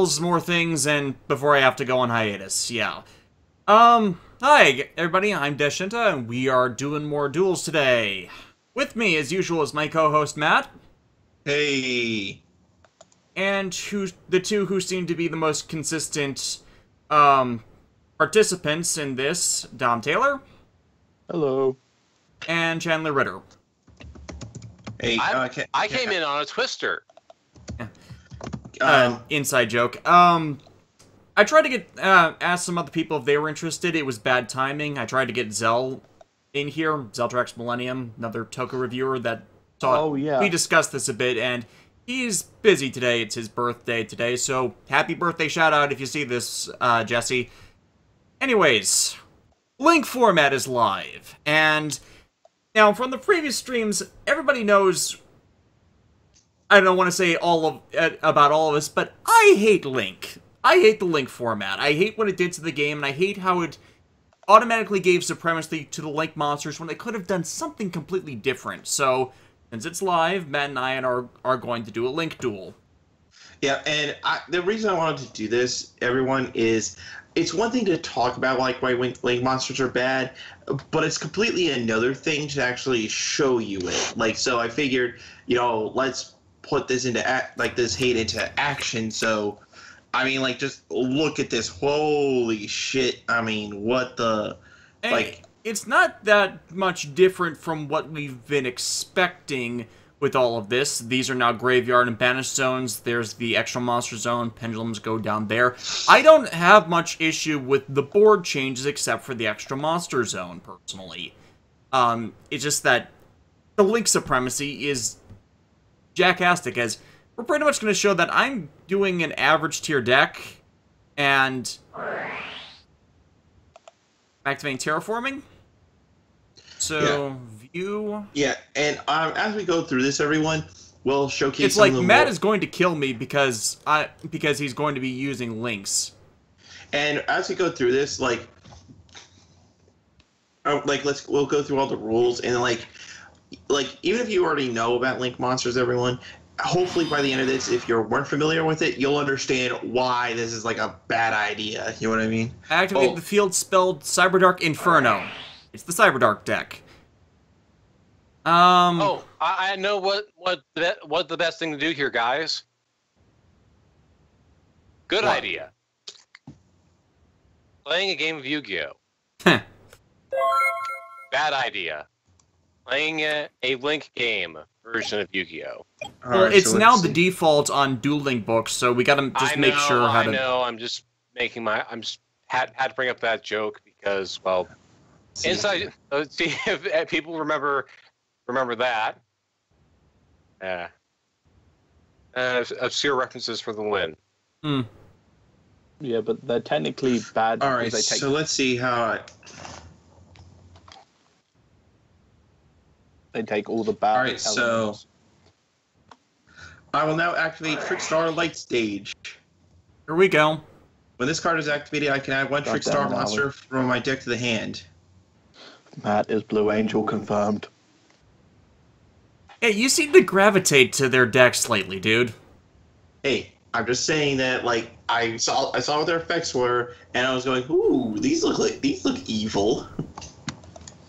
duels, more things, and before I have to go on hiatus, yeah. Hi, everybody, I'm Shinta, and we are doing more duels today. With me, as usual, is my co-host, Matt. Hey. And the two who seem to be the most consistent, participants in this, Dom Taylor. Hello. And Chandler Ritter. Hey, I came in on a twister. Inside joke. I tried to get, ask some other people if they were interested. It was bad timing. I tried to get Zel in here, ZeltraxMillenium, another Toka reviewer that thought... Oh, yeah. We discussed this a bit, and he's busy today. It's his birthday today, so happy birthday shout-out if you see this, Jessie. Anyways, Link format is live, and now from the previous streams, everybody knows... I don't want to say about all of us, but I hate Link. I hate the Link format. I hate what it did to the game, and I hate how it automatically gave supremacy to the Link monsters when they could have done something completely different. So, since it's live, Matt and I are going to do a Link duel. Yeah, and the reason I wanted to do this, everyone, is it's one thing to talk about like why Link monsters are bad, but it's completely another thing to actually show you it. Like, so I figured, you know, let's put this into this hate into action. So, I mean, like, just look at this. Holy shit! I mean, what the It's not that much different from what we've been expecting with all of this. These are now graveyard and banished zones. There's the extra monster zone. Pendulums go down there. I don't have much issue with the board changes except for the extra monster zone, personally. It's just that the Link supremacy is jackastic, as we're pretty much going to show that I'm doing an average tier deck, and activating terraforming. So, view... Yeah, and as we go through this, everyone, we'll showcase It's like Matt is going to kill me because he's going to be using links. And as we go through this, we'll go through all the rules, and like even if you already know about Link monsters, everyone, hopefully by the end of this, if you weren't familiar with it, you'll understand why this is like a bad idea. You know what I mean? Activate the field spelled Cyberdark Inferno. It's the Cyberdark deck. I know what the best thing to do here, guys. Good idea. Playing a game of Yu-Gi-Oh. Bad idea. Playing a Link game version of Yu-Gi-Oh. Well, Right, it's so now the default on dueling books, so we gotta just make sure how to... I know, I'm just making had to bring up that joke because, well, inside... Let's see if people remember that. Obscure references for the win. Hmm. Yeah, but they're technically bad. All right, because they take... so let's see how... They take all the bad Alright, so elements. I will now activate Trickstar Light Stage. Here we go. When this card is activated, I can add one God Trickstar damn, monster from my deck to the hand. Matt is Blue Angel confirmed. Hey, you seem to gravitate to their decks lately, dude. Hey, I'm just saying that, like, I saw what their effects were, and I was going, ooh, these look evil.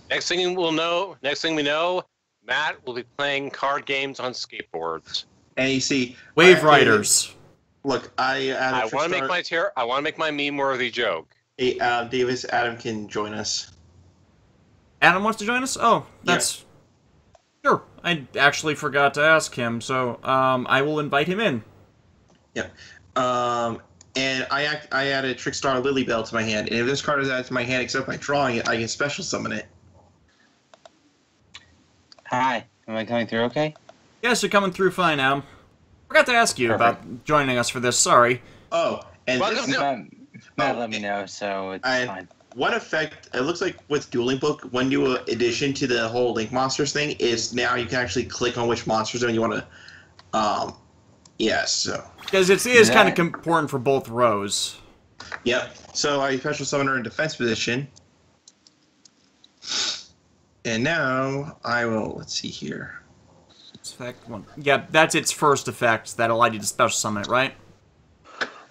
Next thing we know, Matt will be playing card games on skateboards. And you see, Wave Riders. Look, I want to make my meme-worthy joke. Hey, Adam can join us. Adam wants to join us? Oh, that's... Yeah. Sure. I actually forgot to ask him, so I will invite him in. Yeah. And I added Trickstar Lilybell to my hand, and if this card is added to my hand except by drawing it, I can special summon it. Hi, am I coming through okay? Yes, you're coming through fine, Adam. Forgot to ask you about joining us for this, sorry. Oh, and Matt let me know, so it's fine. One effect, it looks like with Dueling Book, one new addition to the whole Link Monsters thing is now you can actually click on which monster zone you want to, so. Because it is kind of important for both rows. Yep, so I special summon her in defense position. And now I will, let's see here. Effect one. Yeah, that's its first effect that allowed you to special summon it, right?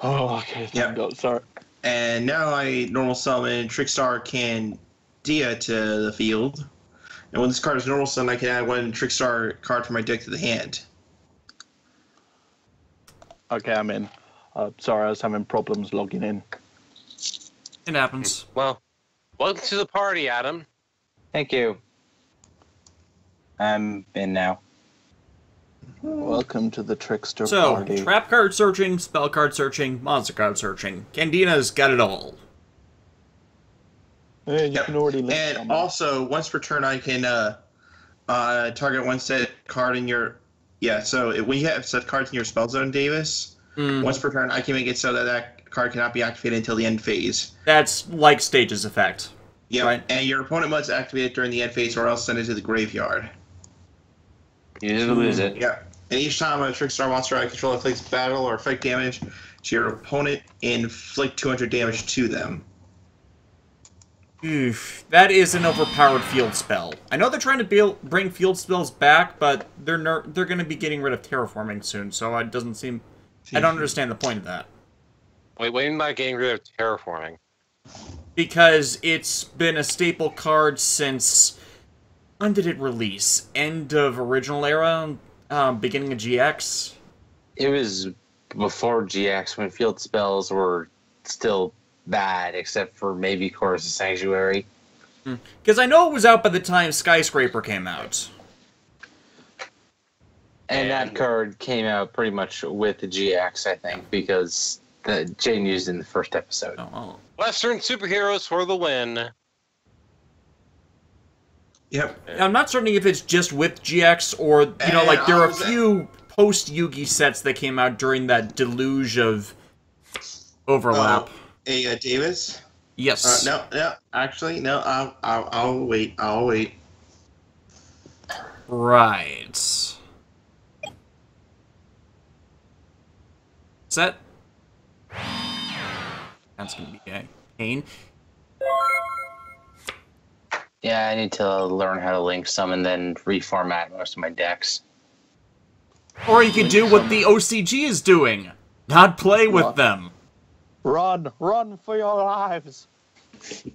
Oh, okay. Yep. God, sorry. And now I normal summon Trickstar Candia to the field. And when this card is normal summon, I can add one Trickstar card from my deck to the hand. Okay, I'm in. Sorry, I was having problems logging in. It happens. Well, welcome to the party, Adam. Thank you. I'm in now. Welcome to the Trickster So, party. trap card searching, spell card searching, monster card searching. Candina's got it all. Yeah, you can already link And someone. also, once per turn, I can target one set card in your... Yeah, so when you have set cards in your spell zone, Davis, once per turn, I can make it so that that card cannot be activated until the end phase. That's like Stage's effect. Yeah, Right. And your opponent must activate it during the end phase or else send it to the graveyard. Use it or lose it. Yeah. And each time a Trickstar monster I control inflicts battle or effect damage to your opponent, inflict 200 damage to them. Oof, that is an overpowered field spell. I know they're trying to bring field spells back, but they're going to be getting rid of terraforming soon, so it doesn't seem... I don't understand the point of that. Wait, what do you mean by getting rid of terraforming? Because it's been a staple card since... When did it release? End of original era? Beginning of GX? It was before GX when field spells were still bad, except for maybe Chorus of Sanctuary. Because I know it was out by the time Skyscraper came out. And that card came out pretty much with the GX, I think, because Jane used it in the first episode. Oh. Western superheroes for the win. Yep. I'm not certain if it's just with GX or, you know, like there are a few post-Yugi sets that came out during that deluge of overlap. Hey, Davis? Yes. No, actually, no, I'll wait, Right. Set. That's gonna be a pain. Yeah, I need to learn how to link summon, then reformat most of my decks. Or you could do what the OCG is doing. Not play with them. Run for your lives.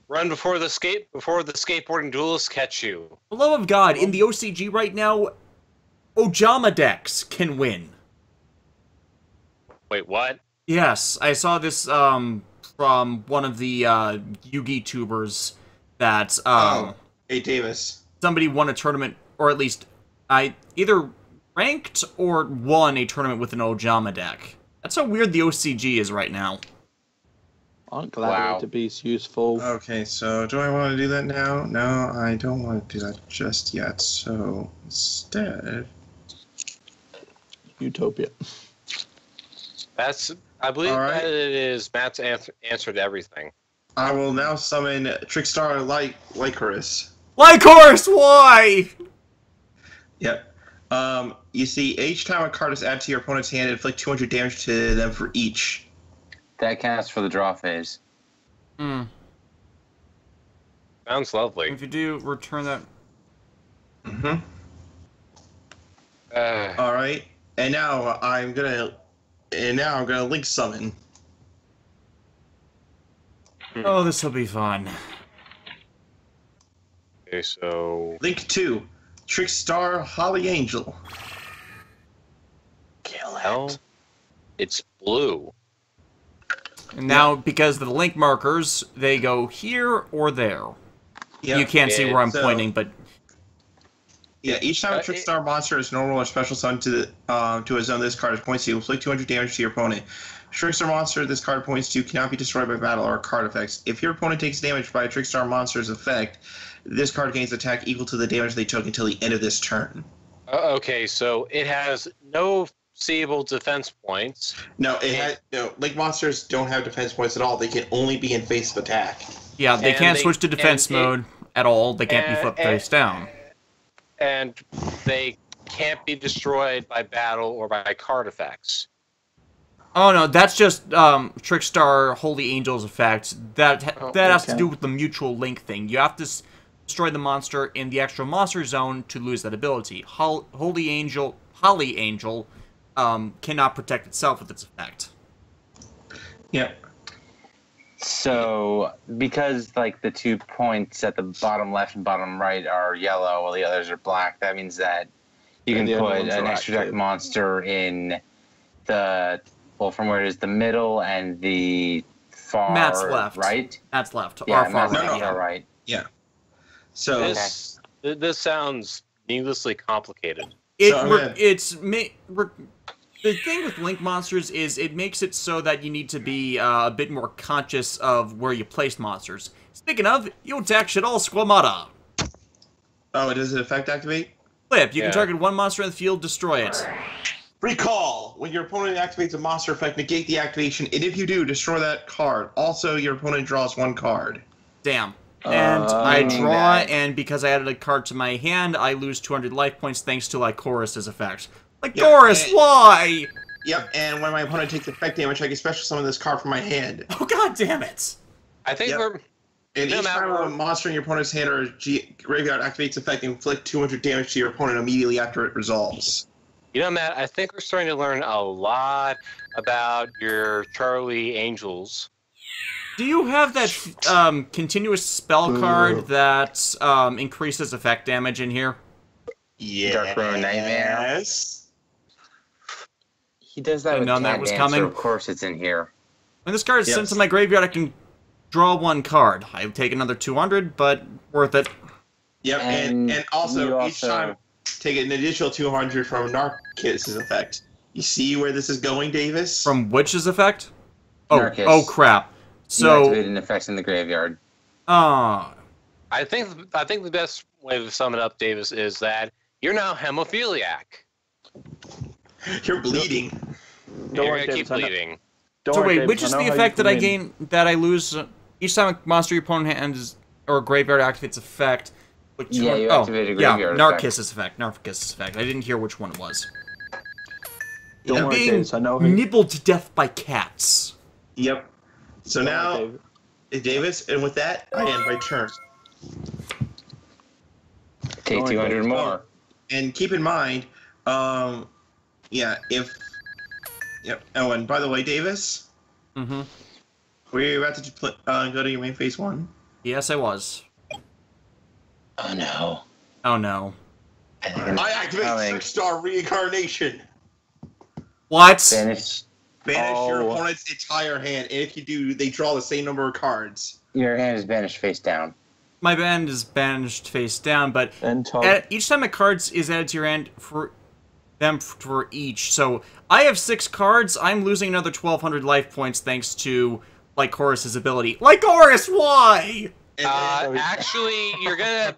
Run before the skateboarding duelists catch you. For the love of God, in the OCG right now, Ojama decks can win. Wait, what? Yes, I saw this from one of the Yugi tubers that hey, Davis. somebody won a tournament, or at least I either ranked or won a tournament with an Ojama deck. That's how weird the OCG is right now. I'm glad to be useful. Okay, so do I want to do that now? No, I don't want to do that just yet. So instead, Utopia. I believe All right. that it is Matt's answer to everything. I will now summon Trickstar Lycoris. Lycoris, why? Yep. You see, each time a card is added to your opponent's hand, inflict 200 damage to them for each. That counts for the draw phase. Sounds lovely. If you do, return that. Mm-hmm. All right, and now I'm gonna link summon. Oh, this will be fun. Okay, so Link 2, Trickstar Holly Angel. Kill it. hell, it's blue. And now, because of the link markers, they go here or there. Yep. You can't see where I'm So- pointing, but Yeah, each time a Trickstar monster is normal or special summoned to a zone this card points to, inflict 200 damage to your opponent. Trickstar monster this card points to cannot be destroyed by battle or card effects. If your opponent takes damage by a Trickstar monster's effect, this card gains attack equal to the damage they took until the end of this turn. Okay, so it has no seeable defense points. No, Link monsters don't have defense points at all. They can only be in face of attack. yeah, they And can't they- switch to defense and it- mode at all. They can't be and- flipped face down. And they can't be destroyed by battle or by card effects. Oh no, that's just Trickstar Holy Angel's effect. That has to okay. do with the mutual link thing. You have to destroy the monster in the extra monster zone to lose that ability. Holly Angel cannot protect itself with its effect. Yep. So, because like the 2 points at the bottom left and bottom right are yellow, while the others are black, that means that you can And the other put ones an are extra deck active. monster in the from where it is the middle and the far Matt's left. right. That's left. Yeah, Or far Matt's right. No, far right. Yeah. So This sounds needlessly complicated. It, So, we're- yeah. it's the thing with Link monsters is it makes it so that you need to be a bit more conscious of where you place monsters. Speaking of, you attack Shadal Squamata. oh, does it effect activate? Flip, you can Yeah. target one monster in the field, destroy it. Recall. When your opponent activates a monster effect, negate the activation, and if you do, destroy that card. Also, your opponent draws 1 card. Damn. And I meaning draw, that- and because I added a card to my hand, I lose 200 life points thanks to Lycoris's effect. Yeah, Lycoris, and- why? Yep, and when my opponent takes effect damage, I can special summon this card from my hand. Oh, god damn it. I think Yep. we're And No each matter time a monster in your opponent's hand or graveyard activates effect, inflict 200 damage to your opponent immediately after it resolves. Matt, I think we're starting to learn a lot about your Charlie Angels. Do you have that continuous spell card that increases effect damage in here? Yeah. Dark Ruin Nightmare. Yes. He does that Didn't with know that Cat was Dancer, coming. of course it's in here. When this card is sent Yes. to my graveyard, I can draw 1 card. I take another 200, but worth it. Yep, And and also you each also- time take an additional 200 from Narcissus effect. You see where this is going, Davis? From Witch's effect? Oh, Narcus. oh crap. You So, activated effects in the graveyard. I think the best way to sum it up, Davis, is that you're now hemophiliac. You're bleeding. Don't You're worry, gonna keep Davis, I know- bleeding. Don't so worry, wait, Davis, which I is know the how you effect that I can win. gain, that I lose each time a monster your opponent hands or graveyard activates effect? Which Yeah, one? you Oh, activated yeah, graveyard Narcissus effect. Narcissus effect. I didn't hear which one it was. Don't Yep. worry, Being Davis, I know who. nibbled to death by cats. Yep. So Don't worry, now, Davis. Davis, and with that, I end my turn. Take Don't worry, 200 Davis. more. And keep in mind, if... Yep. Oh, and by the way, Davis, Mm-hmm. were you about to go to your main phase 1? Yes, I was. Oh no. Oh no. I think I activate coming. Trickstar Reincarnation. What? Banish. Banish your Oh. opponent's entire hand, and if you do, they draw the same number of cards. Your hand is banished face down. My band is banished face down, but And Todd. each time a card is added to your hand for each. So I have 6 cards. I'm losing another 1,200 life points thanks to Lycoris's ability. Lycoris, why? And then, Actually, you're gonna,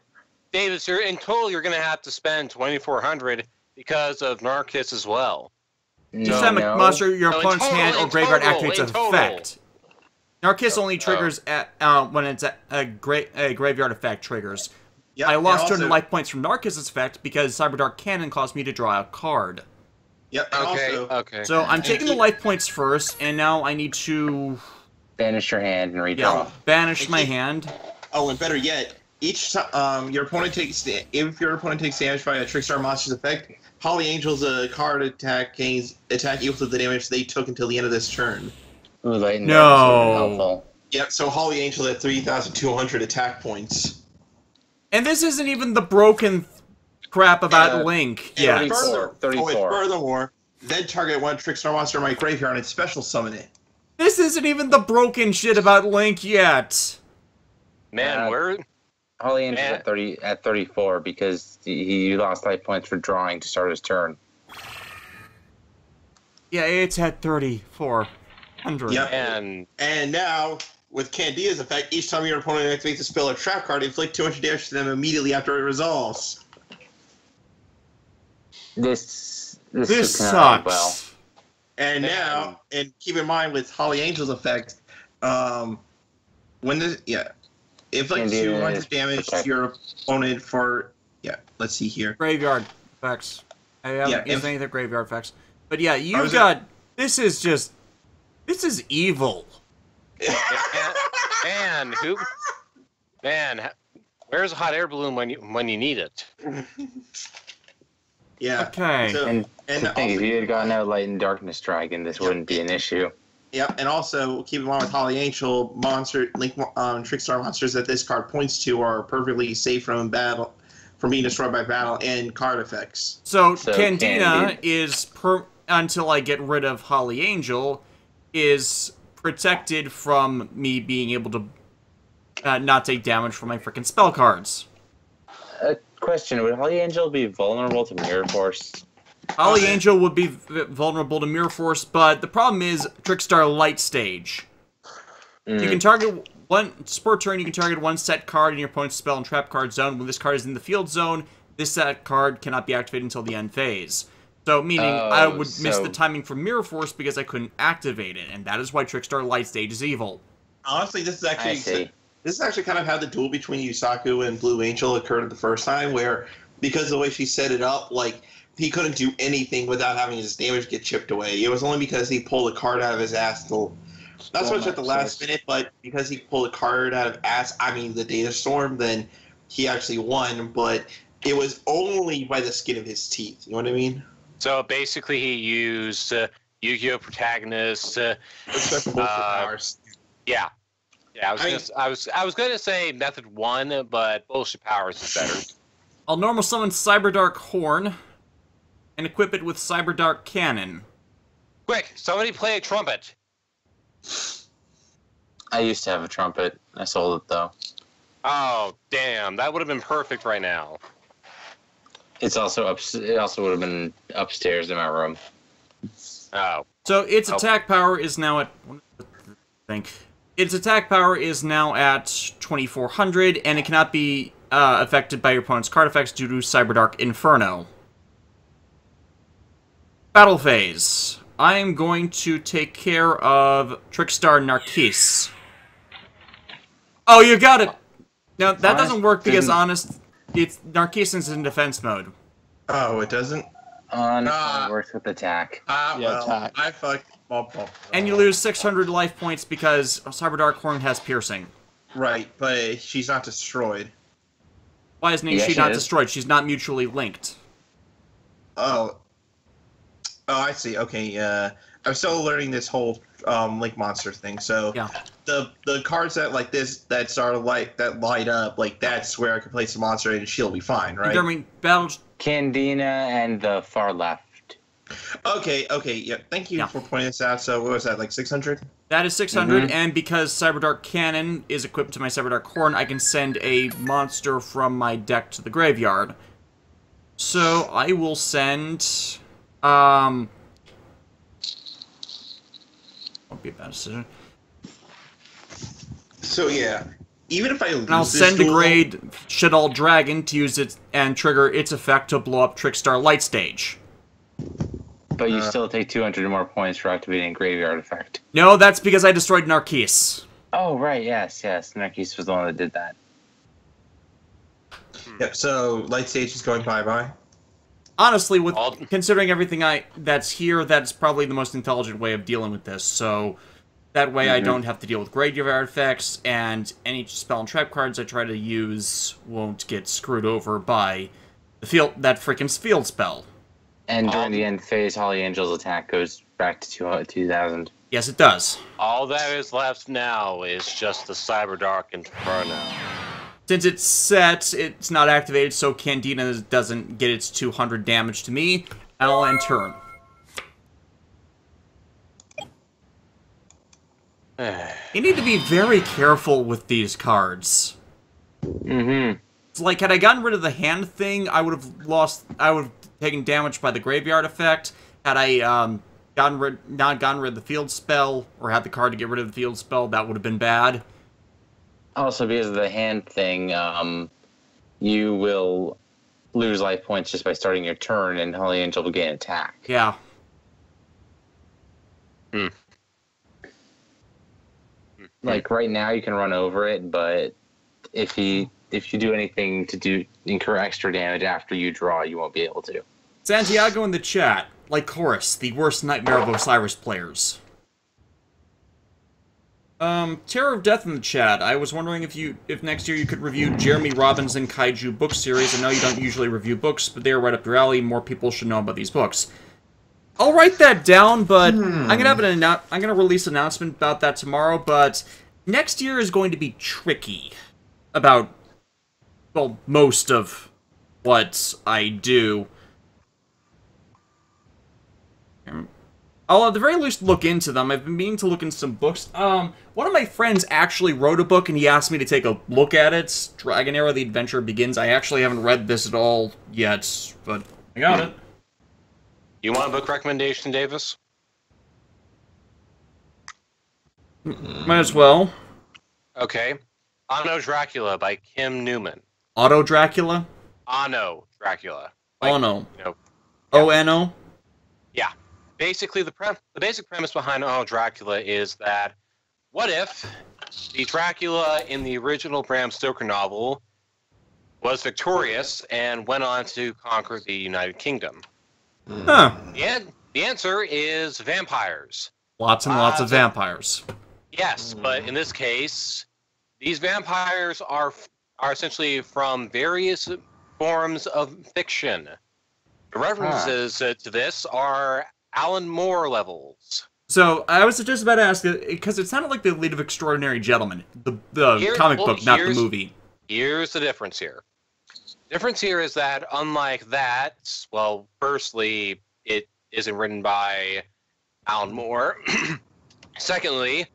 Davis. In total, you're gonna have to spend 2,400 because of Narcus as well. Each No, time no. a monster your No, in opponent's total, hand or in graveyard total, activates in an total. effect. Narcus only triggers when it's a graveyard effect triggers. yep, I and lost also- 200 life points from Narcus's effect because Cyberdark Cannon caused me to draw a card. Yep, and Okay. also, Okay. So I'm taking the life points first, and now I need to Banish your hand and redraw. banish my hand. oh, and better yet, each time your opponent takes if your opponent takes damage by a Trickstar monster's effect, Holly Angel's card attack gains attack equal to the damage they took until the end of this turn. Ooh, light and No. dark is helpful. Yep, so Holly Angel at 3,200 attack points. And this isn't even the broken crap about Yeah. Link And yet. 34. furthermore, then target one Trickstar monster in my graveyard and special summon it. This isn't even the broken shit about Link yet. Man, where? Holly Angel's Yeah. at 34 because he lost life points for drawing to start his turn. Yeah, it's at 3,400. Yep. And And now, with Candida's effect, each time your opponent activates a spell or trap card, inflict 200 damage to them immediately after it resolves. This This cannot end sucks. well. And now, and keep in mind with Holly Angel's effect, when this, inflict Candida 200 is damage to protected. your opponent for, let's see here. Graveyard effects. I haven't Yeah, used any of the graveyard effects. But yeah, Or you've is it- got... This is just... This is evil. man, who? Man, where's a hot air balloon when you need it? Yeah. Okay. So, And and the thing is, also- if you had gotten out Light and Darkness Dragon, this wouldn't be an issue. Yep, and also keep in mind with Holly Angel, Trickstar monsters that this card points to are perfectly safe from battle, from being destroyed by battle and card effects. So Candina is until I get rid of Holly Angel, is protected from me being able to not take damage from my freaking spell cards. Question: would Holly Angel be vulnerable to Mirror Force? Holly Angel would be vulnerable to Mirror Force, but the problem is Trickstar Light Stage. You can target per turn, you can target one set card in your opponent's spell and trap card zone. When this card is in the field zone, this set card cannot be activated until the end phase. So, meaning I would miss the timing from Mirror Force because I couldn't activate it, and that is why Trickstar Light Stage is evil. Honestly, this is actually kind of how the duel between Yusaku and Blue Angel occurred the first time, where because of the way she set it up, like, he couldn't do anything without having his damage get chipped away. It was only because he pulled a card out of his ass till not so much at the last minute, but because he pulled a card out of the Data Storm, then he actually won, but it was only by the skin of his teeth. You know what I mean? So basically, he used Yu-Gi-Oh! Protagonist. Powers. Yeah. Yeah, I was going to say Method 1, but Bullshit Powers is better. I'll normal summon Cyberdark Horn and equip it with Cyberdark Cannon. Quick, somebody play a trumpet. I used to have a trumpet. I sold it, though. Oh, damn. That would have been perfect right now. It also would have been upstairs in my room. Oh. So its attack power is now at... Its attack power is now at 2400, and it cannot be affected by your opponent's card effects due to Cyberdark Inferno. Battle phase. I am going to take care of Trickstar Narcisse. Oh, you got it! Now, that doesn't work because, Narcisse is in defense mode. Oh, it doesn't? It works with attack. Attack. I fucked. And you lose 600 life points because Cyberdark Horn has piercing. Right, but she's not destroyed. Why isn't she not destroyed? She's not mutually linked. Oh, I see. Okay, I'm still learning this whole Link Monster thing. So yeah. the cards that like this that light up, like that's where I can place the monster and she'll be fine, right? Candina and the far left. Okay, yeah. Thank you for pointing this out. So what was that, like 600? That is 600, and because Cyberdark Cannon is equipped to my Cyberdark Horn, I can send a monster from my deck to the graveyard. So I will send... won't be a bad decision. So yeah, even if I lose I'll send a Grade Shaddoll Dragon to use it and trigger its effect to blow up Trickstar Light Stage. But you still take 200 more points for activating Graveyard Effect. No, that's because I destroyed Narcisse. Oh, right, yes. Narcisse was the one that did that. Yep, so Light Stage is going bye-bye. Honestly, considering everything that's here, that's probably the most intelligent way of dealing with this. So that way I don't have to deal with graveyard effects, and any spell and trap cards I try to use won't get screwed over by that freaking field spell. And during the end phase, Holly Angel's attack goes back to 2000. Yes, it does. All that is left now is just the Cyberdark Inferno. Since it's set, it's not activated, so Candina doesn't get its 200 damage to me. I'll end turn. You need to be very careful with these cards. It's like, had I gotten rid of the hand thing, I would have taken damage by the graveyard effect. Had I not gotten rid of the field spell, or had the card to get rid of the field spell, that would have been bad. Also, because of the hand thing, you will lose life points just by starting your turn, and Holly Angel will gain attack. Yeah. Like, right now, you can run over it, but if you do anything to incur extra damage after you draw, you won't be able to. Santiago in the chat, like Chorus, the worst Nightmare of Osiris players. Terror of Death in the chat. I was wondering if next year you could review Jeremy Robinson Kaiju book series. I know you don't usually review books, but they are right up your alley. More people should know about these books. I'll write that down, but I'm gonna release an announcement about that tomorrow. But next year is going to be tricky about, well, most of what I do. I'll at the very least look into them. I've been meaning to look into some books. One of my friends actually wrote a book, and he asked me to take a look at it. Dragon Era: The Adventure Begins. I actually haven't read this at all yet, but I got it. You want a book recommendation, Davis? Might as well. Okay. Anno Dracula by Kim Newman. Auto Dracula? Anno Dracula. Ono. You know, O-N-O? yeah. Basically, the basic premise behind Anno Dracula is that what if the Dracula in the original Bram Stoker novel was victorious and went on to conquer the United Kingdom? Huh. The answer is vampires. Lots and lots of vampires. Yes, but in this case, these vampires are essentially from various forms of fiction. The references to this are Alan Moore levels. So, I was just about to ask, because it sounded like the League of Extraordinary Gentlemen, the comic book, not the movie. Here's the difference here. Difference here is that, unlike that, well, firstly, it isn't written by Alan Moore. Secondly,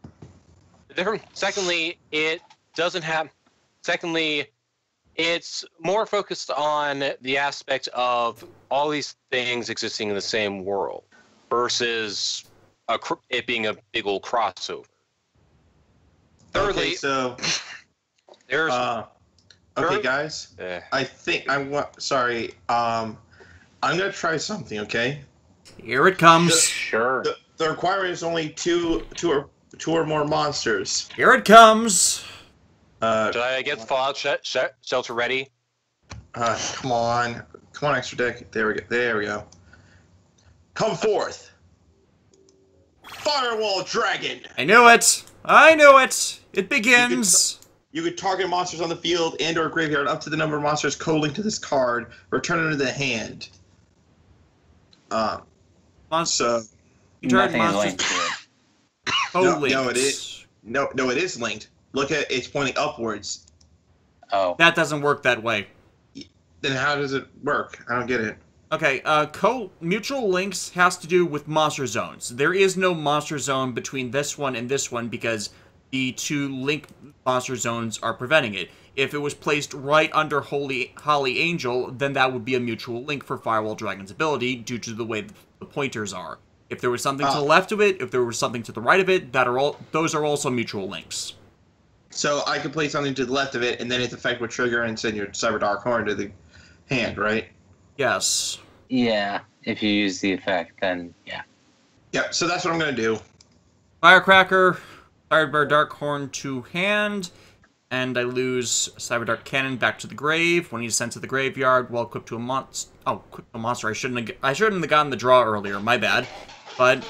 it doesn't have. Secondly, it's more focused on the aspect of all these things existing in the same world versus it being a big old crossover. Thirdly, Okay, so there's. Okay, guys. I think I want. Sorry. I'm gonna try something. Okay. Here it comes. Sure. The requirement is only two or more monsters. Here it comes. Did I get the Fallout shelter ready? Come on, extra deck. There we go. Come forth, Firewall Dragon. I knew it. It begins. You could target monsters on the field and/or graveyard up to the number of monsters co-linked to this card. Return them to the hand. So you target Nothing is monsters. linked to it. no, it is. No, it is linked. Look at it's pointing upwards. Oh. That doesn't work that way. Then how does it work? I don't get it. Okay, mutual links has to do with monster zones. There is no monster zone between this one and this one because the two link monster zones are preventing it. If it was placed right under Holly Angel, then that would be a mutual link for Firewall Dragon's ability due to the way the pointers are. If there was something to the left of it, if there was something to the right of it, those are also mutual links. So I could place something to the left of it, and then its effect would trigger and send your Cyber Dark Horn to the hand, right? Yes. Yeah, if you use the effect, then yeah. Yeah, so that's what I'm going to do. Firecracker, Cyber Dark Horn to hand, and I lose Cyber Dark Cannon back to the grave. When he's sent to the graveyard, well equipped to a monster. Oh, equipped to a monster. I shouldn't have gotten the draw earlier. My bad. But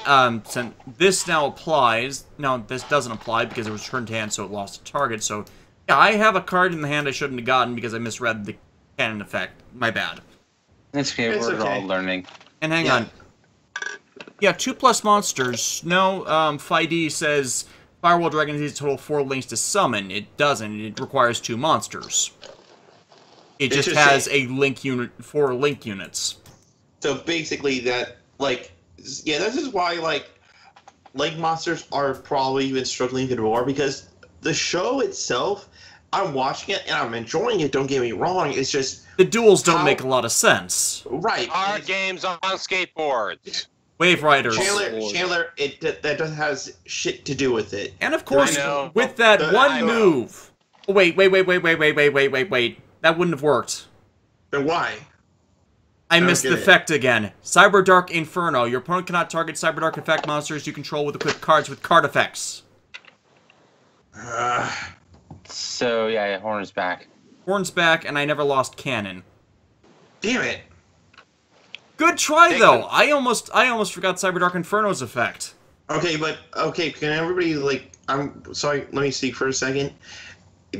since this now applies, no, this doesn't apply because it was turned to hand, so it lost a target. So yeah, I have a card in the hand I shouldn't have gotten because I misread the cannon effect. My bad. It's okay. We're all learning. And hang on. Yeah, 2+ monsters. No, FID says Firewall Dragon needs a total of 4 links to summon. It doesn't. It requires 2 monsters. It just has a link unit, 4 link units. So basically that, like, yeah, this is why, like, link monsters are probably even struggling even more because the show itself, I'm watching it and I'm enjoying it, don't get me wrong, it's just... The duels don't make a lot of sense. Right. Our games on skateboards. Wave Riders. Chandler, that doesn't has shit to do with it. And of course, with that one move... Oh, wait. That wouldn't have worked. Then why? I missed the effect again. Cyber Dark Inferno. Your opponent cannot target Cyber Dark effect monsters you control with equipped cards with card effects. So, yeah, Horn's back. Horn's back, and I never lost Cannon. Damn it. Good try, though. I almost forgot Cyber Dark Inferno's effect. Okay, can everybody, like, I'm sorry, let me speak for a second.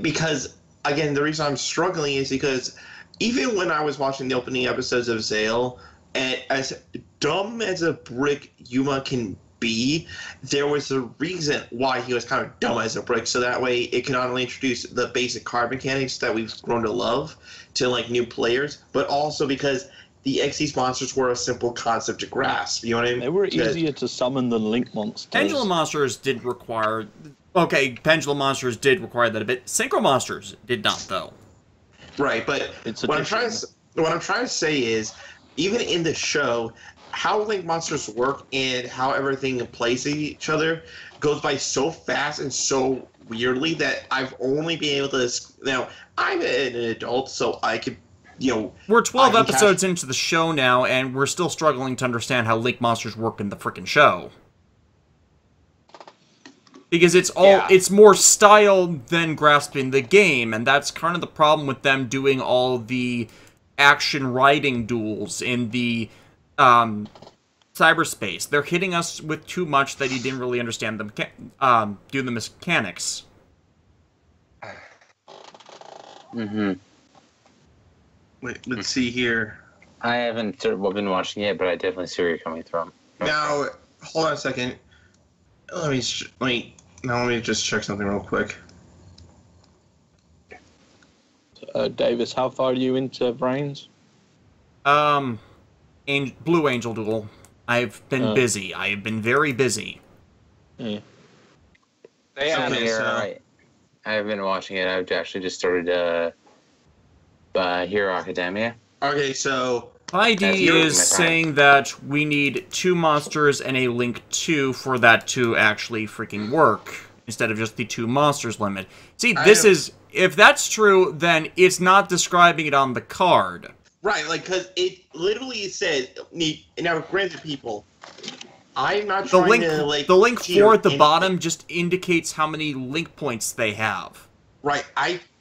Because, again, the reason I'm struggling is because even when I was watching the opening episodes of Zale, and as dumb as a brick Yuma can be, there was a reason why he was kind of dumb as a brick, so that way it can not only introduce the basic card mechanics that we've grown to love to like new players, but also because the Xyz monsters were a simple concept to grasp. You know what I mean? They were easier to summon than Link monsters. Pendulum monsters did require... Okay, Pendulum monsters did require that a bit. Synchro monsters did not, though. Right, but what I'm trying to say is, even in the show, how Link monsters work and how everything plays to each other goes by so fast and so weirdly that I've only been able to... Now, I'm an adult, so I could... We're 12 episodes into the show now, and we're still struggling to understand how Link monsters work in the frickin' show. Because it's more style than grasping the game, and that's kind of the problem with them doing all the action riding duels in the cyberspace. They're hitting us with too much that he didn't really understand do the mechanics. Mm-hmm. Wait, let's see here. I haven't been watching it, but I definitely see where you're coming from. Now, hold on a second. Let me just check something real quick. Davis, how far are you into Brains? Blue Angel Duel. I've been busy. I have been very busy. Yeah. I have been watching it. I've actually just started Hero Academia. Okay, so... ID is saying that we need 2 monsters and a Link 2 for that to actually freaking work, instead of just the 2 monsters limit. See, if that's true, then it's not describing it on the card. Right, like, because it literally says, now granted people, I'm not trying to, like... The Link 4 at the bottom just indicates how many Link points they have. Right,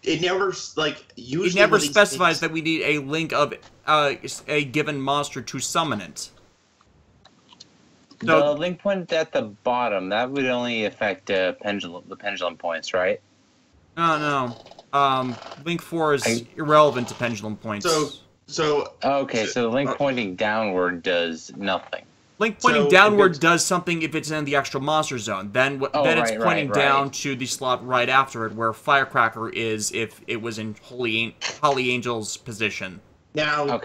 it never, like, usually... It never specifies that we need a Link of a given monster to summon it. So, the Link point at the bottom, that would only affect the pendulum points, right? No. Link 4 is irrelevant to pendulum points. Okay, so Link pointing downward does nothing. Link pointing downward does something if it's in the extra monster zone. Then it's pointing down to the slot right after it, where Firecracker is if it was in Holly Angel's position. Now,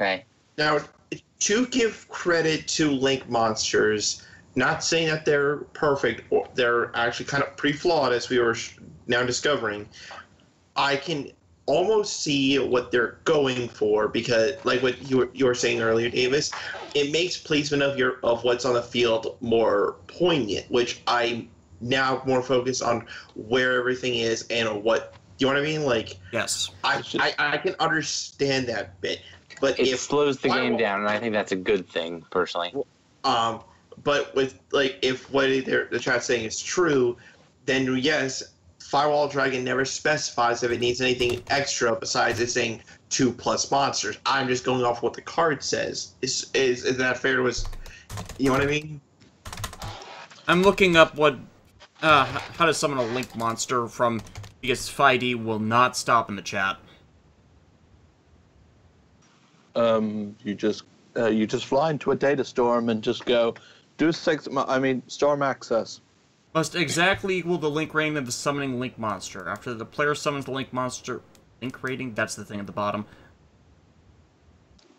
to give credit to Link monsters, not saying that they're perfect, or they're actually kind of pretty flawed, as we were now discovering, I can almost see what they're going for, because, like what you were saying earlier, Davis, it makes placement of what's on the field more poignant, which I'm now more focused on where everything is and what, you know what I mean? Like, yes, I can understand that bit, but it slows the game down, and I think that's a good thing, personally. But with, like, if what the chat's saying is true, then yes, Firewall Dragon never specifies if it needs anything extra besides it saying 2+ monsters. I'm just going off what the card says. Is that fair to us? You know what I mean? I'm looking up how to summon a Link monster from, because FID will not stop in the chat. You just fly into a data storm and just go storm access. Must exactly equal the Link rating of the summoning Link monster. After the player summons the Link monster, Link rating, that's the thing at the bottom.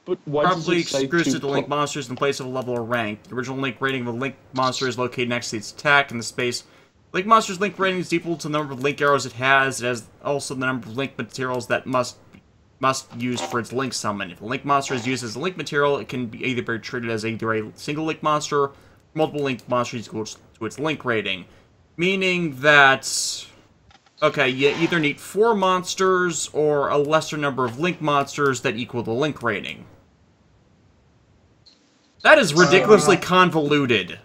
But why probably does it say excludes to the Link monsters in place of a level or rank. The original Link rating of the Link monster is located next to its attack in the space. Link monster's Link rating is equal to the number of Link arrows it has. It has also the number of Link materials that must use for its Link summon. If a Link monster is used as a Link material, it can be either be treated as either a single Link monster, or multiple Link monsters equal to its Link rating. Meaning that, okay, you either need 4 monsters or a lesser number of Link monsters that equal the Link rating. That is ridiculously convoluted.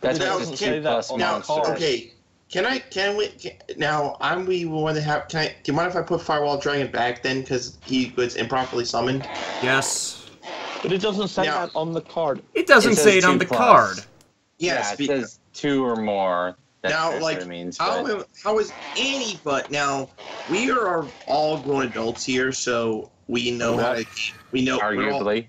That doesn't say that on the card. Okay, do you mind if I put Firewall Dragon back then, because he was improperly summoned? Yes. But it doesn't say that on the card. It doesn't say it on the card. Yes, it says 2 or more. That's what it means. How is any but now? We are all grown adults here, so we know how to. We know. Arguably.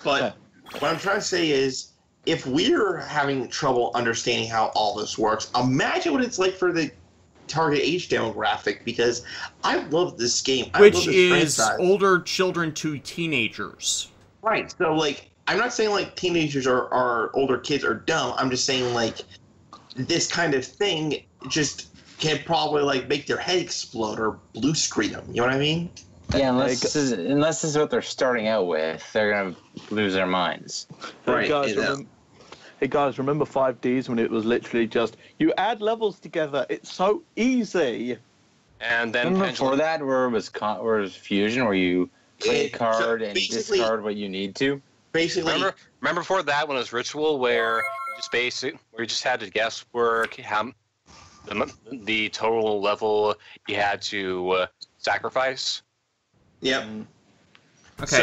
But what I'm trying to say is, if we're having trouble understanding how all this works, imagine what it's like for the target age demographic, because I love this game. I Which love this is franchise. older children to teenagers. Right. So, like, I'm not saying, like, teenagers or older kids are dumb. I'm just saying, like, this kind of thing just can probably, like, make their head explode or blue screen them. You know what I mean? Yeah, unless this is what they're starting out with, they're gonna lose their minds. Right. Hey guys, remember 5Ds when it was literally just you add levels together? It's so easy. And then Remember before that, where it was fusion, where you play a card and discard what you need to. Basically, remember before that when it was ritual, where you just had to guesswork how the total level you had to sacrifice. Yep. Okay.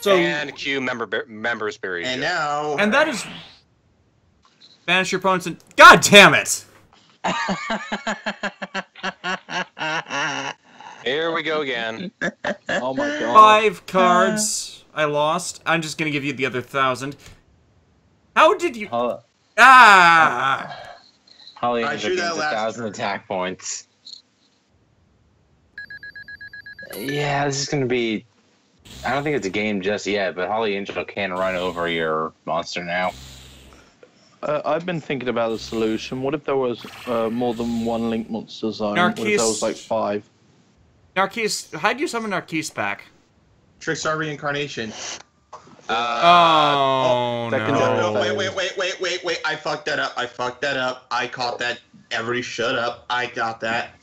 So and queue members buried. And now. And that is banish your opponents and God damn it! Here we go again. Oh my god. 5 cards. I lost. I'm just gonna give you the other 1,000. How did you? Holly drew that gains last 1,000 attack points. Yeah, this is gonna be. I don't think it's a game just yet, but Holly Angel can run over your monster now. I've been thinking about a solution. What if there was more than one Link Monster Zone? What if there was like 5? Narcisse, how do you summon Narcisse back? Trickstar reincarnation. Oh, no. Wait. I fucked that up. I caught that. Everybody shut up. I got that.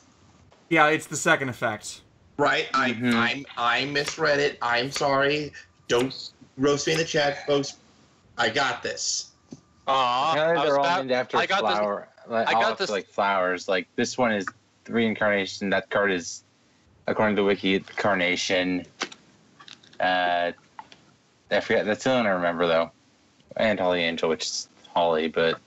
Yeah, it's the second effect. Right. I misread it. I'm sorry. Don't roast me in the chat, folks. I got this. They're all named after flower. I got this like flowers. Like this one is reincarnation. That card is, according to Wiki, carnation. I forget. That's the one I remember though. And Holly Angel, which is Holly, but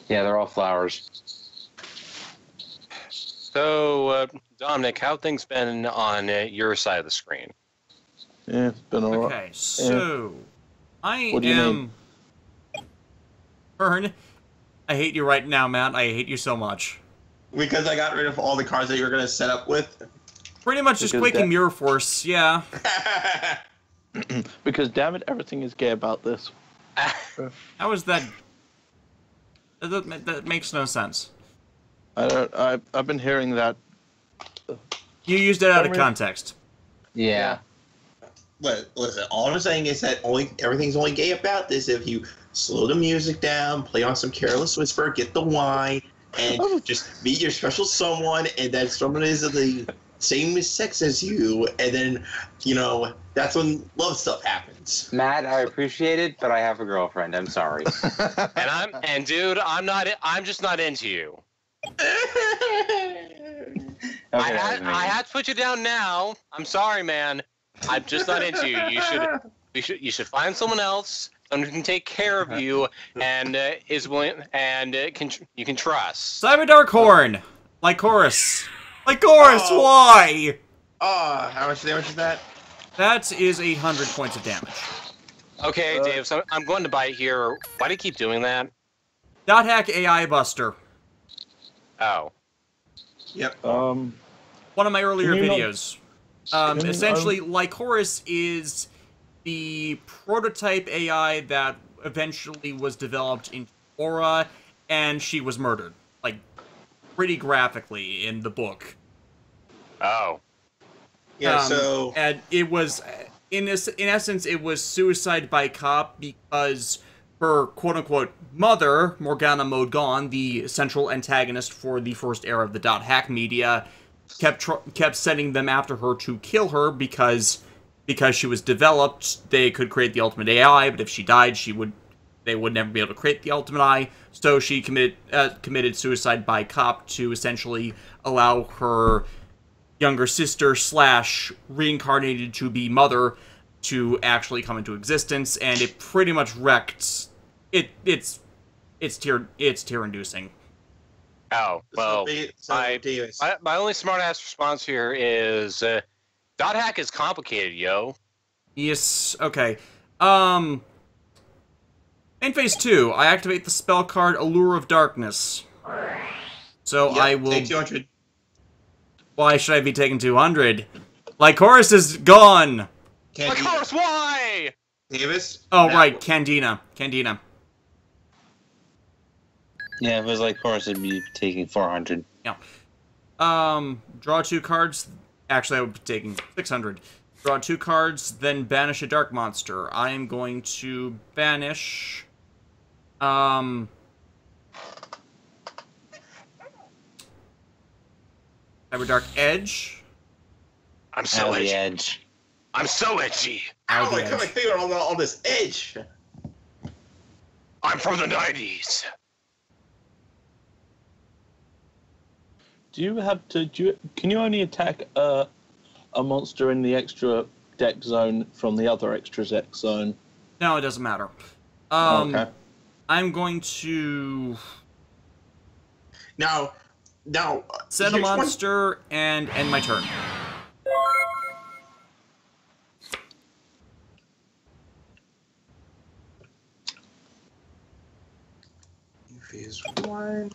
yeah, they're all flowers. So, Dominic, how things been on your side of the screen? Yeah, it's been alright. Okay, so I What do you am Fern. I hate you right now, Matt. I hate you so much. Because I got rid of all the cards that you were going to set up with. Pretty much just Quake and Mirror Force, yeah. Because damn it, everything is gay about this. How is that? That makes no sense. I've been hearing that. You used it out of context. Yeah. Listen, all I'm saying is that everything's only gay about this if you slow the music down, play on some Careless Whisper, get the wine, and just meet your special someone, and that someone is of the same sex as you, and then, that's when love stuff happens. Matt, I appreciate it, but I have a girlfriend. I'm sorry. Dude, I'm just not into you. I had to put you down now. I'm sorry, man. I'm just not into you. You should find someone else, someone who can take care of you and is willing and you can trust. Cyber Darkhorn, Lycoris. Why? Oh, how much damage is that? That is 100 points of damage. Okay, Dave. So I'm going to bite here. Why do you keep doing that? Dot hack AI Buster. Oh. Yep. One of my earlier videos. Essentially, Lycoris is the prototype AI that eventually was developed in Aura, and she was murdered, like, pretty graphically in the book. Oh. Yeah, And it was, in essence, it was suicide by cop because her quote-unquote mother, Morgana Modgon, the central antagonist for the first era of the Dot Hack media, kept sending them after her to kill her because she was developed. They could create the ultimate AI, but if she died, they would never be able to create the ultimate AI. So she committed suicide by cop to essentially allow her younger sister / reincarnated to be mother to actually come into existence, and it pretty much wrecked. It's tear-inducing. Oh, well, my only smart-ass response here is God hack is complicated, yo. Yes, okay. In phase 2, I activate the spell card Allure of Darkness. So Yep, I will... take 200. Why should I be taking 200? Lycoris is gone! Can't Of course, why? Davis? Oh, Now- right, Candina. Candina. Yeah, if it was like Chorus, it'd be taking 400. Yeah. Draw 2 cards. Actually, I would be taking 600. Draw 2 cards, then banish a dark monster. I am going to banish... Cyber Dark Edge. I'm Out so of the edgy. edge. I'm so edgy. Ow, the I cut my edge. finger on all this edge. I'm from the 90s. Do you have to? Can you only attack a monster in the extra deck zone from the other extra deck zone? No, it doesn't matter. Okay. I'm going to Now, send a here's one- monster and end my turn. Phase 1.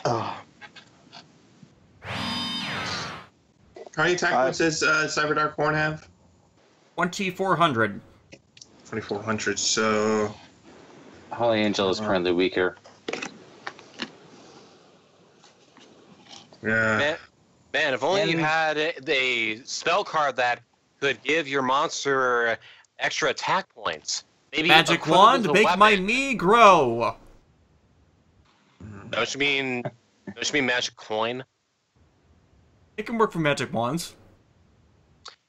Oh. How many attack points does Cyber Dark Horn have? 2,400. 2,400, so... Holy Angel is currently weaker. Yeah. Man, if only you And- had a spell card that could give your monster extra attack points. Maybe Magic equipped wand, with a make weapon. my me grow. Don't you mean magic coin? It can work for magic wands.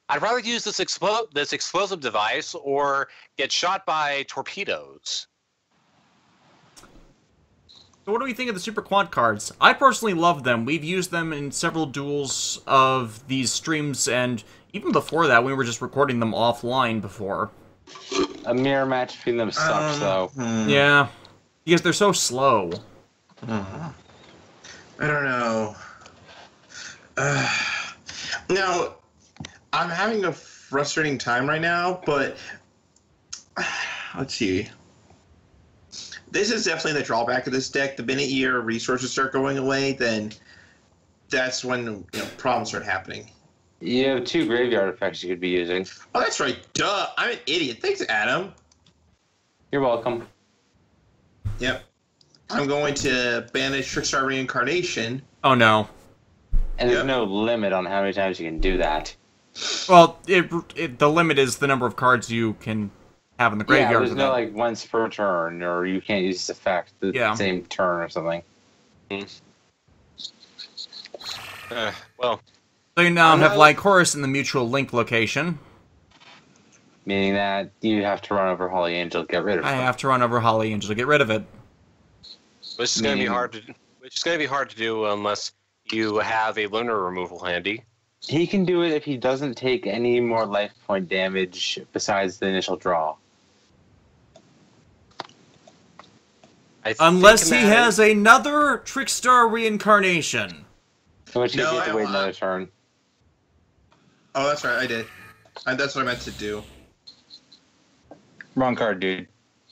I'd rather use this explosive device or get shot by torpedoes. So what do we think of the Super Quant cards? I personally love them. We've used them in several duels of these streams, and even before that, we were just recording them offline before. A mirror match between them sucks, though. Yeah, because they're so slow. I don't know. Now, I'm having a frustrating time right now, but let's see. This is definitely the drawback of this deck. The minute your resources start going away, then that's when problems start happening. You have 2 graveyard effects you could be using. Oh, that's right. Duh. I'm an idiot. Thanks, Adam. You're welcome. Yep. I'm going to banish Trickstar Reincarnation. Oh no. And there's Yep. no limit on how many times you can do that. Well, the limit is the number of cards you can have in the Yeah, graveyard. there's with no that. like once per turn, or you can't use this effect the Yeah. same turn or something. Well, So you now have no. Lycoris in the mutual link location. Meaning that you have to run over Holy Angel to get rid of I it. have to run over Holly Angel to get rid of it. which is going to be hard to do unless you have a lunar removal handy. He can do it if he doesn't take any more life point damage besides the initial draw. Unless he has another Trickstar reincarnation. In which case No, you have to I wait won't. another turn. Oh, that's right. I did. That's what I meant to do. Wrong card, dude.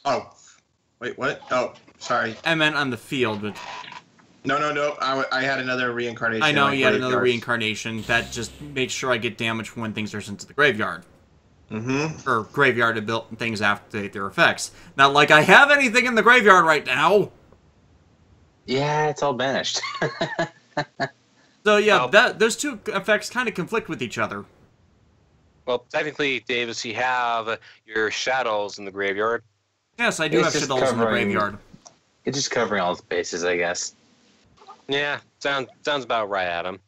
Oh. Wait, what? Oh, sorry. I meant on the field, but No. I had another reincarnation. I know in my you had another graveyard. reincarnation. That just makes sure I get damage when things are sent to the graveyard. Mm-hmm. Or graveyard to build things activate their effects. Not like I have anything in the graveyard right now. Yeah, it's all banished. So yeah, Well- those two effects kind of conflict with each other. Well, technically, Davis, you have your shadows in the graveyard. Yes, I do It's have just Shadows in the covering- graveyard. It's just covering all the bases, I guess. Yeah, sounds about right, Adam.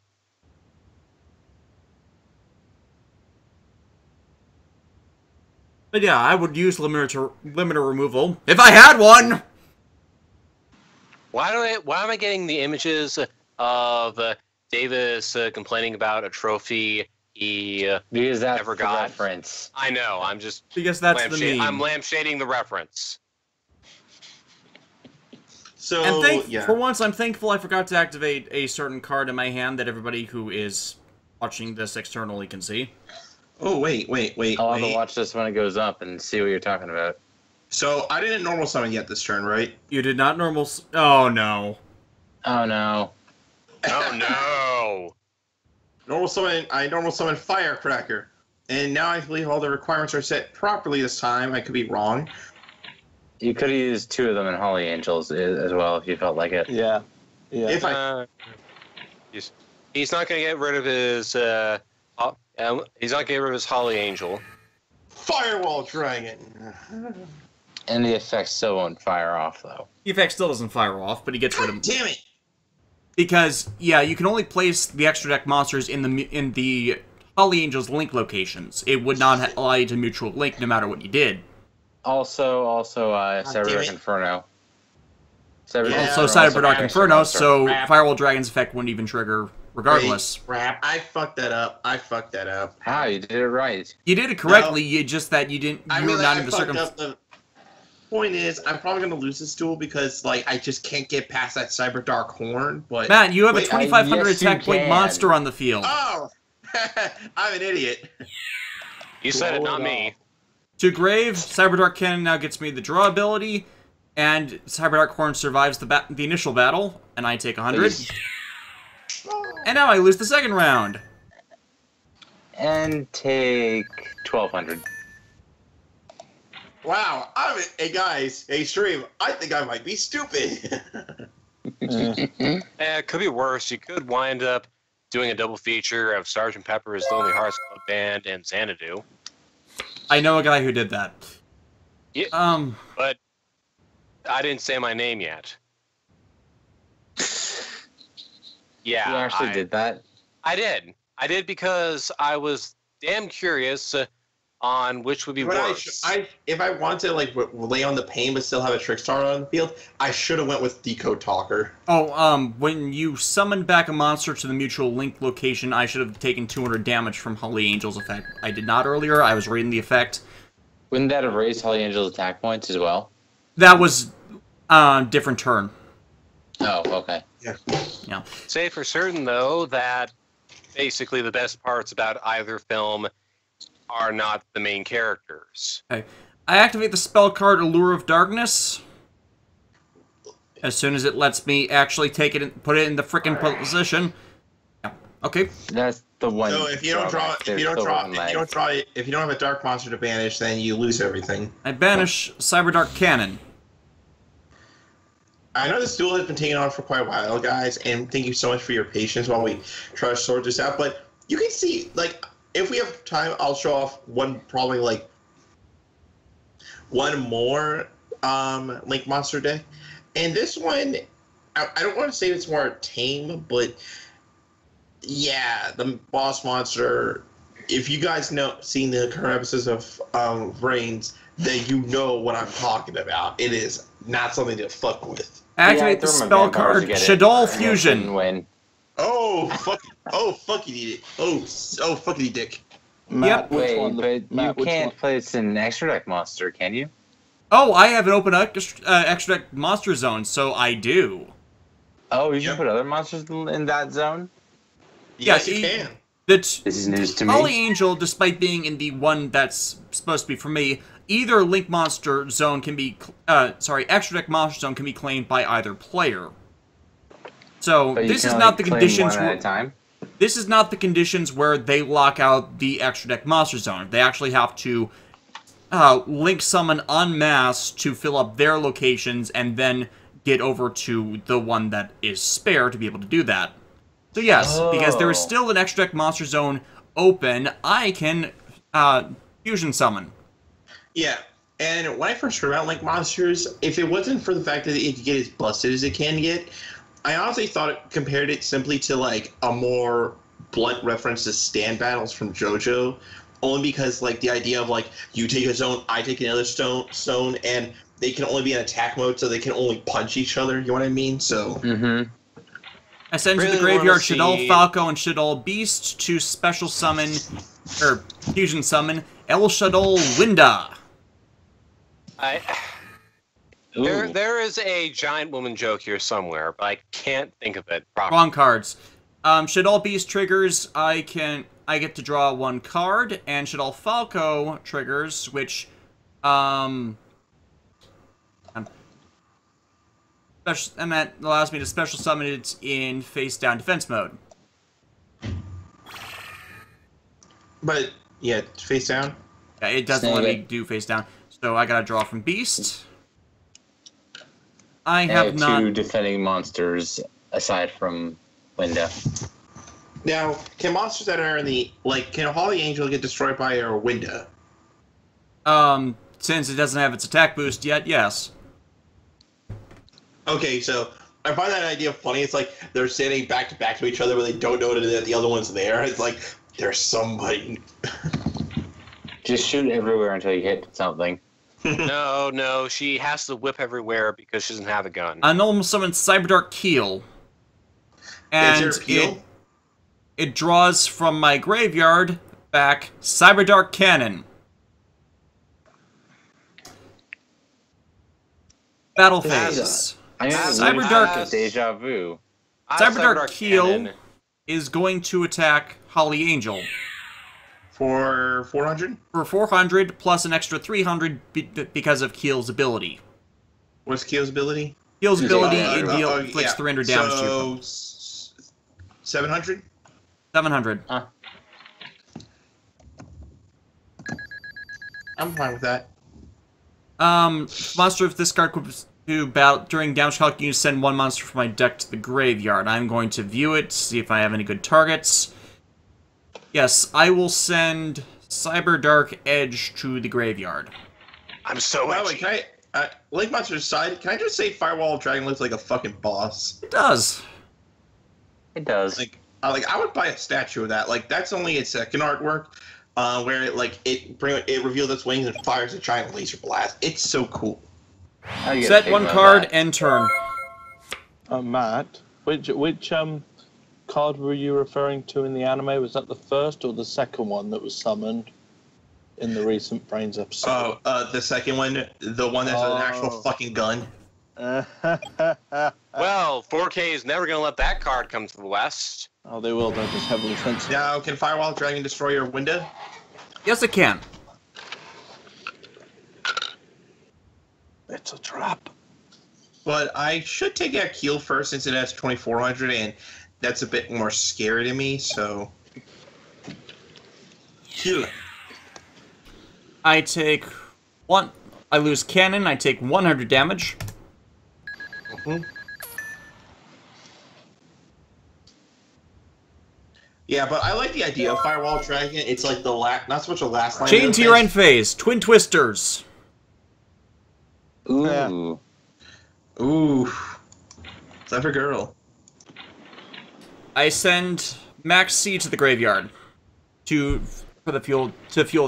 But yeah, I would use limiter removal if I had one. Why am I getting the images of Davis complaining about a trophy he? Because that's Never the got. reference. I know. I'm just Because that's the meme. I'm lampshading the reference. So, And yeah. for once, I'm thankful I forgot to activate a certain card in my hand that everybody who is watching this externally can see. Oh, wait. I'll have to watch this when it goes up and see what you're talking about. So, I didn't normal summon yet this turn, right? You did not normal... Oh, no. Oh, no. Oh no! I normal summon Firecracker. And now I believe all the requirements are set properly this time. I could be wrong. You could have used 2 of them in Holly Angels as well if you felt like it. Yeah. If I He's not going to get rid of his. He's not going to get rid of his Holly Angel. Firewall Dragon. And the effect still won't fire off, though. The effect still doesn't fire off, but he gets rid of... Damn it! Because, yeah, you can only place the extra deck monsters in the Holly Angels link locations. It would not allow you to mutual link no matter what you did. Also, Cyberdark Inferno. Also, Cyberdark Inferno, so Crap. Firewall Dragon's effect wouldn't even trigger regardless. Crap. I fucked that up. How? You did it right. You did it correctly, you just that you didn't... I You mean, were not I in the fucked circumstance... up. The point is, I'm probably going to lose this duel because, like, I just can't get past that Cyberdark Horn, but... Matt, you have a Wait, 2,500 yes, you attack point can. monster on the field. Oh! I'm an idiot. You said it, not me. To Grave, Cyberdark Cannon now gets me the draw ability, and Cyberdark Horn survives the initial battle, and I take 100. And now I lose the second round. And take 1,200. Wow. Hey, guys. Hey, stream. I think I might be stupid. It could be worse. You could wind up doing a double feature of Sgt. Pepper's Lonely Hearts Club Band and Xanadu. I know a guy who did that. Yeah, but I didn't say my name yet. Yeah, You actually did that? I did. I did because I was damn curious on which would be worse. If I wanted to, like, lay on the pain but still have a Trickstar on the field, I should have went with Decode Talker. Oh, when you summoned back a monster to the mutual link location, I should have taken 200 damage from Holly Angel's effect. I did not earlier. I was reading the effect. Wouldn't that have raised Holly Angel's attack points as well? That was different turn. Oh, okay. Yeah. Say for certain, though, that basically the best parts about either film are not the main characters. Okay. I activate the spell card Allure of Darkness as soon as it lets me actually take it and put it in the frickin' position. Yeah. Okay. That's the one. So if you don't have a dark monster to banish, then you lose everything. I banish Cyberdark Cannon. I know this duel has been taking on for quite a while, guys, and thank you so much for your patience while we try to sort this out. But you can see, like, if we have time, I'll show off one more Link Monster deck. And this one, I don't want to say it's more tame, but yeah, the boss monster, if you guys seen the current episodes of Reigns, then you know what I'm talking about. It is not something to fuck with. Activate the spell card Shadol Fusion. Win. Oh, fuck. Oh, fuck you, need it. Oh, fuckity dick. Yep. Wait, but you can't place an extra deck monster, can you? Oh, I have an open extra deck monster zone, so I do. Oh, you can put other monsters in that zone? Yes, you can. This is news to me. Holly Angel, despite being in the one that's supposed to be for me, either Link Monster Zone can be, extra deck Monster Zone can be claimed by either player. So this is not the conditions. This is not the conditions where they lock out the extra deck Monster Zone. They actually have to link summon en masse to fill up their locations and then get over to the one that is spare to be able to do that. So yes, because there is still an extra deck Monster Zone open, I can fusion summon. Yeah, and when I first heard about Link Monsters, if it wasn't for the fact that it could get as busted as it can get, I honestly thought it compared it simply to, like, a more blunt reference to stand battles from JoJo, only because, like, the idea of, like, you take a zone, I take another zone, and they can only be in attack mode, so they can only punch each other, you know what I mean? So... Mm-hmm. I send to the graveyard Shadol Falco and Shadol Beast to special summon, or fusion summon, El Shadol Winda. There is a giant woman joke here somewhere, but I can't think of it properly. Wrong cards. Should all beast triggers, I get to draw 1 card, and should all Falco triggers, which, and that allows me to special summon it in face-down defense mode. But, yeah, face down? Yeah, it doesn't let me do face-down, so I gotta draw from beast. I have not... 2 defending monsters aside from Linda. Now, can monsters that are in the... Like, can Holly Angel get destroyed by a Winda? Since it doesn't have its attack boost yet, yes. Okay, so I find that idea funny. It's like they're standing back to each other, but they don't know that the other one's there. It's like there's somebody. Just shoot everywhere until you hit something. No, she has to whip everywhere because she doesn't have a gun. I normal summon Cyberdark Keel. And Is there a Keel? it draws from my graveyard back Cyberdark Cannon. Battle phase. I Cyberdark Deja Vu. Cyberdark Keel is going to attack Holly Angel. For 400? For 400 plus an extra 300 because of Keel's ability. What's Keel's ability? Keel's ability inflicts 300 damage to you. 700? 700. I'm fine with that. Monster, if this card equips to battle during damage calc, you send 1 monster from my deck to the graveyard. I'm going to view it, see if I have any good targets. Yes, I will send Cyberdark Edge to the graveyard. I'm so By the way, can I, Link Monster's side, can I just say Firewall Dragon looks like a fucking boss? It does. It does. Like I would buy a statue of that. Like, that's only its second artwork, where it reveals its wings and fires a giant laser blast. It's so cool. Set 1 card, end turn. Matt, which card were you referring to in the anime? Was that the first or the second one that was summoned in the recent Brains episode? Oh, the second one, the one that's an actual fucking gun. Well, 4K is never going to let that card come to the West. Oh, they will. They're just heavily censored. Now, can Firewall Dragon destroy your window? Yes, it can. It's a trap. But I should take out Keel first since it has 2400, and that's a bit more scary to me, so... Keel. I take 1... I lose cannon, I take 100 damage. Mm-hmm. Yeah, but I like the idea of Firewall Dragon. It's like the not so much a last line. Chain to your end phase. Twin Twisters. Ooh. Yeah. Ooh. Clever girl. I send Max C to the graveyard to fuel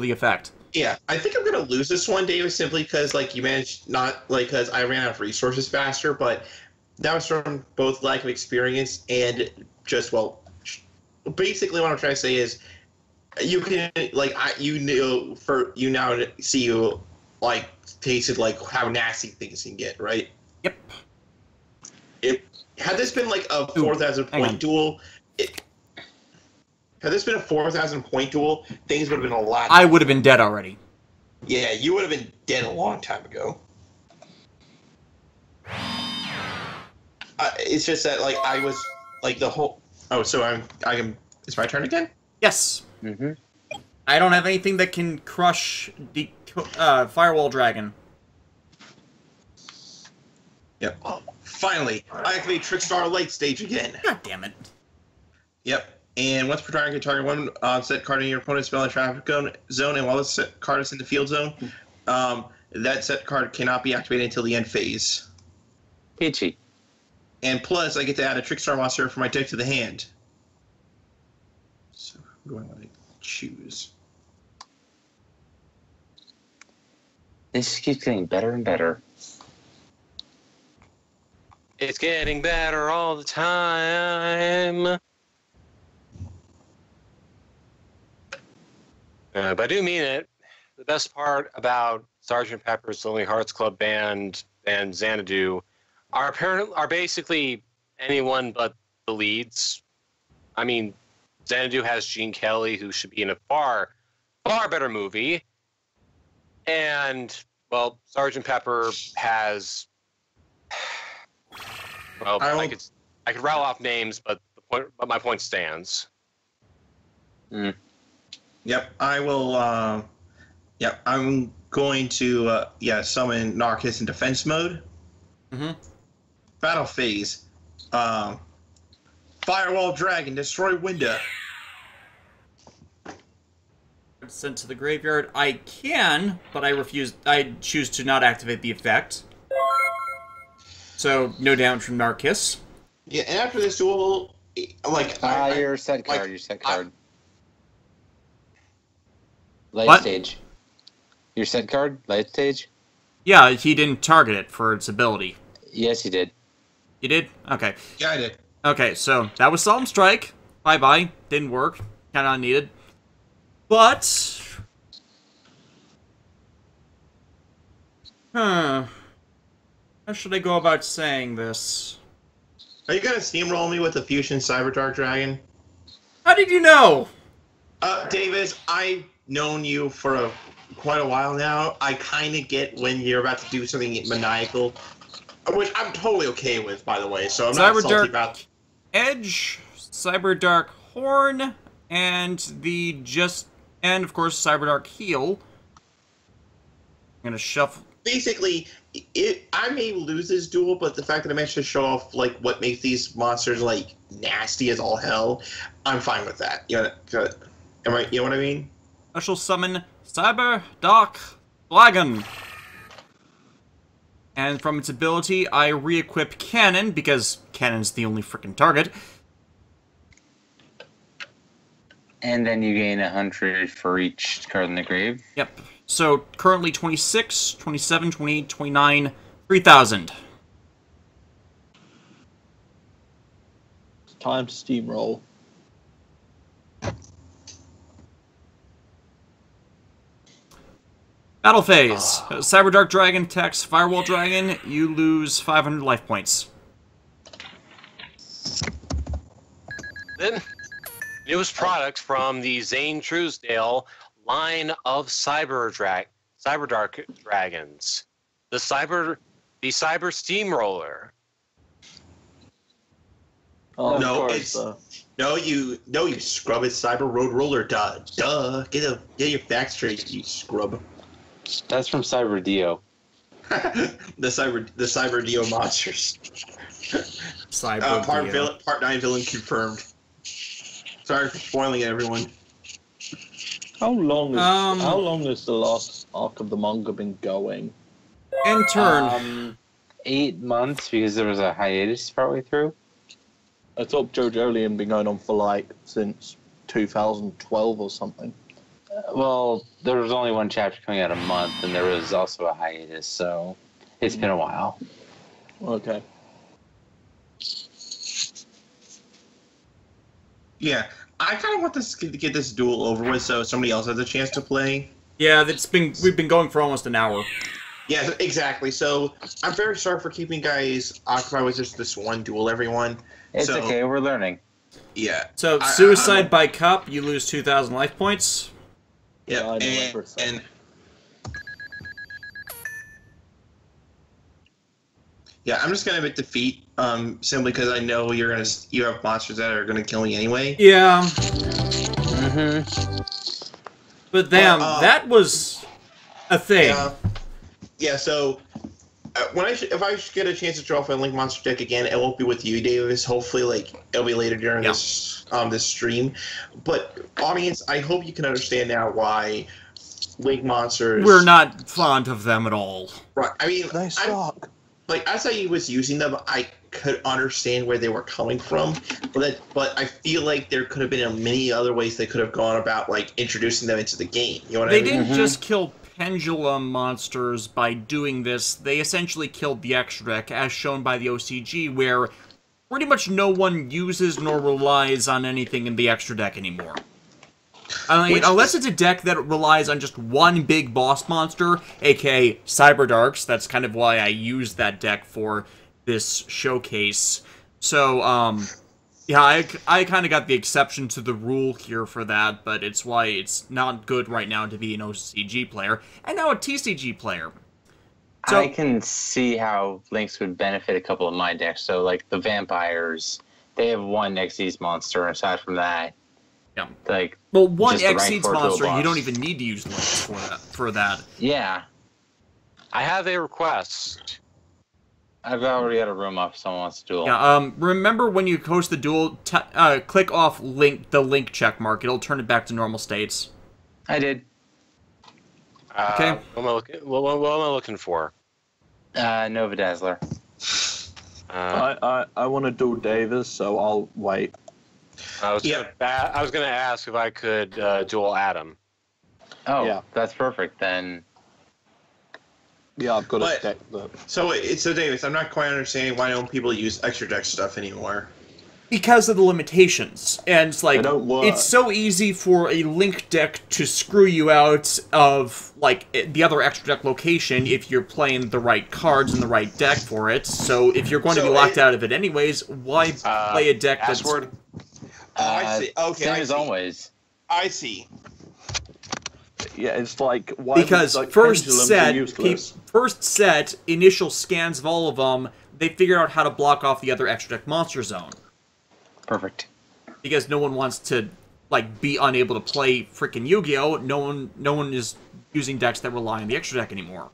the effect. Yeah, I think I'm gonna lose this one, David, simply because you managed because I ran out of resources faster, but that was from both lack of experience and just basically what I'm trying to say is you can now see you tasted how nasty things can get, right? Yep. Had this been a 4,000 point duel, had this been a 4,000 point duel, things would have been a lot. I would have been dead already. Yeah, you would have been dead a long time ago. It's just that I was the whole. Oh, so I can. It's my turn again. Yes. Mm-hmm. I don't have anything that can crush the Firewall Dragon. Yep. Oh, finally, I activate Trickstar late stage again. God damn it. Yep. And once per turn, I can target one set card in your opponent's spell and traffic zone, and while this set card is in the field zone, that set card cannot be activated until the end phase. Peachy. And plus, I get to add a Trickstar monster from my deck to the hand. So, who do I want to choose? This keeps getting better and better. It's getting better all the time. But I do mean it. The best part about Sgt. Pepper's Lonely Hearts Club Band and Xanadu are basically anyone but the leads. I mean, Xanadu has Gene Kelly, who should be in a far, far better movie. And, well, Sergeant Pepper has... Well, I could rattle off names, but my point stands. Mm. Yep, I will. Yep, I'm going to summon Narcus in defense mode. Mm-hmm. Battle phase. Firewall Dragon, destroy window. Sent to the graveyard. I can, but I refuse. I choose to not activate the effect. So no damage from Narcus. Yeah, and after this duel, like your set card. like, Your set card. What? Light stage. Your set card. Light stage. Yeah, he didn't target it for its ability. Yes, you did. You did? Okay. Yeah, I did. Okay, so that was Solemn Strike. Bye-bye. Didn't work. Kind of unneeded. But... How should I go about saying this? Are you gonna steamroll me with the Fusion Cyber Dark Dragon? How did you know? Davis, I've known you for quite a while now. I kind of get when you're about to do something maniacal, which I'm totally okay with, by the way. So I'm not Cyber salty Dark about. Edge, Cyber Dark Horn, and of course Cyber Dark Heal. I'm gonna shuffle. Basically, I may lose this duel, but the fact that I managed to show off like what makes these monsters like nasty as all hell, I'm fine with that. You know what I mean? Special summon Cyber Dark Dragon. And from its ability, I re-equip Cannon, because Cannon's the only freaking target. And then you gain 100 for each card in the grave. Yep. So, currently 26, 27, 28, 29, 3,000. Time to steamroll. Battle phase. Cyber Dark Dragon attacks Firewall Dragon. You lose 500 life points. Then, newest product from the Zane Truesdale line of Cyber Dark Dragons. The Cyber Steamroller. Oh, of No, course, No, you scrub it, Cyber Road Roller. Duh. Get your facts straight, you scrub. That's from Cyber Dio. the Cyber Dio monsters. Cyber Part 9 villain confirmed. Sorry for spoiling it, everyone. How long has the last arc of the manga been going? In turn. 8 months because there was a hiatus partway through. I thought JoJolian been going on for like since 2012 or something. Well, there was only one chapter coming out a month, and there was also a hiatus, so it's been a while. Okay. Yeah, I kind of want to get this duel over with, so somebody else has a chance to play. Yeah, we've been going for almost an hour. Yeah, exactly. So I'm very sorry for keeping guys occupied with just this one duel, everyone. It's okay, we're learning. Yeah. So, suicide by cup, you lose 2,000 life points. Yeah, Yeah, and yeah, I'm just gonna admit defeat, simply because I know you have monsters that are gonna kill me anyway. Yeah. Mm-hmm. But damn, that was a thing. Yeah. So if I get a chance to draw for a Link Monster deck again, it won't be with you, Davis. Hopefully, like it'll be later during this stream. But audience, I hope you can understand now why Link Monsters. We're not fond of them at all. Right. I mean, They suck. as I was using them, I could understand where they were coming from, but I feel like there could have been many other ways they could have gone about like introducing them into the game. You know what I mean? They didn't just kill Pendulum monsters by doing this. They essentially killed the extra deck, as shown by the OCG, where pretty much no one uses nor relies on anything in the extra deck anymore. I mean, unless it's a deck that relies on just one big boss monster, aka Cyber Darks. That's kind of why I used that deck for this showcase. So, Yeah, I kind of got the exception to the rule here for that, but it's why it's not good right now to be an OCG player, and now a TCG player. So, I can see how Lynx would benefit a couple of my decks. So, like, the Vampires, they have one Xyz monster. Aside from that, yeah. Like, well, one just the rank Xyz four monster, dual you don't boss. even need to use Lynx for that. Yeah, I have a request. I've already had a room up if someone wants to duel. Yeah, remember when you host the duel, click off the link check mark. It'll turn it back to normal states. I did. Okay. What am I looking for? Novadazzler. I want to duel Davis, so I'll wait. I was gonna ask if I could duel Adam. Oh, Yeah. that's perfect. Then Yeah, I've got But- a deck that. So Davis, I'm not quite understanding why don't people use extra deck stuff anymore. Because of the limitations. And it's like, They don't work. it's so easy for a link deck to screw you out of, like, the other extra deck location if you're playing the right cards in the right deck for it. So if you're going to be So locked out of it anyways, why play a deck that's... Password? I see. Okay, same I as see. always. I see. Yeah, it's like why would, Because like, first pendulums are useless. initial scans of all of them, they figured out how to block off the other extra deck monster zone. Perfect. Because no one wants to, like, be unable to play freaking Yu-Gi-Oh! No one is using decks that rely on the extra deck anymore.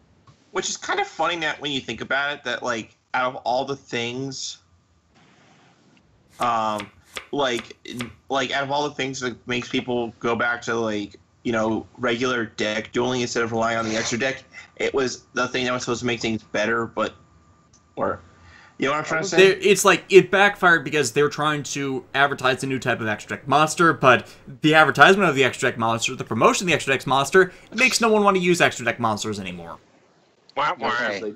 Which is kind of funny that when you think about it, that like out of all the things, like out of all the things that makes people go back to like regular deck dueling instead of relying on the extra deck, it was the thing that was supposed to make things better, or you know what I'm trying to say? It's like, it backfired because they were trying to advertise a new type of extra deck monster, but the advertisement of the extra deck monster, the promotion of the extra deck monster, makes no one want to use extra deck monsters anymore. Okay.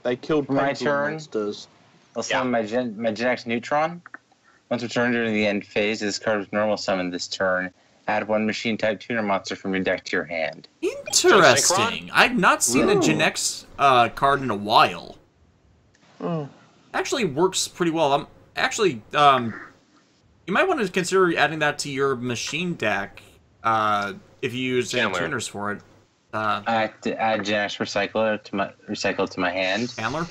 They killed My pendulum turn. monsters. I'll summon my Gen X Neutron. Once returned during the end phase, this card was normal summoned this turn. Add one machine type tuner monster from your deck to your hand. Interesting. I've not seen a Gen X card in a while. Oh. Actually works pretty well. You might want to consider adding that to your machine deck if you use Chandler. tuners for it. Add Gen X Recycler to my hand. Chandler?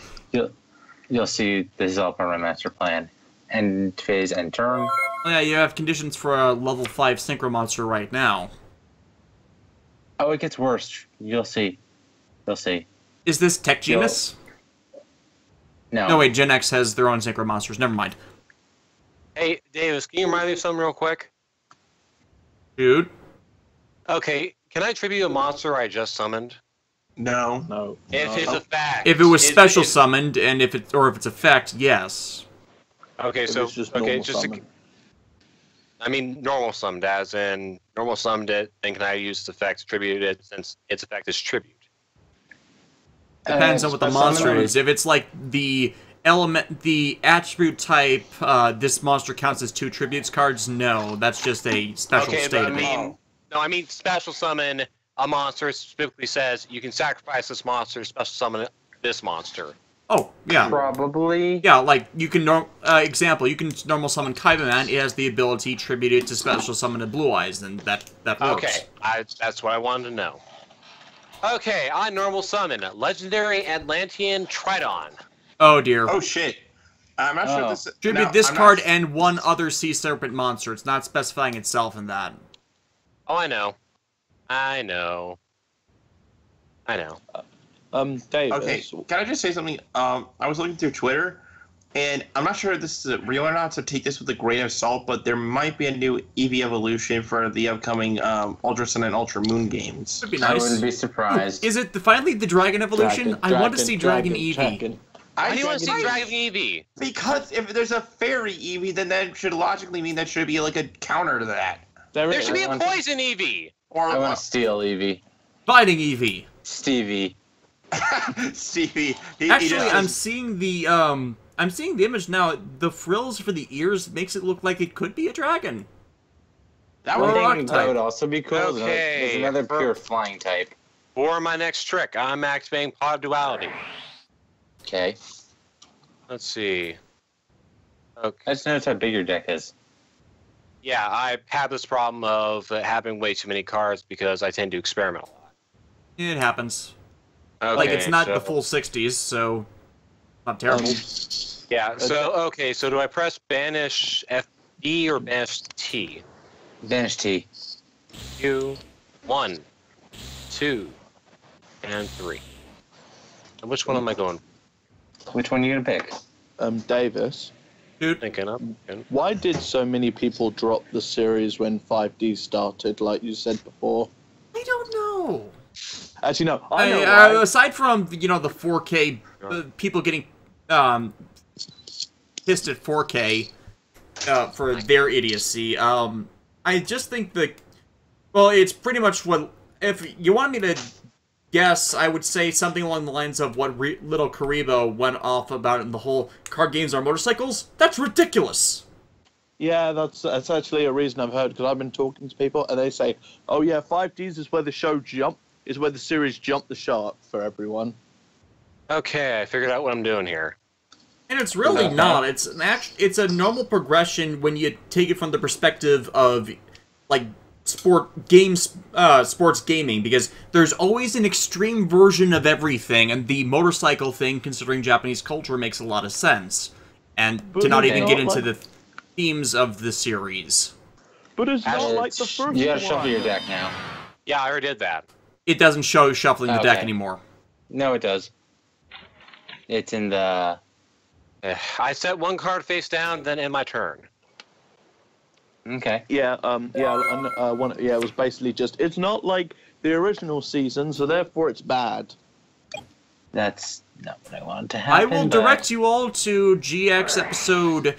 You'll see the Zeltra master plan. End phase, end turn. Oh, yeah, you have conditions for a level 5 Synchro Monster right now. Oh, it gets worse. You'll see. You'll see. Is this Tech Genus? No. No, wait, Gen X has their own Synchro Monsters. Never mind. Hey, Davis, can you remind me of something real quick? Dude? Okay, can I tribute a monster I just summoned? No. If it's a fact. If it was special summoned, and if it's effect, yes. Okay, If so it's just okay, normal just summon. I mean normal summoned, as in normal summoned it. Then can I use its effect to tribute it since its effect is tribute? Depends on what the monster is. If it's like the attribute type, this monster counts as 2 tributes cards, no, that's just a special Okay, but state. I mean special summon a monster. It specifically says you can sacrifice this monster, special summon this monster. Oh, yeah. Probably. Yeah, like, you can, you can normal summon Kaibaman, it has the ability attributed to special summon a Blue Eyes, and that works. Okay, that's what I wanted to know. Okay, I normal summon Legendary Atlantean Tridon. Oh, dear. Oh shit. I'm not sure Oh. this. Tribute no, this I'm card not- and one other Sea Serpent monster. It's not specifying itself in that. Oh, I know. Davis. Okay, can I just say something? I was looking through Twitter, and I'm not sure if this is real or not, so take this with a grain of salt, but there might be a new EV evolution for the upcoming Ultra Sun and Ultra Moon games. Would be I nice. wouldn't be surprised. Is it finally the Dragon evolution? I want to see Dragon Eevee. Dragon. Why do you want to see Dragon Eevee? Because if there's a fairy Eevee, then that should logically mean that should be like a counter to that. There should be a poison Eevee. Or I want to steal Eevee. Fighting Eevee. Stevie. Stevie. Actually, I'm seeing the image now. The frills for the ears makes it look like it could be a dragon. that Or would rock That type. would also be cool. Okay, There's another for- pure flying type. For my next trick, I'm activating Pod Duality. Okay. Let's see. Okay. I just noticed how big your deck is. Yeah, I have this problem of having way too many cards because I tend to experiment a lot. It happens. Okay, Like, it's not so, the full 60s, so not terrible. Yeah, so, okay, so do I press banish FD or banish T? Banish T. Q, 1, 2, and 3. And which one am I going? Which one are you gonna pick? Davis, Dude, Thinking up. why did so many people drop the series when 5D started, like you said before? I don't know. Actually, no, I know why. Aside from, the 4K, people getting pissed at 4K for their idiocy, I just think that, well, it's pretty much what, if you want me to guess, I would say something along the lines of what Little Karibo went off about in the whole card games are motorcycles. That's ridiculous. Yeah, that's actually a reason I've heard, because I've been talking to people, and they say, oh yeah, 5Ds is where the show jumped, is where the series jumped the shark for everyone. Okay, I figured out what I'm doing here. And it's really not. It's a normal progression when you take it from the perspective of, like, sports gaming, because there's always an extreme version of everything, and the motorcycle thing, considering Japanese culture, makes a lot of sense. And to not even get into the themes of the series. But it's not like the first You gotta one. shuffle your deck now. Yeah, I already did that. It doesn't show shuffling the deck Okay. anymore. No, it does. It's in the... I set one card face down, then end my turn. Okay. Yeah, it was basically just, it's not like the original season, so therefore it's bad. That's not what I wanted to happen. I will direct you all to GX episode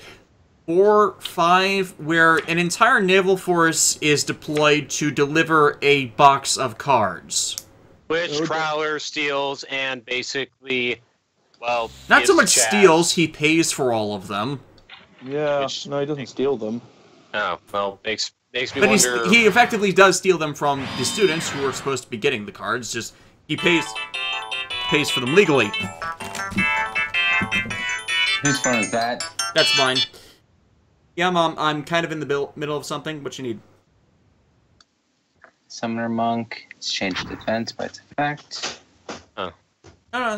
4-5, where an entire naval force is deployed to deliver a box of cards. Which Prowler steals and basically, well... Not so gives much Chaz. steals, he pays for all of them. Yeah, no, he doesn't steal them. Oh, well, makes me But wonder... he effectively does steal them from the students who are supposed to be getting the cards, just he pays for them legally. Whose phone is that? That's mine. Yeah, Mom, I'm kind of in the middle of something. What you need? Summoner Monk. Exchange defense by its effect.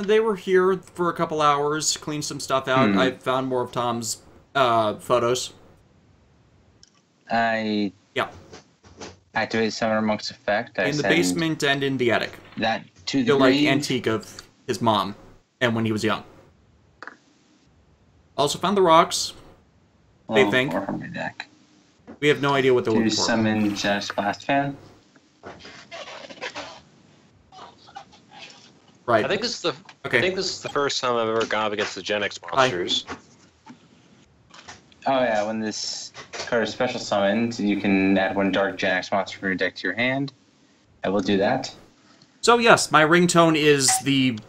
They were here for a couple hours, cleaned some stuff out. I found more of Tom's photos. I activate Summoner Monk's effect. In the basement and in the attic. That to the They're like grave. antique of his mom, and when he was young. Also found the rocks. They think. Or from your deck. We have no idea what they're To looking for. summon Genex Blast Fan. Right. I think this is the Okay. I think this is the first time I've ever gone up against the Gen X monsters. Oh yeah, when this card is special summoned, you can add one Dark Genex monster from your deck to your hand. I will do that. So yes, my ringtone is the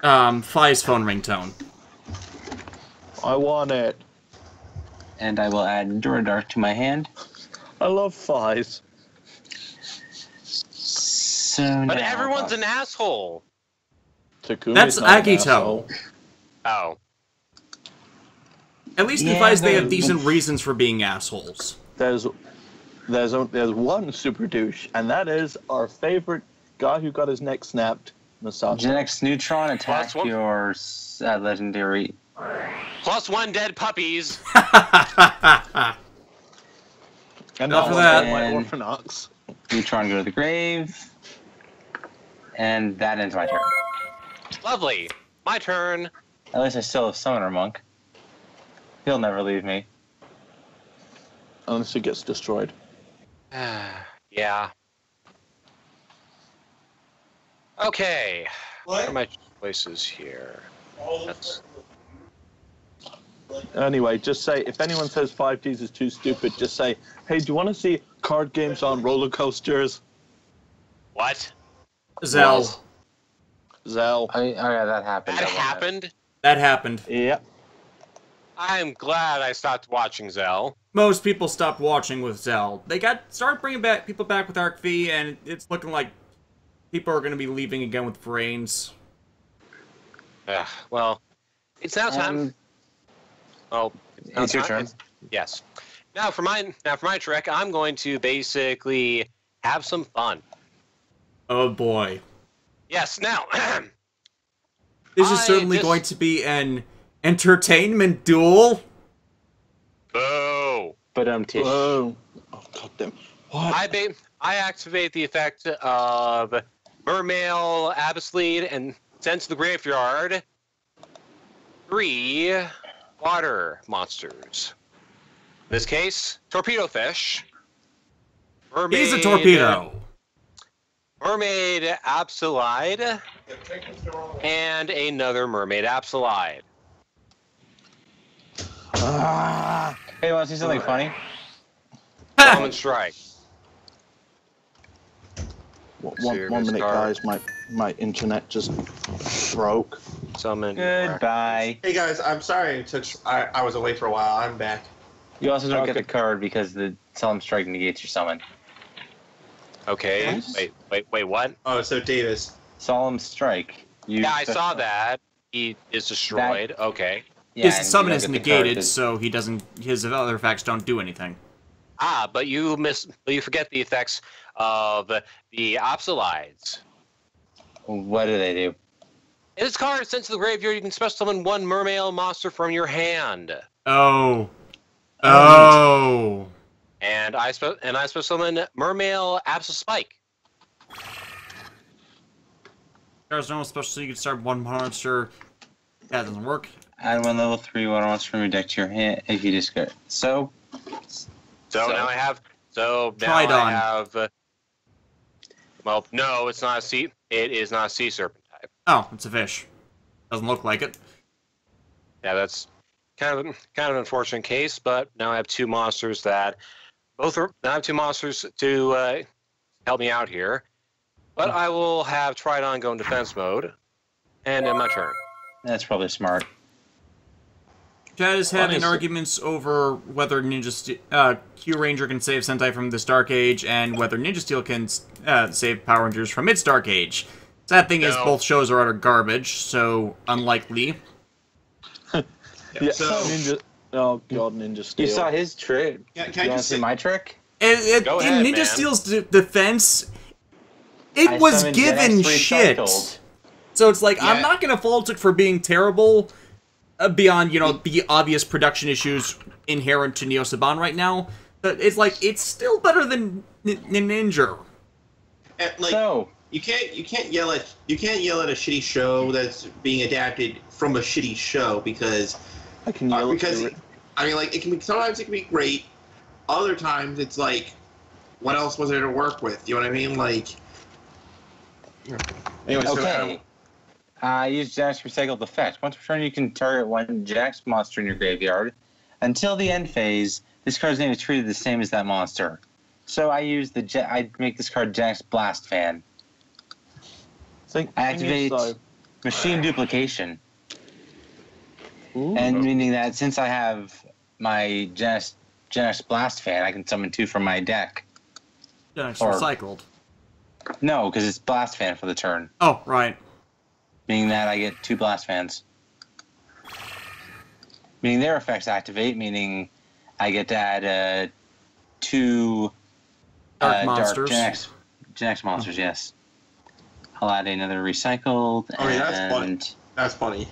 Fi's phone ringtone. I want it. And I will add Duradark to my hand. I love Fies. So But now- everyone's an asshole. Takumi's That's not an Agito. asshole. Oh. At least in Yeah, Fi's they have but- decent reasons for being assholes. There's one super douche, and that is our favorite guy who got his neck snapped, Masaki. Genex Neutron attack Last one. your legendary. +1 dead puppies. And Enough that of one that. got my And- orphan ox. Neutron go to the grave. And that ends my turn. Lovely. My turn. At least I still have Summoner Monk. He'll never leave me. Unless it gets destroyed. Yeah. Okay. What are my choices here? That's... Anyway, just say, if anyone says 5Ds is too stupid, just say, hey, do you want to see card games on roller coasters? What? Zell. Zell. Oh yeah, that happened. That That one happened? That happened. Yep. I'm glad I stopped watching Zell. Most people stopped watching with Zell. They started bringing people back with Arc V, and it's looking like people are going to be leaving again with Brains. Well, it's now time. Oh, It's your turn. Yes. Now for my trick, I'm going to basically have some fun. Oh boy. Yes. Now. This is certainly going to be an entertainment duel. Boo. But tish. Oh, goddamn! What? I activate the effect of Mermail, Abyss Lead, and send to the graveyard 3 water monsters. In this case, Torpedo Fish. Mermaid, He's a torpedo. Mermaid Absolide. And another Mermaid Absolide. Hey, want to see something funny? Common Strike. One minute, guys. My internet just broke. Summon. Goodbye. Hey guys, I'm sorry I was away for a while. I'm back. You also don't get the card because the Solemn Strike negates your summon. Okay. Wait, what? Oh, so Davis. Solemn Strike. Yeah, I saw that. He is destroyed. Okay. Yeah, His summon is negated, so he doesn't. His other effects don't do anything. Ah, but you forget the effects of the Absolides. What do they do? In this card, sent to the graveyard, you can special summon 1 Mermail monster from your hand. Oh. Oh. And I special summon Mermail Absol Spike. There's no special, so you can start 1 monster. That doesn't work. Add 1 level 3 water monster from your deck to your hand if you discard. So now I have. Tridon. I have. Well, no, it's not a sea. It is not a sea serpent type. Oh, it's a fish. Doesn't look like it. Yeah, that's kind of an unfortunate case. But now I have 2 monsters that both are. Now I have 2 monsters to help me out here. But I will have Tridon go in defense mode, and end my turn. that's probably smart. Chad is having arguments over whether Q Ranger can save Sentai from this Dark Age, and whether Ninja Steel can save Power Rangers from its Dark Age. Sad thing is, both shows are utter garbage, so unlikely. Yeah. So Ninja. Oh god, Ninja Steel. You saw his trick. Can I You want just to see say my trick? Go ahead, in Ninja man. Steel's defense, it I was summoned given Gen X shit. recycled. So it's like, I'm Yeah. not gonna fault it for being terrible, beyond, the obvious production issues inherent to Neo Saban right now. But it's like, it's still better than Ninja. like So you can't yell at a shitty show that's being adapted from a shitty show because I can yell at because you. I mean, like, sometimes it can be great, other times it's like, what else was there to work with? You know what I mean? Like, anyway, okay. Use Jax Recycled Effect. Once per turn, you can target 1 Jax monster in your graveyard. Until the end phase, this card's name is treated the same as that monster. So I use I make this card Jax Blast Fan. I activate Machine Duplication. Ooh. And meaning that since I have my Jax Blast Fan, I can summon 2 from my deck. Yeah, it's Or- recycled. No, because it's Blast Fan for the turn. Oh, right. Meaning that I get 2 Blast Fans. Meaning their effects activate, meaning I get to add 2 Dark monsters. Gen X monsters, yes. I'll add another recycled. I mean, that's funny. and That's funny.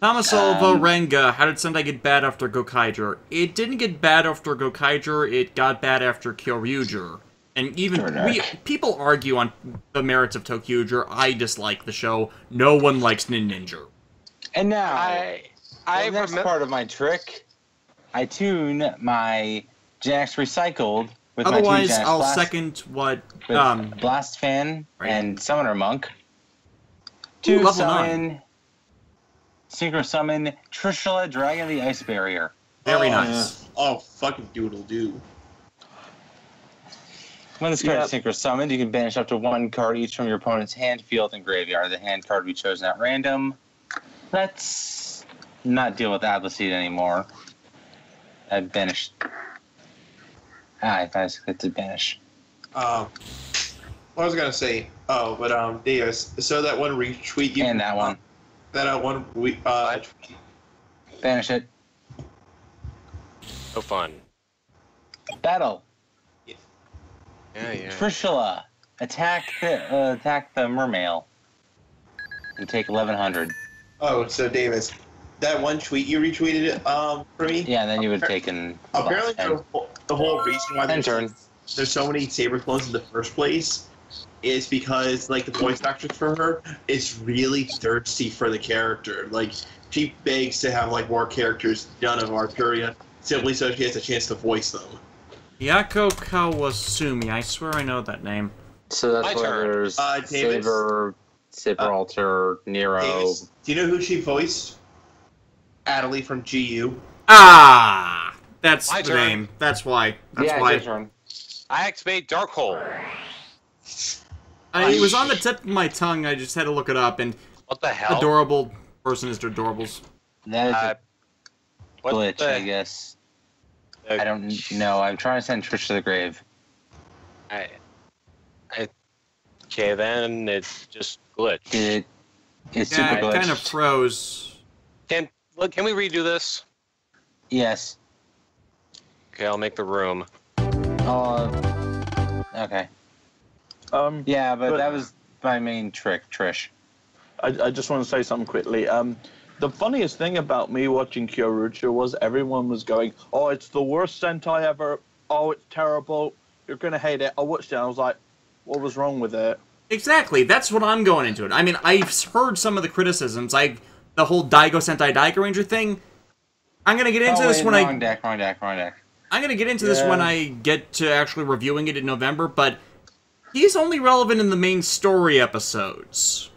Tamasalva Renga, how did Sentai get bad after Gokaiger? It didn't get bad after Gokaiger, it got bad after Kyoryuger. And even people argue on the merits of Tokyuger. I dislike the show. No one likes Ninja. And now, I the next part of my trick, I tune my Jax Recycled with my 2 Otherwise, Jax I'll Blast, second what with Blast Fan right. and Summoner Monk Ooh, to level summon, Synchro Summon Trishula Dragon of the Ice Barrier. very Oh, nice. Oh, fucking doodle do. When this card is Synchro Summoned, you can banish up to 1 card each from your opponent's hand, field, and graveyard. The hand card will be chosen at random. Let's not deal with Ablaseed anymore. I banished. I basically did banish. What I was gonna say. Oh, but Davis. So that one retweet you And that one. That one we Banish it. So fun. Battle. Yeah. Trishula. Attack the mermail. And take 1100. Oh, so Davis, that one tweet you retweeted for me? Yeah, and then you would have taken. Apparently, the whole reason why Turn. there's so many Saber clones in the first place is because, like, the voice actress for her is really thirsty for the character. Like, she begs to have, like, more characters done of Arturia simply so she has a chance to voice them. Yako Kawasumi. I swear I know that name. So that's My why turn. there's Davis? Saberalter, Nero. Davis, do you know who she voiced? Adelie from GU. Ah! That's My the turn. name. That's why. That's Yeah, why. your turn. I activate Darkhold. It was on the tip of my tongue. I just had to look it up. And What the hell? adorable person is adorables. That is a What glitch, the- I guess. I don't know. I'm trying to send Trish to the grave. Okay, then it's just glitch. It's Yeah, super it glitched. kind of froze. Can we redo this? Yes. Okay, I'll make the room. Okay. Yeah, but that was my main trick, Trish. I just want to say something quickly. The funniest thing about me watching Kyorucha was everyone was going, "Oh, it's the worst Sentai ever. Oh, it's terrible. You're gonna hate it." I watched it and I was like, "What was wrong with it?" Exactly. That's what I'm going into it. I mean, I've heard some of the criticisms. The whole Daigo Sentai Daigo Ranger thing. I'm gonna get into this when wrong deck. I'm gonna get into this when I get to actually reviewing it in November. But he's only relevant in the main story episodes.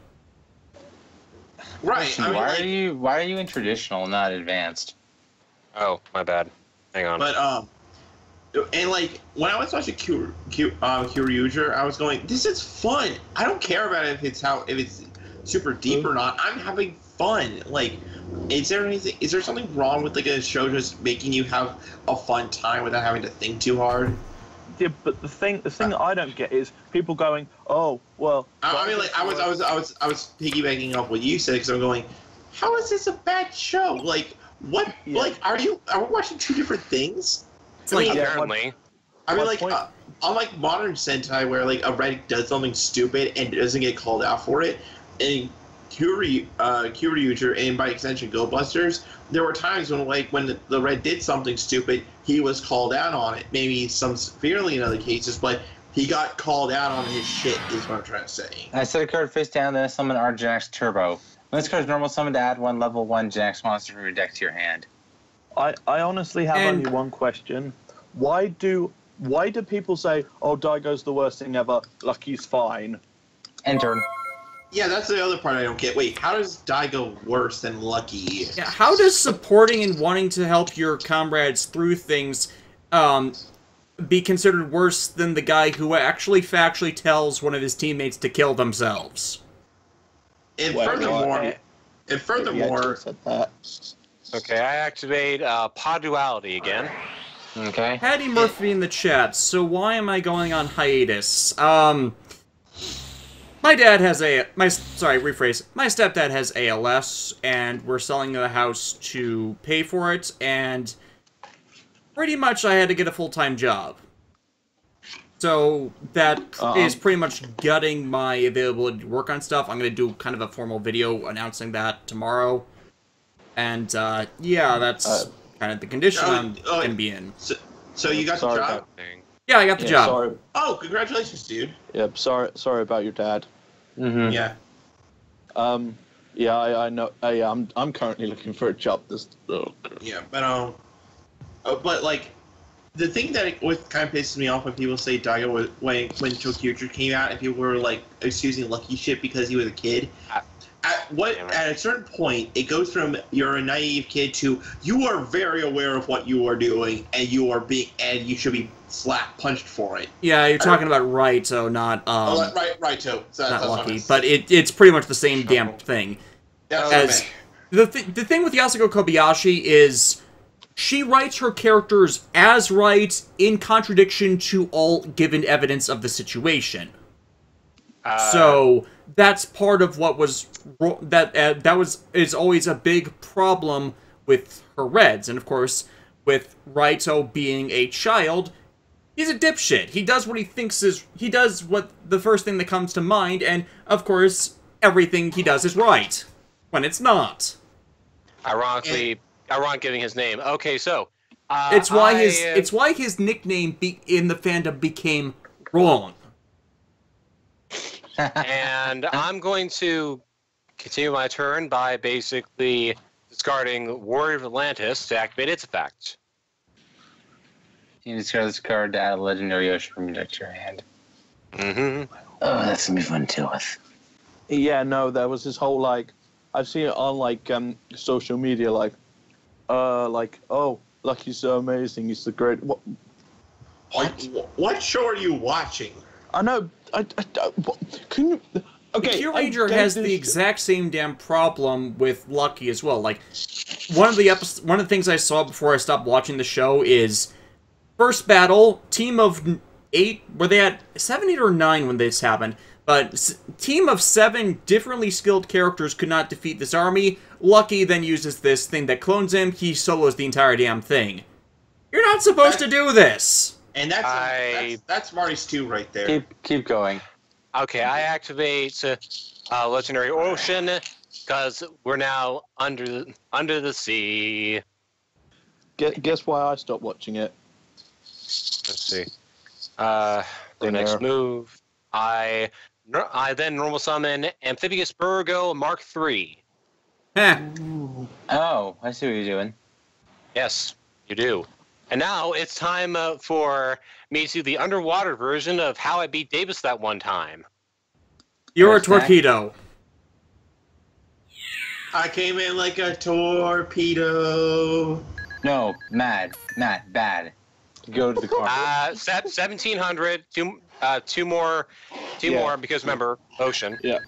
Right. I mean, Why are you in traditional, not advanced? Oh, my bad. Hang on. But and like when I was watching Kyoryuger, I was going, "This is fun. I don't care about if it's super deep or not. I'm having fun." Like, is there something wrong with like a show just making you have a fun time without having to think too hard? Yeah, but the thing that I don't get is people going, "Oh, well." I mean, like I was piggybacking off what you said because I'm going, "How is this a bad show? Like, what? Yeah. Like, are we watching two different things?" It's like, Apparently. I mean, My like, point- unlike modern Sentai, where like a Red does something stupid and doesn't get called out for it, in Kyoryuger and by extension Go Busters, there were times when the Red did something stupid, he was called out on it. Maybe some severely in other cases, but he got called out on his shit. Is what I'm trying to say. I set a card face down, then I summon Arjanax Turbo. When this card is normal summon to add one level 1 Janax monster from your deck to your hand. I honestly have And- only one question. Why do people say, "Oh, Daigo's the worst thing ever. Lucky's fine"? End turn. Yeah, that's the other part I don't get. Wait, how does Daigo worse than Lucky? yeah, how does supporting and wanting to help your comrades through things be considered worse than the guy who actually factually tells one of his teammates to kill themselves? And Well, furthermore, Yeah, said that. Okay, I activate Pod Duality again. Okay. Patty Murphy in the chat, so why am I going on hiatus? My dad has my stepdad has ALS, and we're selling the house to pay for it, and pretty much I had to get a full-time job. So that is pretty much gutting my availability to work on stuff. I'm going to do kind of a formal video announcing that tomorrow. And, yeah, that's kind of the condition I'm going to be in. So you got the Sorry job? about- Yeah, I got the job. Sorry. Oh, congratulations, dude. Yeah, sorry about your dad. Mm-hmm. Yeah. Yeah, I know. I'm currently looking for a job. Yeah, but like, the thing that kind of pisses me off when people say Daigo was when Tokyo came out and people were like excusing Lucky shit because he was a kid. At a certain point, it goes from you're a naive kid to you are very aware of what you are doing and you should be punched for it. Yeah, you're talking about Raito, not Right, so not Lucky, but it's pretty much the same damn thing. That's The thing with Yasuko Kobayashi is she writes her characters as right in contradiction to all given evidence of the situation. So that's part of what was is always a big problem with her reds. And of course, with Raito being a child, he's a dipshit. He does what he thinks is... He does what the first thing that comes to mind, and of course, everything he does is right. When it's not. Ironic giving his name. Okay, so... it's why his nickname in the fandom became wrong. And I'm going to continue my turn by basically discarding Warrior of Atlantis to activate its effect. You discard this card to add a legendary ocean from your deck to your hand. Mm-hmm. Oh, that's gonna be fun to deal with. Yeah, no, there was this whole, like, I've seen it on, like, social media, oh, Lucky's so amazing, he's the great... What show are you watching? I know, can you... Okay, the Q Ranger has the exact same damn problem with Lucky as well. Like, one of the things I saw before I stopped watching the show is first battle, team of 8, were they at 7, 8, or 9 when this happened? But team of 7 differently skilled characters could not defeat this army. Lucky then uses this thing that clones him. He solos the entire damn thing. You're not supposed to do this. And that's Marty's 2 right there. Keep going. Okay, I activate Legendary Ocean because we're now under the sea. Guess why I stopped watching it? Let's see. The next move, I then normal summon Amphibious Burgo Mark III. Heh. Oh, I see what you're doing. Yes, you do. And now it's time for me to do the underwater version of How I Beat Davis That One Time. You're a torpedo. I came in like a torpedo. No, Matt, bad. Go to the car. 1700. Two more because remember ocean. Yeah,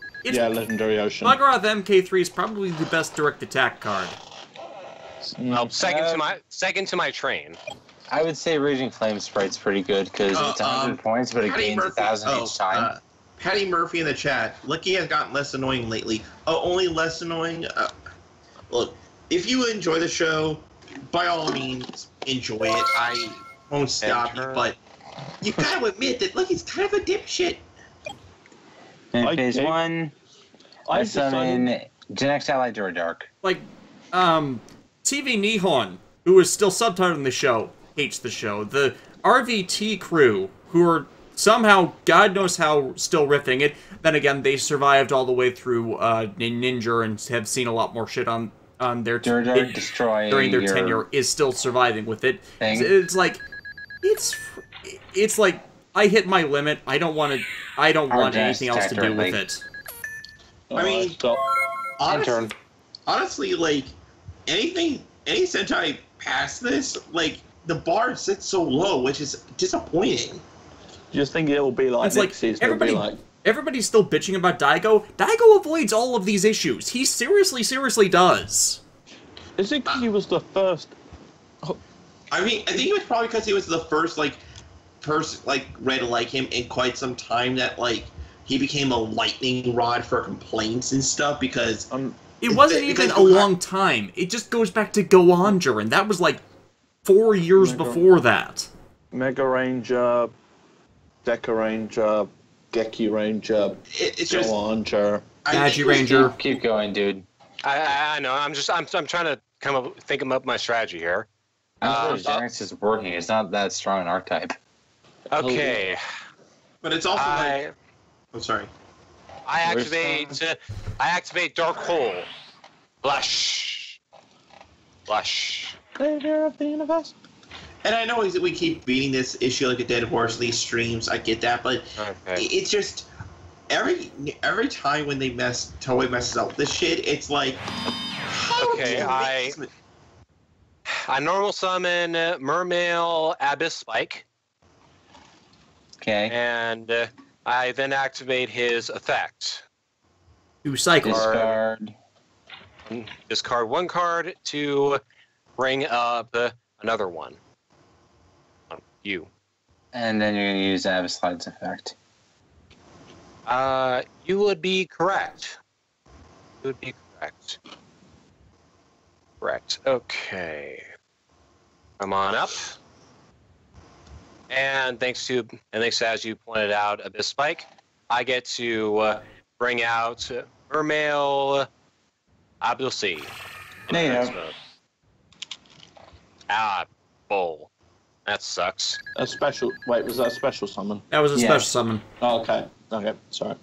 legendary ocean. Magrath MK3 is probably the best direct attack card. Well, second to my train. I would say Raging Flame Sprite's pretty good because it's 100 points, but it Patty gains Murphy. 1,000 each time. Patty Murphy in the chat. Lucky has gotten less annoying lately. Oh, only less annoying? Look, if you enjoy the show, by all means, enjoy it. I won't stop you, but you gotta admit that Lucky's kind of a dipshit. In phase 1, I summon Gen X Ally Door Dark. Like, TV Nihon, who is still subtitling the show, hates the show. The RVT crew, who are somehow, God knows how, still riffing it. Then again, they survived all the way through Ninja and have seen a lot more shit on their during their tenure, is still surviving with it. It's like, it's like, I hit my limit. I don't want anything else to do with it. I mean, honestly, like, any Sentai past this, like, the bar sits so low, which is disappointing. Just think it'll be like it's like season. Everybody's still bitching about Daigo. Daigo avoids all of these issues. He seriously does. Is it because he was the first? I mean, I think it was probably because he was the first, like, person, like, red like him in quite some time that, like, he became a lightning rod for complaints and stuff because... it wasn't even a long time. It just goes back to Goanger, and that was, like, 4 years before that. Mega Ranger, Deca Ranger, Geki Ranger, it's just Goanger, Magi Ranger. Keep going, dude. I know. I'm trying to think up my strategy here. Gen X is working. It's not that strong an archetype. Okay. But it's also like... I'm sorry. I activate Dark Hole. Blush. Savior of the universe. And I know we keep beating this issue like a dead horse in these streams. I get that, but it's just every time when Toei messes up this shit, it's like, okay, I normal summon Mermail Abyss Spike. Okay. And I then activate his effect. 2 cycles. Discard 1 card to bring up another one. You. And then you're going to use Abyss Slide's effect. You would be correct. correct. Okay. Come on up. And thanks to, as you pointed out, Abyss Spike, I get to bring out Mermail Abdulsi. Native. Bull. That sucks. A special. Wait, was that a special summon? That was a Yeah. special summon. Oh, okay. Okay, sorry.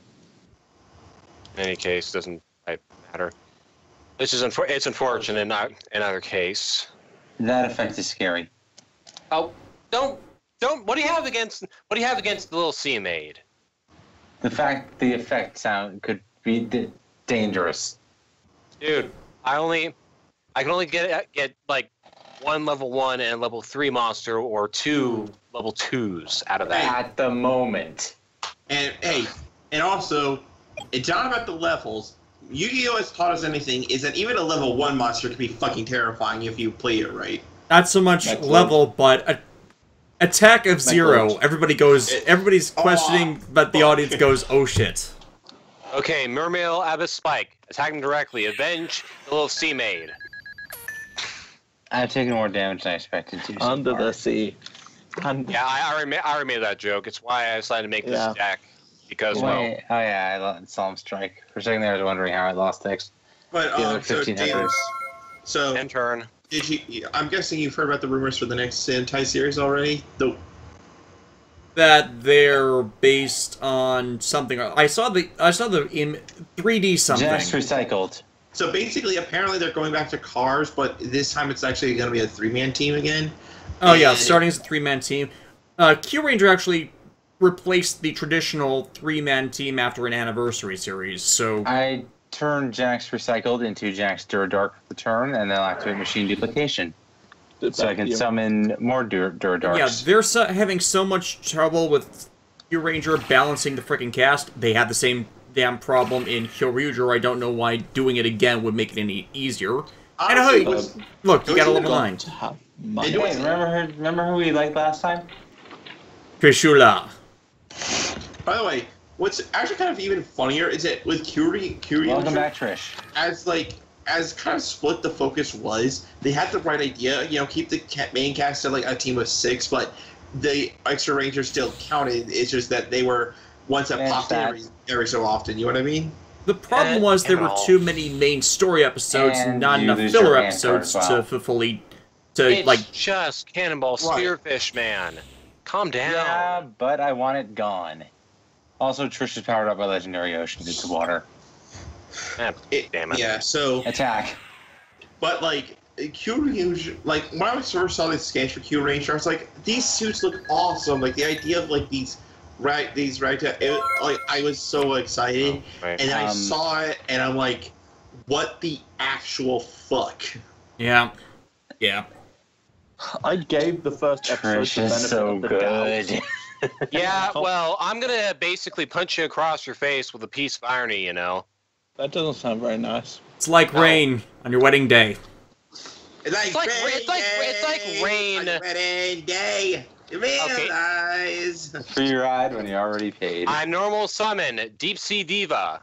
In any case, doesn't quite matter. This is it's unfortunate in either case. That effect is scary. Oh, don't. What do you have against the little sea maid? The fact the effect sound could be dangerous. Dude, I can only get like one level 1 and level 3 monster or 2 level 2s out of that. At the moment. And hey, and also, it's not about the levels. Yu-Gi-Oh! Has taught us anything is that even a level 1 monster can be fucking terrifying if you play it right. Not so much Next level, but attack of 0. Lord. Everybody's questioning, but the audience goes, "Oh shit." Okay, Mermail Abyss Spike. Attack him directly. Avenge the little sea maid. I've taken more damage than I expected to. So Under far. the sea. Yeah, I already made that joke. It's why I decided to make this deck. Because, well, Wait, oh yeah, I saw him strike. For a second there, I was wondering how I lost X. But The other so 15 Davis, efforts. so end turn. did you? I'm guessing you've heard about the rumors for the next Sentai series already. That they're based on something. I saw the in 3D something. Just recycled. So basically, apparently they're going back to Cars, but this time it's actually going to be a 3-man team again. Oh yeah, And- starting as a 3-man team. Q Ranger actually replaced the traditional 3-man team after an anniversary series. So I turned Jax recycled into Jax Duradark for the turn, and then I'll activate machine duplication. So I can summon more Duradarks. yeah, they're having so much trouble with Q Ranger balancing the freaking cast. They had the same damn problem in Hyoryuger. I don't know why doing it again would make it any easier. And Honestly, hey, what's- look, you got a level Got 9. to have money. It Wait, remember who we liked last time? Trishula. by the way, what's actually kind of even funnier is that with Curie Welcome back, Trish. as kind of split the focus was, they had the right idea. You know, keep the main cast at like a team of 6, but the extra rangers still counted. It's just that they were ones that And popped in every so often. You know what I mean? The problem was there were too many main story episodes and And not you enough lose filler your hand card episodes as well. to fully It's just Cannonball Right. Spearfish, man. Calm down. Yeah, but I want it gone. Also, Trish is powered up by Legendary Ocean. It's water. Ah, damn it. Yeah. So, Attack. but like Q-Ranger, like when I first saw these scans for Q-Ranger, I was like, these suits look awesome. Like the idea of like these ragtag, like I was so excited, Right. and I saw it, and I'm like, what the actual fuck? Yeah. Yeah. I gave the first episode Trish the is benefit so of the good. doubt. Yeah, well, I'm gonna basically punch you across your face with a piece of irony, you know. That doesn't sound very nice. It's like No. rain on your wedding day. It's like rain. Like wedding day. Realize. Free ride when you already paid. I normal summon Deep Sea Diva.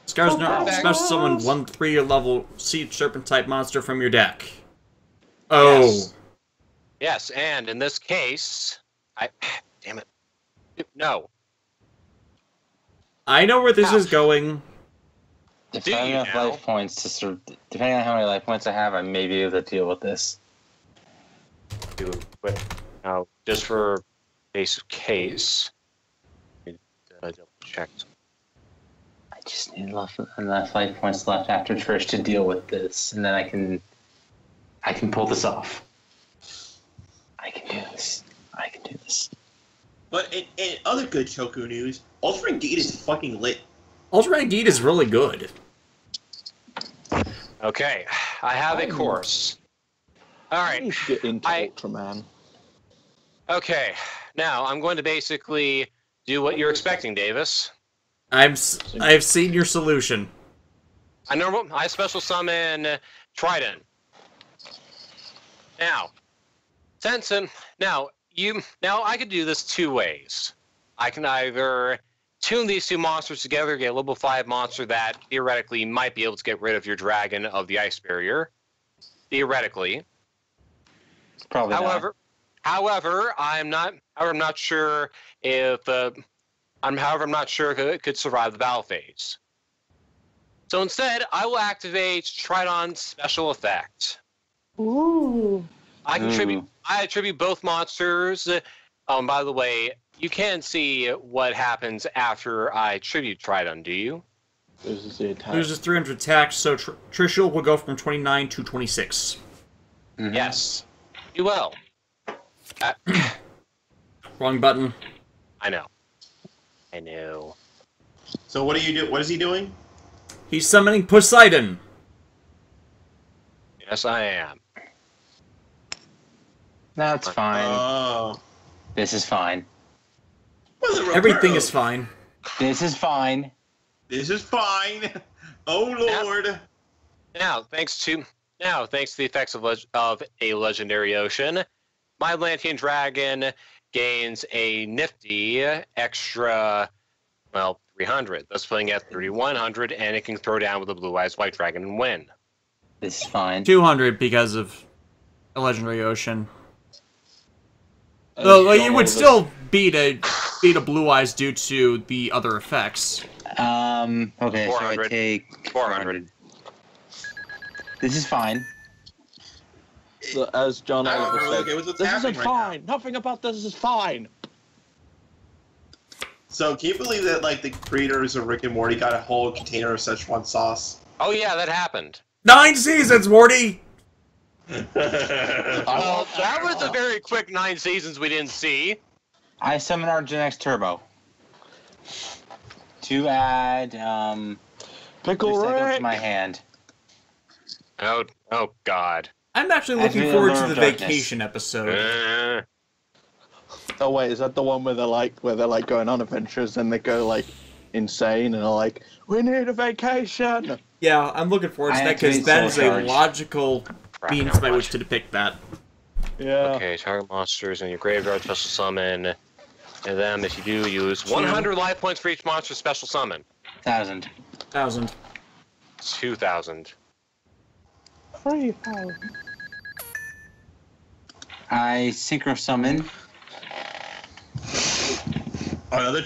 Scar's wow. special summon 1/3 level sea serpent type monster from your deck. Oh. Yes. Yes, and in this case, damn it. No. I know where this is going. If Do I have you enough now? life points to depending on how many life points I have, I may be able to deal with this. Do it quick. Now, just for basic case, double check. I just need enough life points left after Trish to deal with this, and then I can pull this off. I can do this. I can do this. But in other good Choku news, Ultra Indeed is fucking lit. Ultra Indeed is really good. Okay, I have a course. All I right. need to get into I- Ultraman. Okay, now I'm going to basically do what you're expecting, Davis. I've seen your solution. I special summon Trident. Now, now I could do this 2 ways. I can either tune these 2 monsters together, get a level 5 monster that theoretically might be able to get rid of your dragon of the ice barrier, theoretically. It's probably However, I'm not sure if I'm not sure if it could survive the battle phase. So instead, I will activate Tridon's special effect. Ooh. I attribute both monsters. By the way, you can't see what happens after I attribute Tridon, do you? Loses the attack. Loses 300 attack, so Trishul will go from 29 to 26. Mhm. Yes. You will. Wrong button. I know. I know. So what do you do? What is he doing? He's summoning Poseidon. Yes, I am. That's fine. Oh. This is fine. Everything is fine. This is fine. This is fine. Oh Lord. Now, thanks to the effects of a legendary ocean, my Atlantean dragon gains a nifty extra, 300. Thus putting at 3,100, and it can throw down with a blue-eyes white dragon and win. This is fine. 200 because of a legendary ocean. Though you would still beat a blue eyes due to the other effects. Okay, so I 400. take 400. This is fine. As John I don't Oliver really said, okay with what's this happening isn't right fine. Nothing about this is fine. So can you believe that like the creators of Rick and Morty got a whole container of Szechuan sauce? Oh yeah, that happened. 9 seasons, Morty! Well, that was a very quick 9 seasons we didn't see. I summon our Gen X Turbo. To add, Pickle recycle to Rick. my hand. Oh God. I'm actually looking Admiral forward to the Darkness. vacation episode. Oh wait, is that the one where they're like going on adventures and they go like insane and are like, we need a vacation. Yeah, I'm looking forward to I that because activate that is Soul a Charge. logical means by which to depict that. Yeah. Okay, target monsters in your graveyard special summon. And then if you do use 100 life points for each monster special summon. 1,000. 1,000. 2,000. 3,000. I synchro summon. Another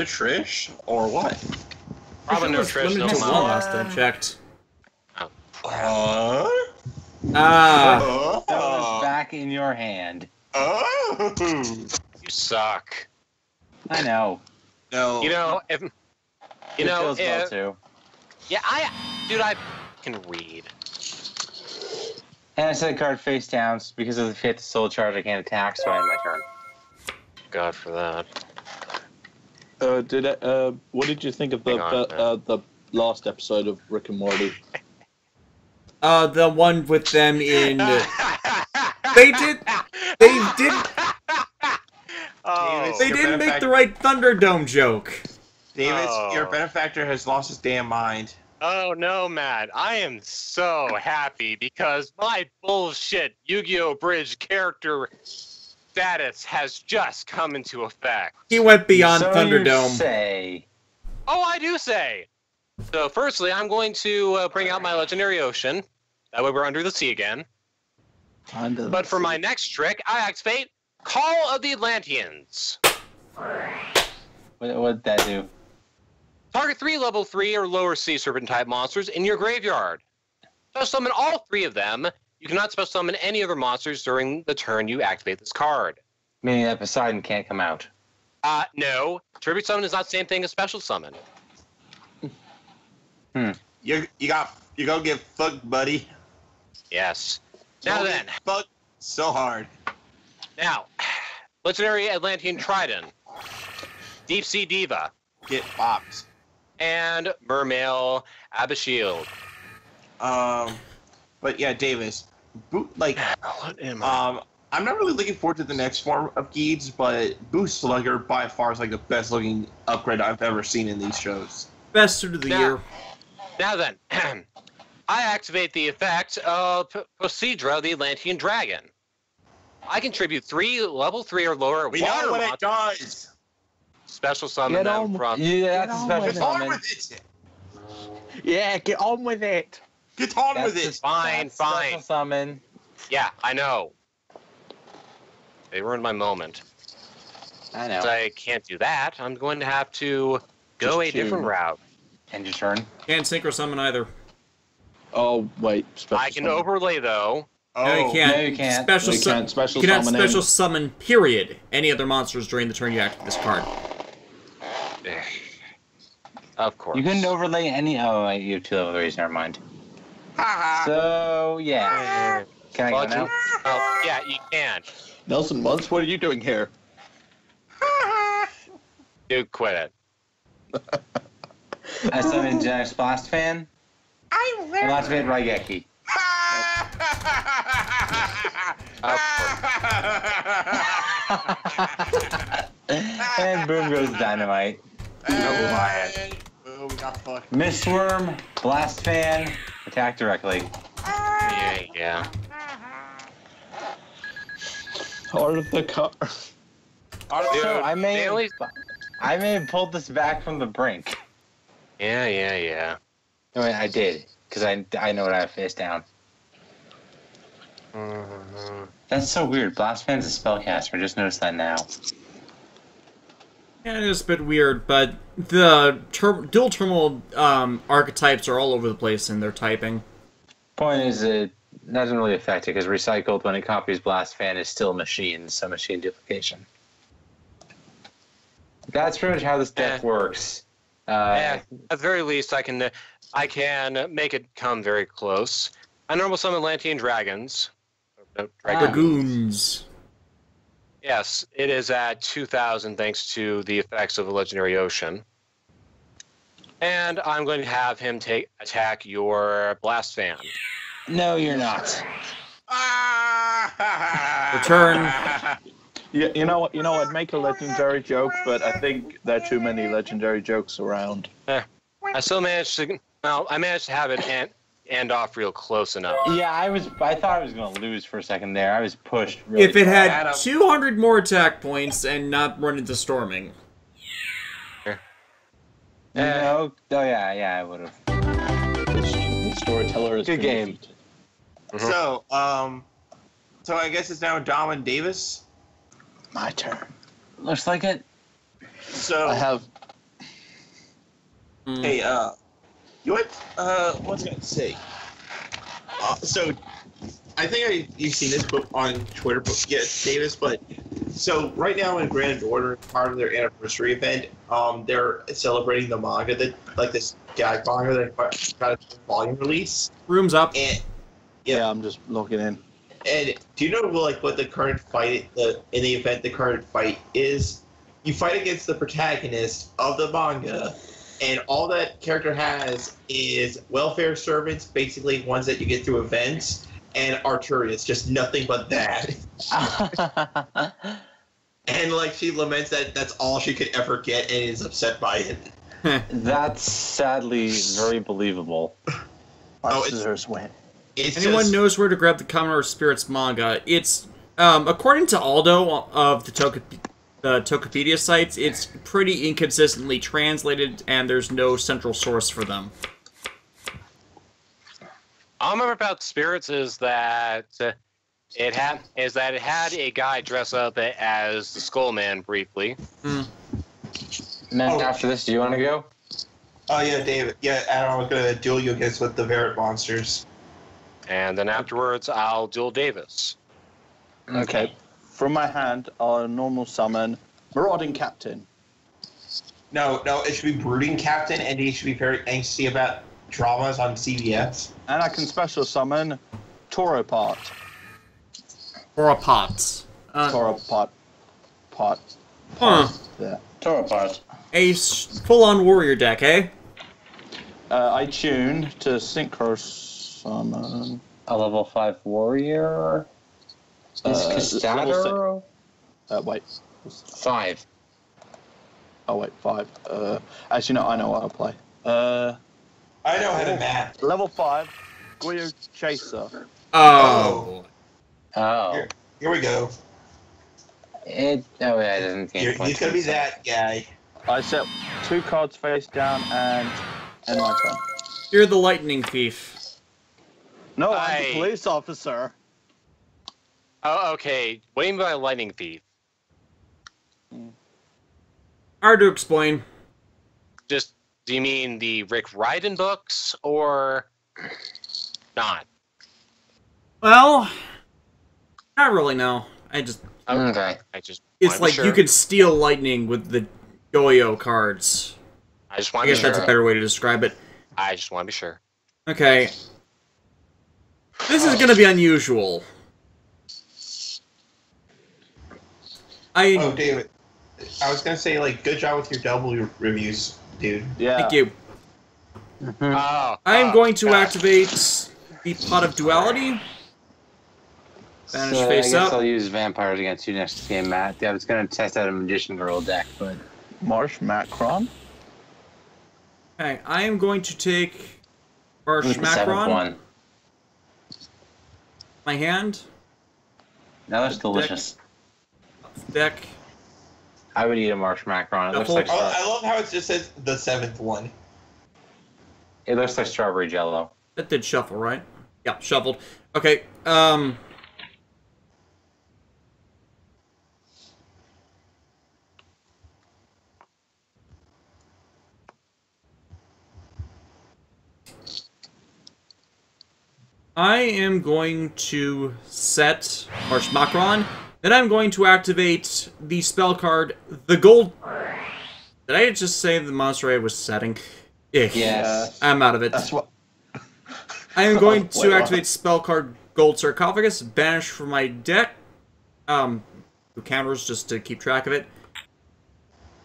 Trish or what? Probably no It was Trish, limited no to one Mom. last I checked. Uh, Ah. That was back in your hand. oh. You suck. I know. No. You know, if It feels well too. yeah, I can read. And I set a card face down because of the hit soul charge. I can't attack, so I end my turn. God for that. What did you think of Hang on, the last episode of Rick and Morty? The one with them in... Oh. They didn't make the right Thunderdome joke. David, Oh. your benefactor has lost his damn mind. Oh no, Matt. I am so happy because my bullshit Yu-Gi-Oh! Bridge character status has just come into effect. He went beyond So Thunderdome. You say. Oh, I do say. So firstly, I'm going to bring out my Legendary Ocean. That way we're under the sea again. But for my next trick, I activate Call of the Atlanteans. What would that do? Target 3 level 3 or lower sea serpent type monsters in your graveyard. Special summon all 3 of them. You cannot special summon any other monsters during the turn you activate this card. Meaning that Poseidon can't come out. No. Tribute summon is not the same thing as special summon. You go get fucked, buddy. Yes. Now Go then. get fucked so hard. Now, Legendary Atlantean Tridon, Deep Sea Diva, Get bopped. and Mermail Abashield. But yeah, Davis. What am I? I'm not really looking forward to the next form of Geeds, but Boost Slugger by far is like the best looking upgrade I've ever seen in these shows. Best suit of the year. Now then, I activate the effect of Posidra, the Atlantean Dragon. I contribute 3 level 3 or lower We water know what it monsters. does. Special summon Get them on. from. Yeah, that's a on special with it. Get on summon. with it. Yeah, get on with it. Get on That's with it. just- Fine, that's fine. special summon. Yeah, I know. They ruined my moment. I know. But I can't do that. I'm going to have to go Just a different tune. route. End your turn. Can't synchro summon either. Oh, wait. Special I can summon. overlay, though. No, you can't. No, you can't. Special You can't special you can have summon special in. summon, period. Any other monsters during the turn you activate this card. Of course. You couldn't overlay any. Oh, wait, you have 2 level 3s. Never mind. So yeah. Can I go now? Oh, yeah, you can. Nelson Muntz, what are you doing here? You quit it. I summon Jack's Blast Fan. And Blast Fan Raigeki. Of And boom goes Dynamite. Oh, we got fucked. Mistworm, Blast Fan, attack directly. Yeah. Heart of the car. So I may Bailey- have pulled this back from the brink. Yeah. No, wait, I did, because I know what I have face down. That's so weird. Blast Fan's a spellcaster. I just noticed that now. Yeah, it is a bit weird, but the dual terminal archetypes are all over the place in their typing. Point is, it doesn't really affect it, because recycled, when it copies Blast Fan, is still machine, so machine duplication. That's pretty much how this deck works. Yeah. At the very least, I can make it come very close. I normal summon Lantean dragons. No, Dragoons. Yes, it is at 2,000 thanks to the effects of a legendary ocean. And I'm going to have him attack your Blast Fan. No, you're not. Return. Yeah, you know what? I'd make a legendary joke, but I think there are too many legendary jokes around. I still managed to. Well, I managed to have it end off real close enough. Yeah, I thought I was going to lose for a second there. I was pushed really If it far. had 200 more attack points and not run into storming. No. Oh, yeah, I would have. The Storyteller is Good game. So I guess it's now Dom and Davis. My turn. Looks like it. So I have. hey, you what? What was I gonna say? So I think you've seen this book on Twitter, yes, Davis. But so right now in Grand Order, part of their anniversary event, they're celebrating the manga that this gag manga that got a volume release. Room's up. And Yeah, I'm just logging in. And do you know what the current fight in the event? The current fight is you fight against the protagonist of the manga, and all that character has is welfare servants, basically ones that you get through events, and Arturius, just nothing but that. And like she laments that that's all she could ever get, and is upset by it. That's sadly very believable. My scissors win. It's Anyone just, knows where to grab the Commodore Spirits manga? It's, according to Aldo of the Tokopedia sites, it's pretty inconsistently translated, and there's no central source for them. All I remember about Spirits is that it had a guy dress up as the Skullman briefly. Matt, after this, do you want to go? oh yeah, David. Yeah, Adam, I'm gonna duel you against with the Verret monsters. And then afterwards, I'll duel Davis. Okay. From my hand, I'll normal summon Marauding Captain. No, it should be Brooding Captain, and he should be very angsty about dramas on CBS. And I can special summon Tauropart. Or a pots. Tauropart. Pot. Huh. There. Tauropart. A full-on warrior deck, eh? I tune to synchro summon. A level 5 warrior. Is level Castato? Wait. 5. Oh wait, 5. Actually, no, I know what I'll play. I know how to map. Level 5, Guyo Chaser. Oh. Oh. Here we go. It doesn't gain points. He's gonna be that guy. I set 2 cards face down and end my turn. You're the lightning thief. No, I'm the police officer. Oh, okay. What do you mean by lightning thief? Hard to explain. Just, do you mean the Rick Riordan books, or not? Well, not really, no. Okay. I just It's wanna be like sure. you can steal lightning with the Goyo cards. I just want I to be guess that's sure. a better way to describe it. I just want to be sure. Okay. This is gonna be unusual. Oh, David. I was gonna say, like, good job with your double reviews, dude. Yeah. Thank you. Oh, I am going to God. activate the Pot of Duality. Banish So face I guess up. I'll use vampires against you next game, Matt. I was going to test out a Magician Girl deck, but... Marsh Macron. Okay, I am going to take Marsh Who's the seventh Macron. one? My hand. That looks delicious. Deck. I would eat a Marsh Macron. It looks Shuffle. like I love how it just says the 7th one. it looks like strawberry jello. That did shuffle, right? Yeah, shuffled. Okay, I am going to set Marsh Macron. Then I'm going to activate the spell card, the gold... Did I just say the monster I was setting? Yes. I'm out of it. That's what. I am going to Wait, activate spell card Gold Sarcophagus, banish from my deck. Who counters just to keep track of it.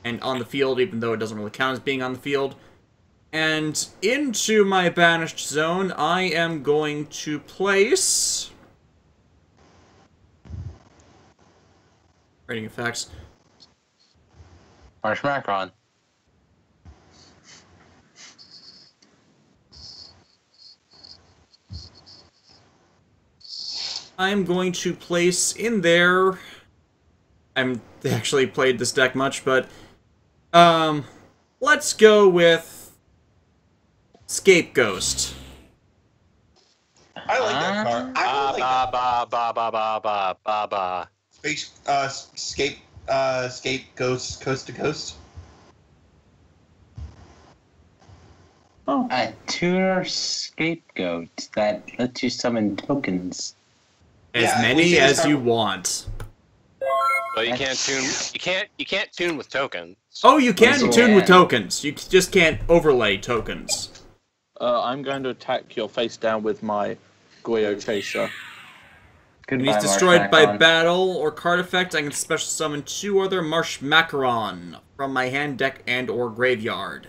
And on the field, even though it doesn't really count as being on the field. And into my banished zone, I am going to place... Rating effects. Marsh Macron. I'm going to place in there... I haven't actually played this deck much, but... let's go with... Scapegoat. I like that card. I really like that. Ba. Space, Scapegoat Coast to Coast. Oh. A tuner scapegoat that lets you summon tokens. As Yeah, we many see this as you card- want. But you can't tune. You can't tune with tokens. Oh, you can Yes, you tune with can. tokens. You just can't overlay tokens. I'm going to attack your face down with my Goyo Chaser. When Goodbye, he's Marsh destroyed by Macron. battle or card effect, I can special summon 2 other Marsh Macaron from my hand, deck, and or graveyard.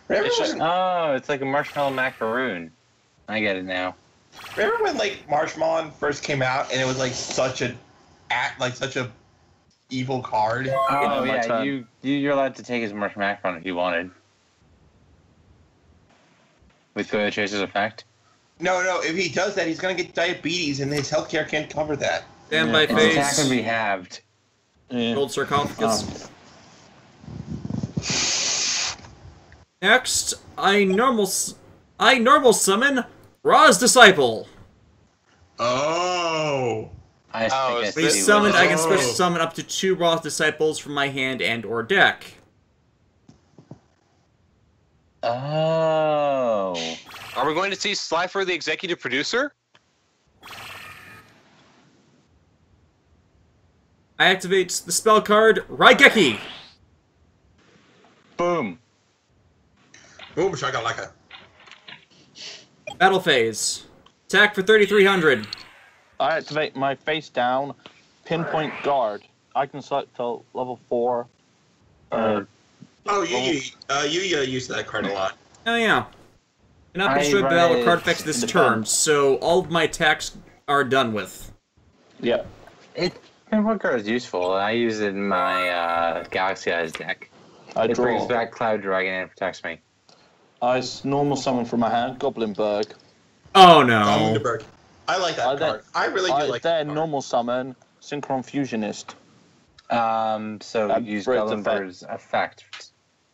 Remember It's just- when, Oh, it's like a marshmallow macaroon. I get it now. remember when like Marshmallow first came out and it was like such a evil card? Oh my yeah, turn. you're allowed to take his Marsh Macron if you wanted. With Goyo Chaser's effect. No, if he does that, he's gonna get diabetes and his healthcare can't cover that. Stand by Yeah. His attack phase. can be halved. Yeah. Gold sarcophagus. Oh. Next, I normal summon Ra's Disciple. Oh. I Oh, think it's When I he's see summoned, what- I can special summon up to 2 Ra's Disciples from my hand and or deck. Oh. Are we going to see Slifer, the executive producer? I activate the spell card Raigeki. Boom. Boom, shakalaka. Battle phase. Attack for 3,300. I activate my face down, pinpoint guard. I can select till level 4. Oh, you use that card a lot. Oh yeah. Cannot be I destroyed by battle or run card it effects this in turn, defense. so all of my attacks are done with. Yeah. Pinpoint card is useful. I use it in my Galaxy Eyes deck. I It brings draw. back Cloud Dragon and protects me. I normal summon from my hand, Goblinberg. Oh no. Goblinberg. I like that I card. I really do like that Then card. normal summon, Synchron Fusionist. So That use breaks Goblinberg's effect.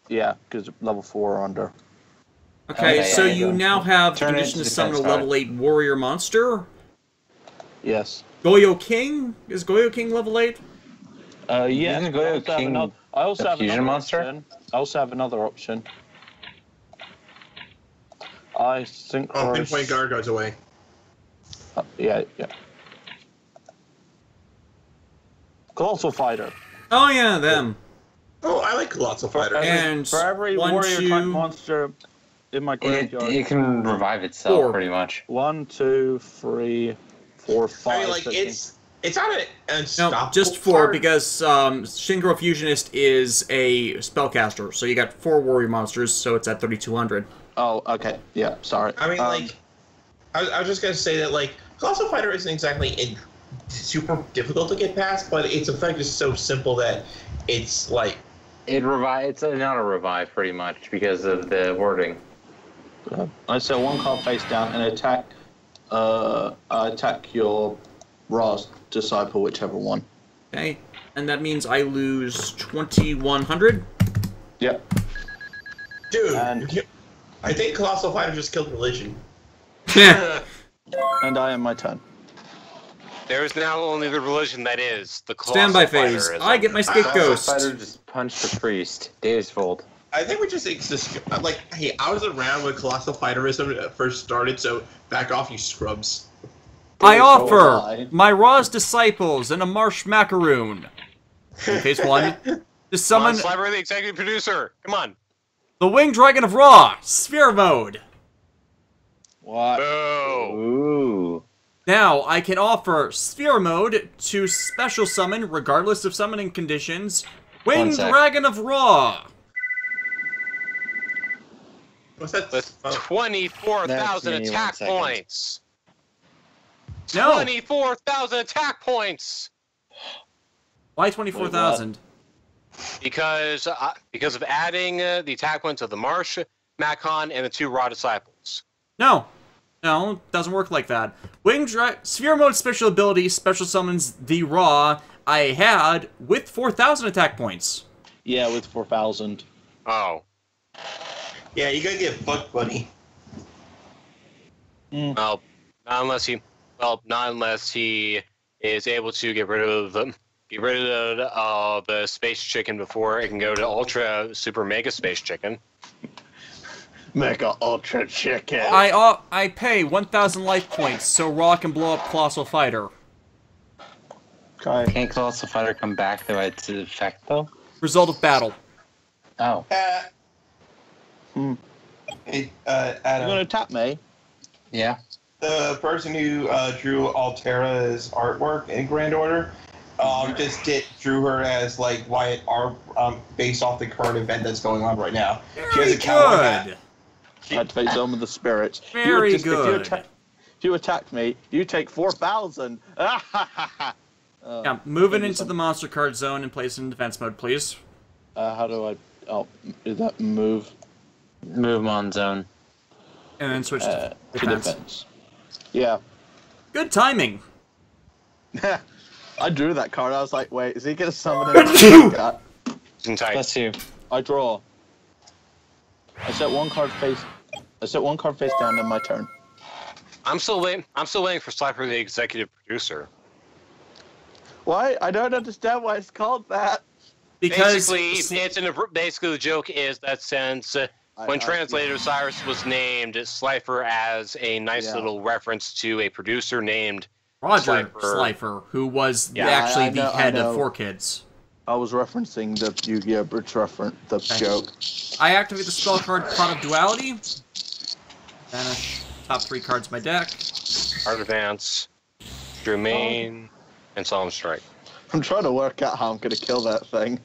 Yeah, because level 4 or under. Okay, so yeah, you yeah. now have the Turn it condition to into summon a defense level 8 warrior monster. Yes. Goyo King? Is Goyo King level 8? Yeah. Isn't Goyo King I also the have fusion another monster? option. I also have another option. I think. Oh, Pinpoint Guard goes away. Yeah. Colossal Fighter. Oh yeah, them. Oh, I like Colossal Fighter. And For every one, warrior type two- monster in my It, graveyard. it can revive itself, 4. pretty much. 1, 2, 3, 4, 5. I mean, like, 6. it's not an No, unstoppable just 4 card. because Shingro Fusionist is a spellcaster, so you got 4 warrior monsters, so it's at 3,200. Oh, okay. Yeah, sorry. I mean, like, I was just gonna say that, like, Colossal Fighter isn't exactly super difficult to get past, but its effect is so simple that it's like. It revive. It's not a revive, pretty much, because of the wording. I sell 1 card face down and attack. Attack your Ra's disciple, whichever one. Okay, and that means I lose 2,100. Yep. Dude, And- I think Colossal Fighter just killed Religion. And I am my turn. There is now only the religion that is the colossal Standby phase. fighter-ism. I get my Skate Ghost. Fighter just punched the priest. Days Fold. I think we just like, hey, I was around when Colossal Fighterism first started, so back off, you scrubs. I So offer am I. my Ra's disciples and a marsh macaroon. In phase 1, to Come on, summon Slimer, the executive producer. Come on. the Winged Dragon of Ra, Sphere Mode. What? Boo. Ooh. Now, I can offer Sphere Mode to special summon, regardless of summoning conditions, Winged sec. Dragon of Ra. What's that? With Oh, 24,000 That's me, 1 attack second. points. No. 24,000 attack points. Why 24,000? Because of adding the attack points of the Marsh, Macon, and the 2 Raw disciples. No, it doesn't work like that. Sphere Mode special ability special summons the Ra I had with 4,000 attack points. Yeah, with 4,000. Oh. yeah, you gotta get fucked, buddy. Well, not unless he is able to get rid of the space chicken before it can go to Ultra Super Mega Space Chicken. Mega Ultra Chicken. I pay 1,000 life points so Ra can blow up Colossal Fighter. Okay. Can't Colossal Fighter come back to its effect, though? Result of battle. Oh. Hey, You're Adam, gonna tap me? Yeah. the person who drew Altera's artwork in Grand Order, drew her as like Wyatt R, based off the current event that's going on right now. She has Very a cowboy hat. good. Activate Zone of the Spirits. Very good. If you attack me, you take 4,000. Yeah, moving into the monster card zone and place in defense mode, please. How do I? Oh, is that move Move him on zone. And then switch to to defense. defense? Yeah. Good timing. I drew that card. I was like, wait, is he gonna summon it? Tight. Bless you. I draw. I set 1 card face. I set 1 card face down in my turn. I'm still waiting for Slifer, the executive producer. Why? I don't understand why it's called that. Because Basically the joke is that since when Translator Cyrus was named Slifer as a nice little reference to a producer named Roger Slifer. Slifer, who was Yeah, actually I the know- I head know. of 4Kids. I was referencing the Yu-Gi-Oh! Bridge reference, the joke. I activate the spell card Pot of Duality. Banish top 3 cards of my deck. Art Advance, Drew Main, and Solemn Strike. I'm trying to work out how I'm gonna kill that thing.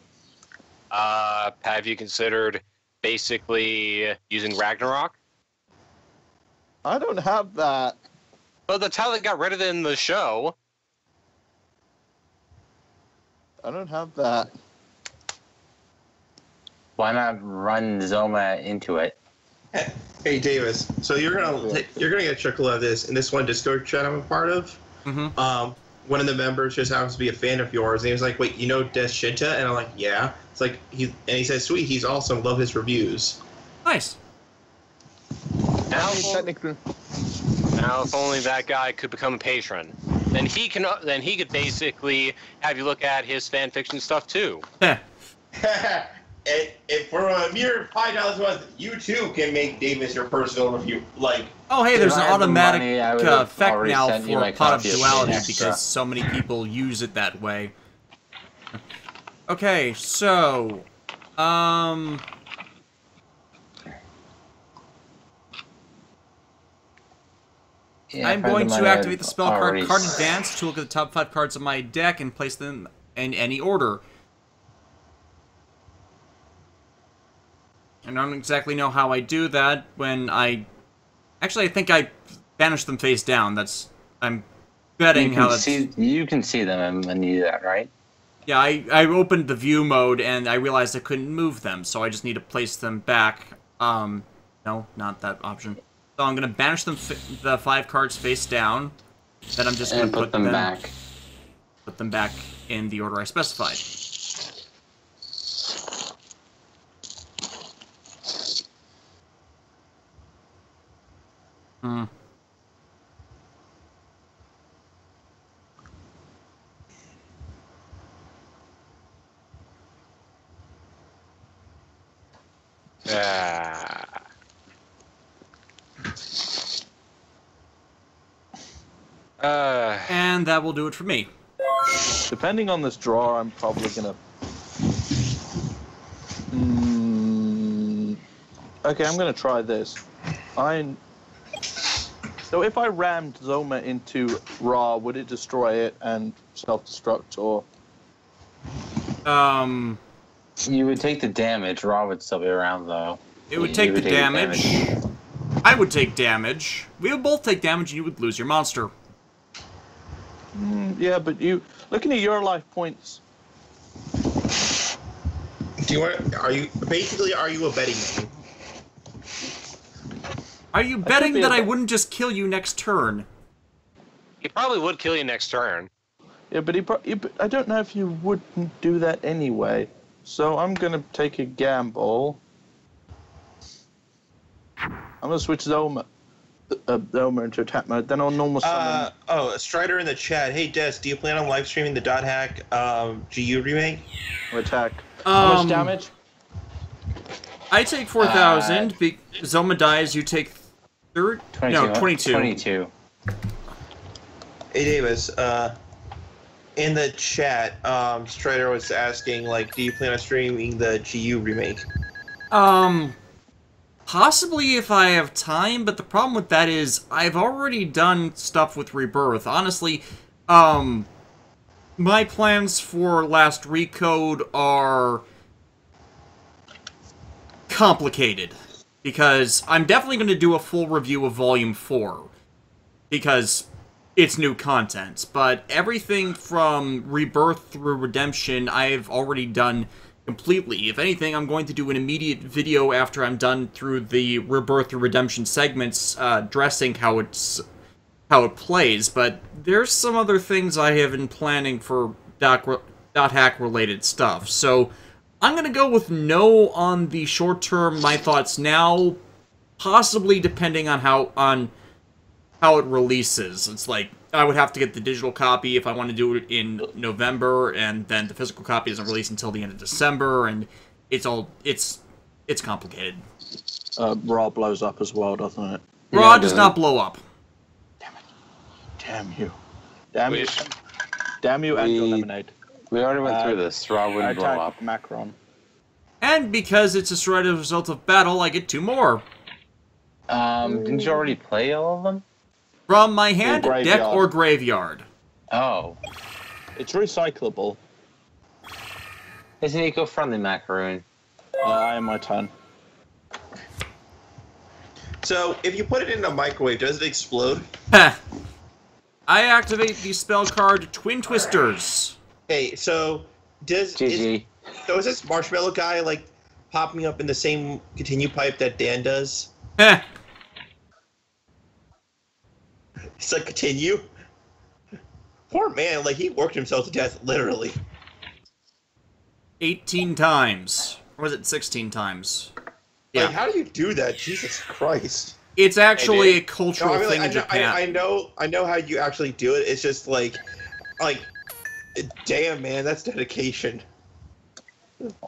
Have you considered basically using Ragnarok? I don't have that. Well, that's how they got rid of it in the show. I don't have that. Why not run Zoma into it? Hey Davis, so you're gonna get a chuckle out of this. In this one Discord chat I'm a part of, one of the members just happens to be a fan of yours, and he was like, "Wait, you know Des Shinta?" And I'm like, "Yeah." It's like he says, "Sweet, he's awesome. Love his reviews." Nice. I mean, technically. Now, if only that guy could become a patron, then he could basically have you look at his fan fiction stuff too. Heh. And for a mere $5 a month, you too can make Davis your personal review. Like, Oh, hey, there's If an I had the automatic money, I would've effect already now sent you for my Pot of copy of Duality Extra. because so many people use it that way. Okay, so... Yeah, I'm if I had going the to money, activate the I'd spell card already Card Advance to look at the top 5 cards of my deck and place them in any order. I don't exactly know how I do that when I... Actually, I think I banish them face down. I'm betting how that's... You can see them when you do that, right? Yeah, I opened the view mode and I realized I couldn't move them, so I just need to place them back. No, not that option. So I'm going to banish them the 5 cards face down. Then I'm just going to put them back. Put them back in the order I specified. Hmm. And that will do it for me. Depending on this draw, I'm probably gonna. Okay, I'm gonna try this. So if I rammed Zoma into Ra, would it destroy it and self-destruct, or? You would take the damage. Raw would still be around, though. It would take the damage. I would take damage. We would both take damage and you would lose your monster. Yeah, but looking at your life points. are you a betting man? Are you betting that I wouldn't just kill you next turn? He probably would kill you next turn. Yeah, but I don't know if you wouldn't do that anyway. So I'm gonna take a gamble. I'm gonna switch Zoma into attack mode. Then I'll normal summon. A Strider in the chat. Hey Des, do you plan on live streaming the .hack GU remake? Attack. How much damage? I take 4,000. Zoma dies. You take 22. No, 22. 22. Hey Davis, in the chat, Strider was asking, like, do you plan on streaming the GU remake? Possibly if I have time, but the problem with that is I've already done stuff with Rebirth. Honestly, my plans for Last Recode are complicated, because I'm definitely going to do a full review of Volume 4, because it's new content, but everything from Rebirth through Redemption I've already done completely. If anything, I'm going to do an immediate video after I'm done through the Rebirth through Redemption segments, addressing how it plays, but there's some other things I have been planning for .hack related stuff, so I'm gonna go with no on the short term, my thoughts now, possibly depending on how it releases. It's like, I would have to get the digital copy if I want to do it in November, and then the physical copy doesn't release until the end of December, and it's complicated. Raw blows up as well, doesn't it? Raw does not blow up. Damn it. Damn you. Damn you. Damn you and your lemonade. We already went through this. Raw wouldn't blow up. Macron. And because it's destroyed as a result of battle, I get 2 more. Didn't you already play all of them? From my hand, deck, or graveyard. Oh. It's recyclable. It's an eco-friendly macaroon. I am my turn. So, if you put it in a microwave, does it explode? Heh. I activate the spell card Twin Twisters. Hey, so is this marshmallow guy like popping up in the same continue pipe that Dan does? Heh. It's like continue. Poor man, like he worked himself to death, literally. 18 times. Or was it 16 times? Like, how do you do that? Jesus Christ. It's actually a No, cultural I mean, thing like, in Japan. I know how you actually do it. It's just like, damn man, that's dedication.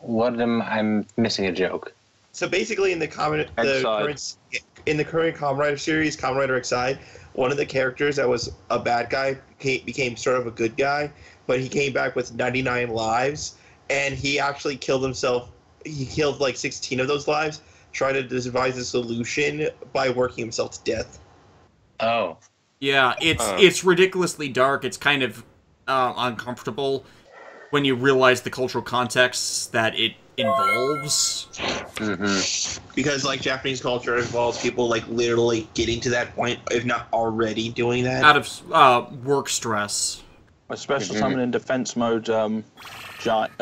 I'm missing a joke. So basically, in the current Kamen Rider series, Kamen Rider XI, one of the characters that was a bad guy became sort of a good guy, but he came back with 99 lives, and he actually killed himself. He killed like 16 of those lives, trying to devise a solution by working himself to death. Oh. Yeah, it's ridiculously dark. It's kind of uncomfortable when you realize the cultural context that it involves. Mm-hmm. Because like Japanese culture involves people like literally getting to that point, if not already doing that. Out of work stress. My special summon in defense mode, Junk Giant,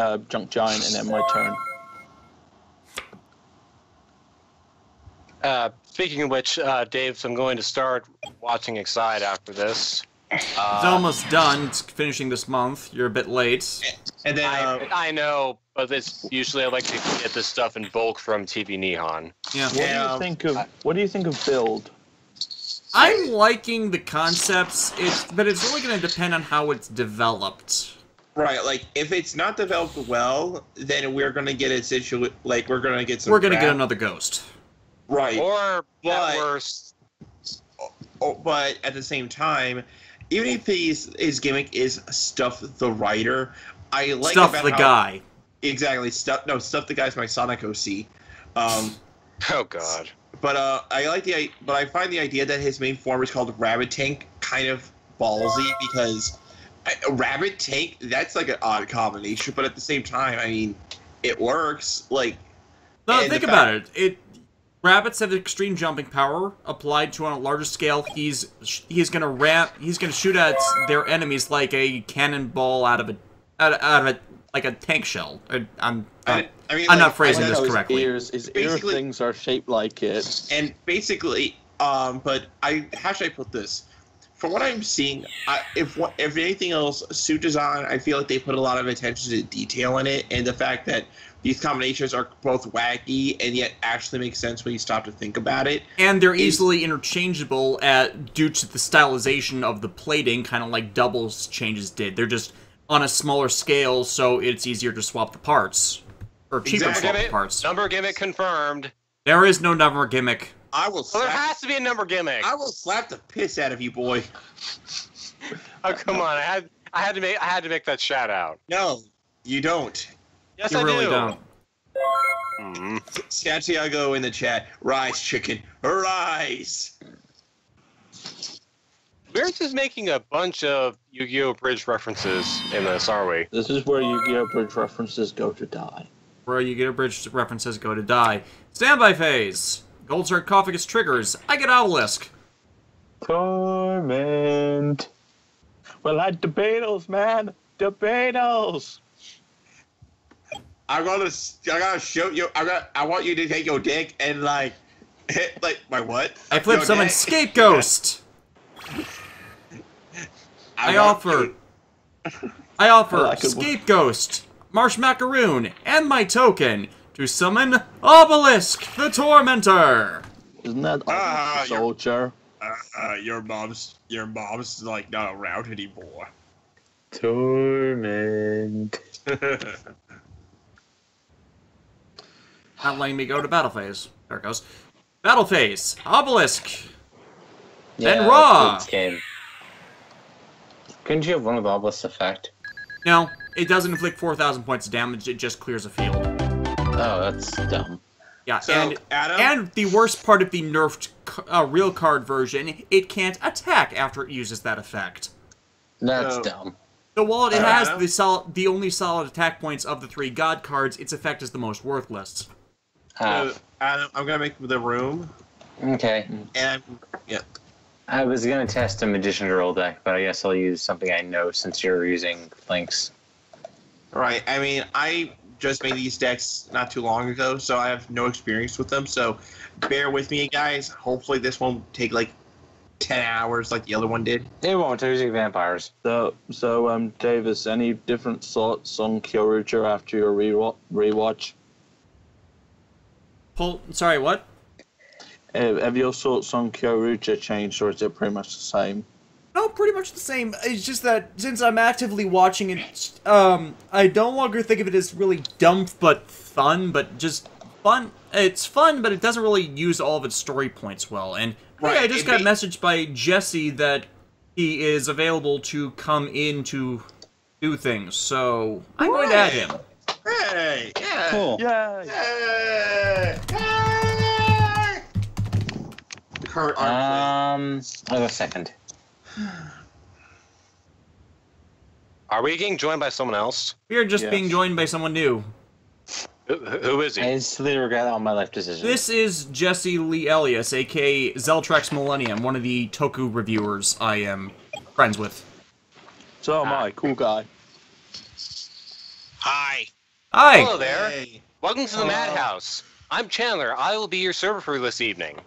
and then my turn. Speaking of which, Dave, so I'm going to start watching Excite after this. It's almost done. It's finishing this month. You're a bit late. And then I know, but it's usually I like to get this stuff in bulk from TV Nihon. Yeah. What do you think of Build? I'm liking the concepts, but it's really going to depend on how it's developed. right, like if it's not developed well, then we're gonna get a situation like we're gonna get some. We're going to crap. get another Ghost. Right. Or But- at worst, But at the same time, even if his gimmick is stuff the writer, I like Stuff about the how- guy. Exactly, stuff the guy's my Sonic OC. oh god. But I find the idea that his main form is called Rabbit Tank kind of ballsy because Rabbit Tank, that's like an odd combination, but at the same time, I mean, it works. Like, No, and think the about it. Rabbits have extreme jumping power applied to on a larger scale. He's gonna shoot at their enemies like a cannonball out of a like a tank shell. I'm not phrasing this correctly. His ear things are shaped like it. And basically, but how should I put this? From what I'm seeing, if anything else, suit design, I feel like they put a lot of attention to detail in it, and the fact that these combinations are both wacky and yet actually make sense when you stop to think about it. And they're easily interchangeable due to the stylization of the plating, kind of like Doubles changes did. They're just on a smaller scale, so it's easier to swap the parts. Or cheaper to swap the parts. Number gimmick confirmed. There is no number gimmick. Well, there has to be a number gimmick. I will slap the piss out of you, boy. Oh come on! I had to make that shout out. No, you don't. Yes, You I really do. don't. Santiago in the chat. Rise, chicken. Rise. We're just making a bunch of Yu-Gi-Oh! Bridge references in this, are we? This is where Yu-Gi-Oh! Bridge references go to die. Where you get a bridge references go to die. Standby phase. Gold sarcophagus triggers. I get Obelisk. Torment. Well, I debatals, man. Debatals. I gotta show you. I want you to take your dick and like hit like my what? I flip Your summon dick. Scapegoat. I want offer like it. Scapegoat, Marsh Macaroon, and my token to summon Obelisk, the Tormentor. Isn't that Ah, soldier? Your mom's like not around anymore. Torment. Not letting me go to battle phase. There it goes. Battle phase. Obelisk. Then Raw. This game. Couldn't you have one with Obelisk effect? No, it doesn't inflict 4,000 points of damage. It just clears a field. Oh, that's dumb. Yeah, So, Adam? and the worst part of the nerfed real card version, it can't attack after it uses that effect. That's So- dumb. So while it has Adam? the only solid attack points of the 3 god cards, its effect is the most worthless. Adam, I'm gonna make the room, Okay. and I was gonna test a Magician Girl deck, but I guess I'll use something I know since you're using Links. right. I mean, I just made these decks not too long ago, so I have no experience with them. So bear with me, guys. Hopefully, this won't take like 10 hours like the other one did. It won't. I'm using vampires. So, Davis, any different thoughts on Kyoruger after your rewatch? Sorry, what? Have your thoughts on Kyorucha changed, or is it pretty much the same? No, pretty much the same. It's just that since I'm actively watching it, I no longer think of it as really dumb but fun, but just fun. It's fun, but it doesn't really use all of its story points well. And Right, I just got a message by Jesse that he is available to come in to do things, so I'm going to add him. Hey, yeah. Cool. Yeah. Hey, hey. The current I'll go second. Are we getting joined by someone else? We are just Yes. being joined by someone new. Who is I he? instantly regret all my life decisions. This is Jessie Elias, aka ZeltraxMillenium, one of the Toku reviewers I am friends with. So am I. Cool guy. Hi. Hi! Hello there. Hey. Welcome to the Madhouse. I'm Chandler. I will be your server for this evening.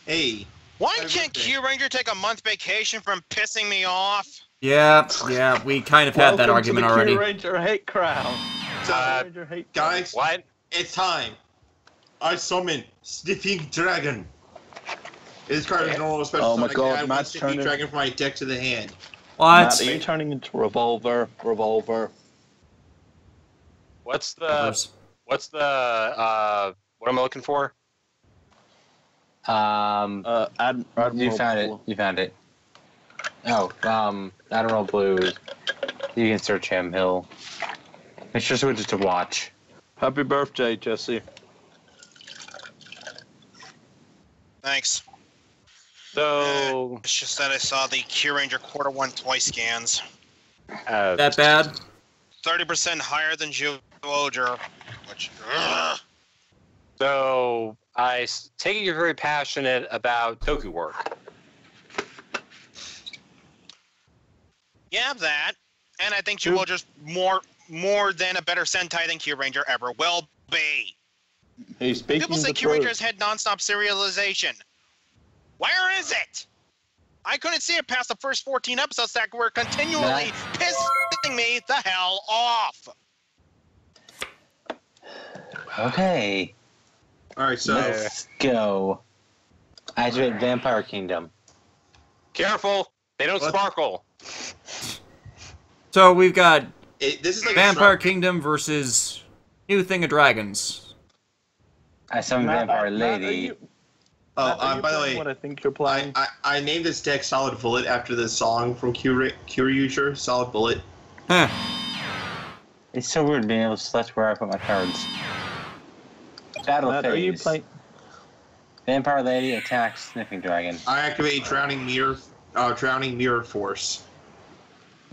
Hey. Why can't Q Ranger take a month vacation from pissing me off? Yeah, we kind of had that argument to the already. Q Ranger hate crowd. So, Ranger hate guys, What? it's time. I summon Sniffing Dragon. This card is normal special. Oh my summon. God, I can add one Matt's Sniffing turning- Dragon from my deck to the hand. Matt, What? are you turning into Revolver? What's the what am I looking for? Admiral You found it. Blue. You found it. Oh, AdmiralBlue. You can search him. It's just widget to watch. Happy birthday, Jesse. Thanks. So It's just that I saw the Q Ranger quarter one toy scans. That bad? 30% higher than Geoger, which. so take it you're very passionate about Toku work. Yeah, that. And I think Geoger's more than a better Sentai than Q Ranger ever will be. He's speaking People say the Q Ranger's truth. had non-stop serialization. Where is it? I couldn't see it past the first 14 episodes that were continually pissing me the hell off. Okay, Alright, so let's go. Activate Vampire Kingdom. Careful, they don't What? sparkle. So we've got this is like Vampire a Kingdom versus New Thing of Dragons. I summon Matt, Vampire Matt, Lady. by the playing way, what I think you're playing. I named this deck Solid Bullet after the song from Kyryuger, Solid Bullet. Huh. It's so weird being able to select where I put my cards. Battle Matt, phase. are you playing? Vampire Lady attacks Sniffing Dragon. I activate Drowning Mirror Force.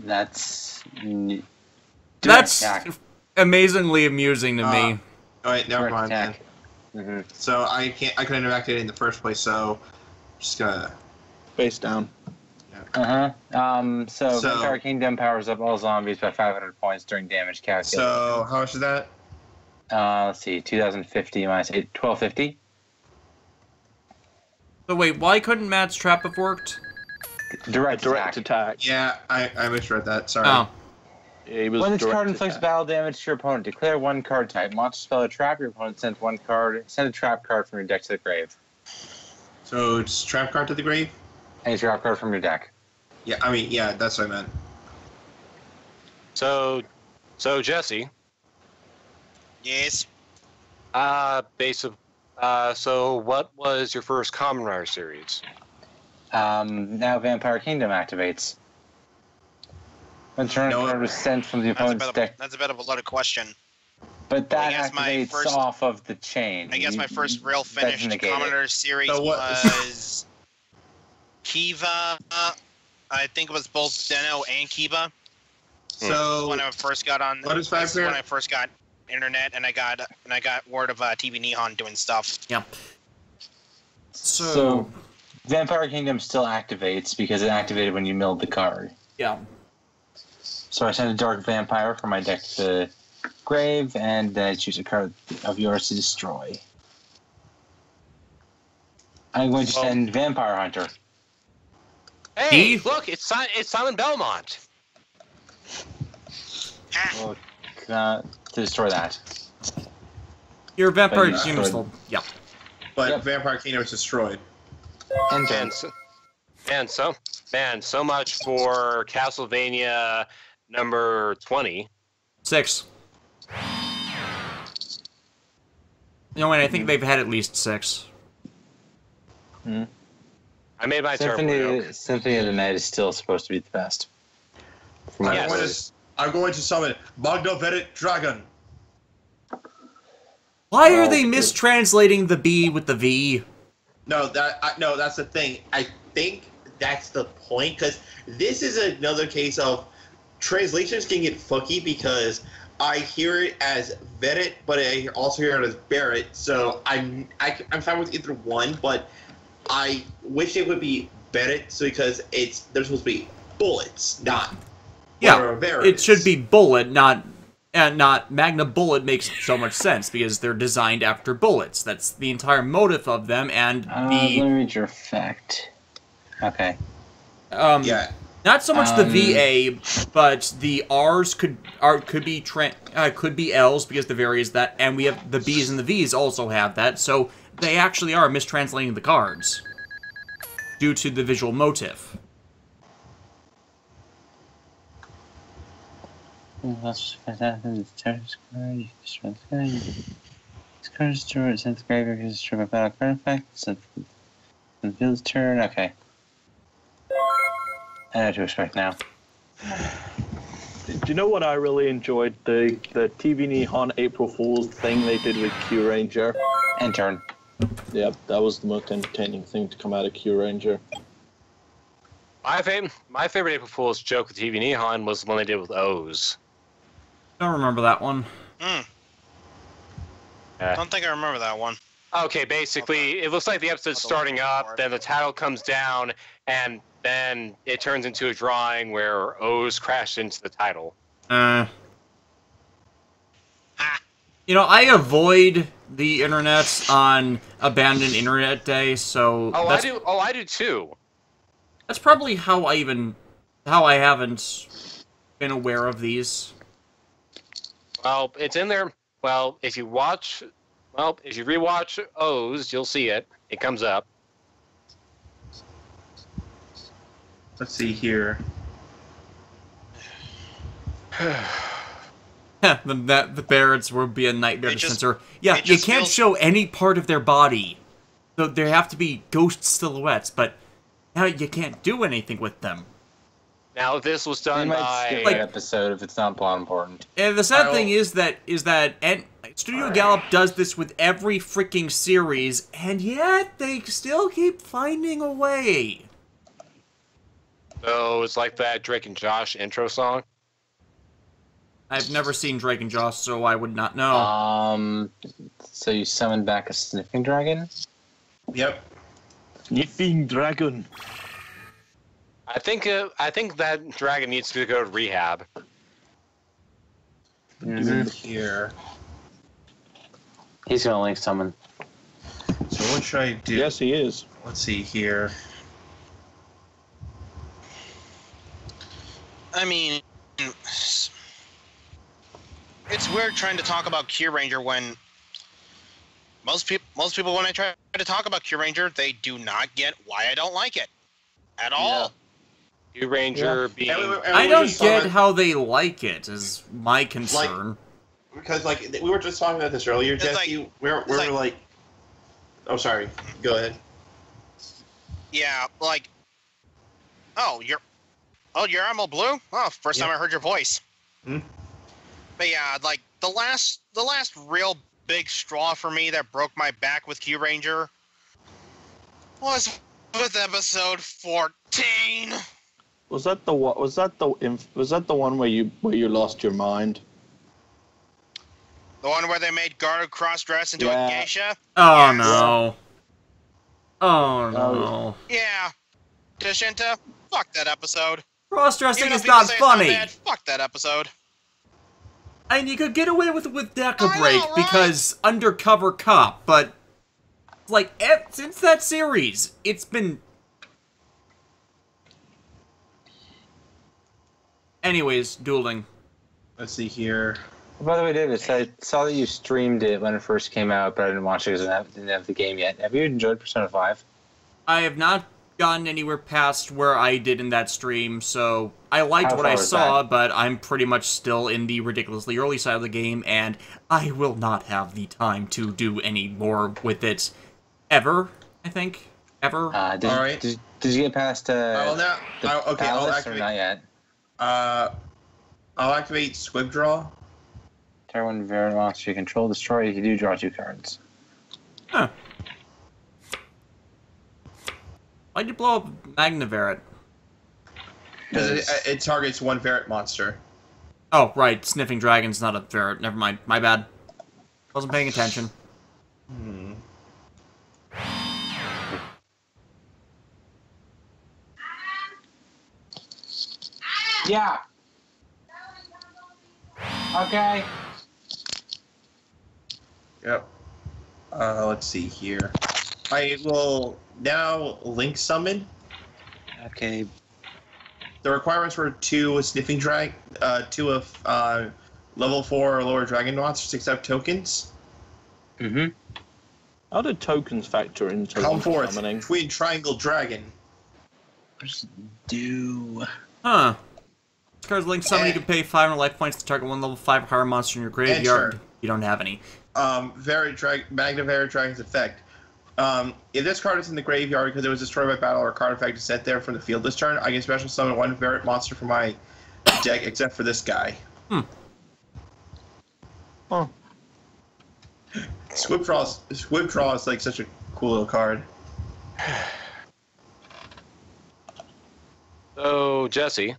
That's. That's attack. amazingly amusing to me. Oh wait, never Direct mind then. attack. Mm-hmm. So I couldn't have activated it in the first place, so just gonna Face down. So So- Vampire Kingdom powers up all zombies by 500 points during damage calculation. So how much is that? Let's see, 2050 minus 1250. So wait, why couldn't Matt's trap have worked? Direct attack. attack. Yeah, I misread that. Sorry. Oh. Yeah, he was When this direct card inflicts attack. battle damage to your opponent, declare one card type. Monster spell or trap, your opponent sends one card. Send a trap card from your deck to the grave. So it's trap card to the grave. Any trap card from your deck. Yeah, I mean, yeah, that's what I meant. So Jesse, Yes. so what was your first Common Rare series? Now Vampire Kingdom activates. When turn No, card was sent from the opponent's deck, That's a bit of a loaded question. but that guess my activates first- off of the chain. I guess my first real That's finished negated. Commodore series So what- was Kiva. I think it was both Deno and Kiva. So When I first got on, What is this is when Vampire? I first got internet, and I got word of TV Nihon doing stuff. Yeah. So, Vampire Kingdom still activates because it activated when you milled the card. Yeah. So I send a Dark Vampire from my deck to the grave, and then I choose a card of yours to destroy. I'm going to send Vampire Hunter. Hey, He? look, it's Simon Belmont. Ha! Well, to destroy that. Your Vampire But Kingdom is still... Yeah. But Yep. Vampire Kingdom is destroyed. And And so much for Castlevania number 20. 6. No, and I think they've had at least 6. I made my terrible joke. Symphony of the Night is still supposed to be the best. From what Yes. I've heard. I'm going to summon Magnoverit Dragon. Why are they mistranslating the B with the V? No, that's the thing. I think that's the point, because this is another case of translations can get fucky, because I hear it as Verit, but I also hear it as Barrett. So I'm fine with either one, but I wish it would be Barrett, so because they're supposed to be bullets, not Yeah, Barrett. it should be Bullet, not Magna Bullet makes so much sense because they're designed after bullets. That's the entire motive of them, and Let me read your fact. Okay. Yeah. Not so much the VA, but the R's could be L's because the varies that, and we have the B's and the V's also have that. So they actually are mistranslating the cards due to the visual motif. This card is destroyed. It's in the graveyard because it's destroyed by battle card effect. So the field's turn. Okay. I know what to expect now. Do you know what I really enjoyed? The TV Nihon April Fool's thing they did with Q Ranger. And turn. Yeah, that was the most entertaining thing to come out of Q Ranger. My favorite April Fool's joke with TV Nihon was the one they did with O's. I don't remember that one. Don't think I remember that one. Okay, basically, it looks like the episode's starting up, then the title comes down, and then it turns into a drawing where O's crash into the title. You know, I avoid the internet on Abandoned Internet Day, so I do too. that's probably how I haven't been aware of these. Well, it's in there. Well, if you rewatch O's, you'll see it. It comes up. Let's see here. The Barretts will be a nightmare to censor. Yeah, it you just can't feels- show any part of their body. So there have to be ghost silhouettes, but now you can't do anything with them. Now, this was We done might by... skip like- that episode if it's not plot important. And the sad thing is that Studio Gallop does this with every freaking series, and yet they still keep finding a way. So it's like that Drake and Josh intro song. I've never seen Drake and Josh, so I would not know. So you summoned back a sniffing dragon? Yep. Sniffing dragon. I think that dragon needs to go to rehab. Here. He's gonna link summon. So what should I do? Yes, he is. Let's see here. I mean, it's weird trying to talk about Q Ranger when most people when I try to talk about Q Ranger, they do not get why I don't like it at all. Q Ranger being... I don't get how they like it, is my concern. Because, like, we were just talking about this earlier, It's Jesse. like- we were like... Oh, sorry. Go ahead. Yeah, like, you're AdmiralBlue? Oh, first time I heard your voice. Hmm? But yeah, like the last real big straw for me that broke my back with Q Ranger was with episode 14. Was that the one where you lost your mind? The one where they made Garu cross-dress into a geisha? Oh Yes. no. Oh no. Yeah. Shinta, fuck that episode. Cross-dressing Even though is people not say it's funny. bad, fuck that episode. And you could get away with it with Deca I Break know, right? because undercover cop, but like since that series, it's been. Anyways, dueling. Let's see here. By the way, Davis, I saw that you streamed it when it first came out, but I didn't watch it because I didn't have the game yet. Have you enjoyed Persona 5? I have not gotten anywhere past where I did in that stream, so I liked How what I far was saw, that? but I'm pretty much still in the ridiculously early side of the game, and I will not have the time to do any more with it ever, I think. Ever. All right. Did you get past I'll Palace, activate. or not yet? I'll activate Swift Draw. Target one variant monster you control, destroy it. You do draw 2 cards. Huh. Why'd you blow up Magnavaret? Because it targets one Varret monster. Oh, right. Sniffing Dragon's not a Varret. Never mind. My bad. Wasn't paying attention. Yeah. Okay. Yep. Let's see here. I will now link summon. Okay. The requirements were 2 sniffing drag, 2 of level 4 or lower dragon monsters accept tokens. Mm-hmm. How did tokens factor into Come forth, summoning? Twin Triangle Dragon. Just do. Huh. This card's linked summon, you can pay 500 life points to target one level 5 or higher monster in your graveyard. Enter. You don't have any. Magnavaret Dragon's effect. If this card is in the graveyard because it was destroyed by battle or a card effect is set there from the field this turn, I can special summon 1 Varret monster from my deck except for this guy. Oh. Swift Draw is like such a cool little card. So, Jesse.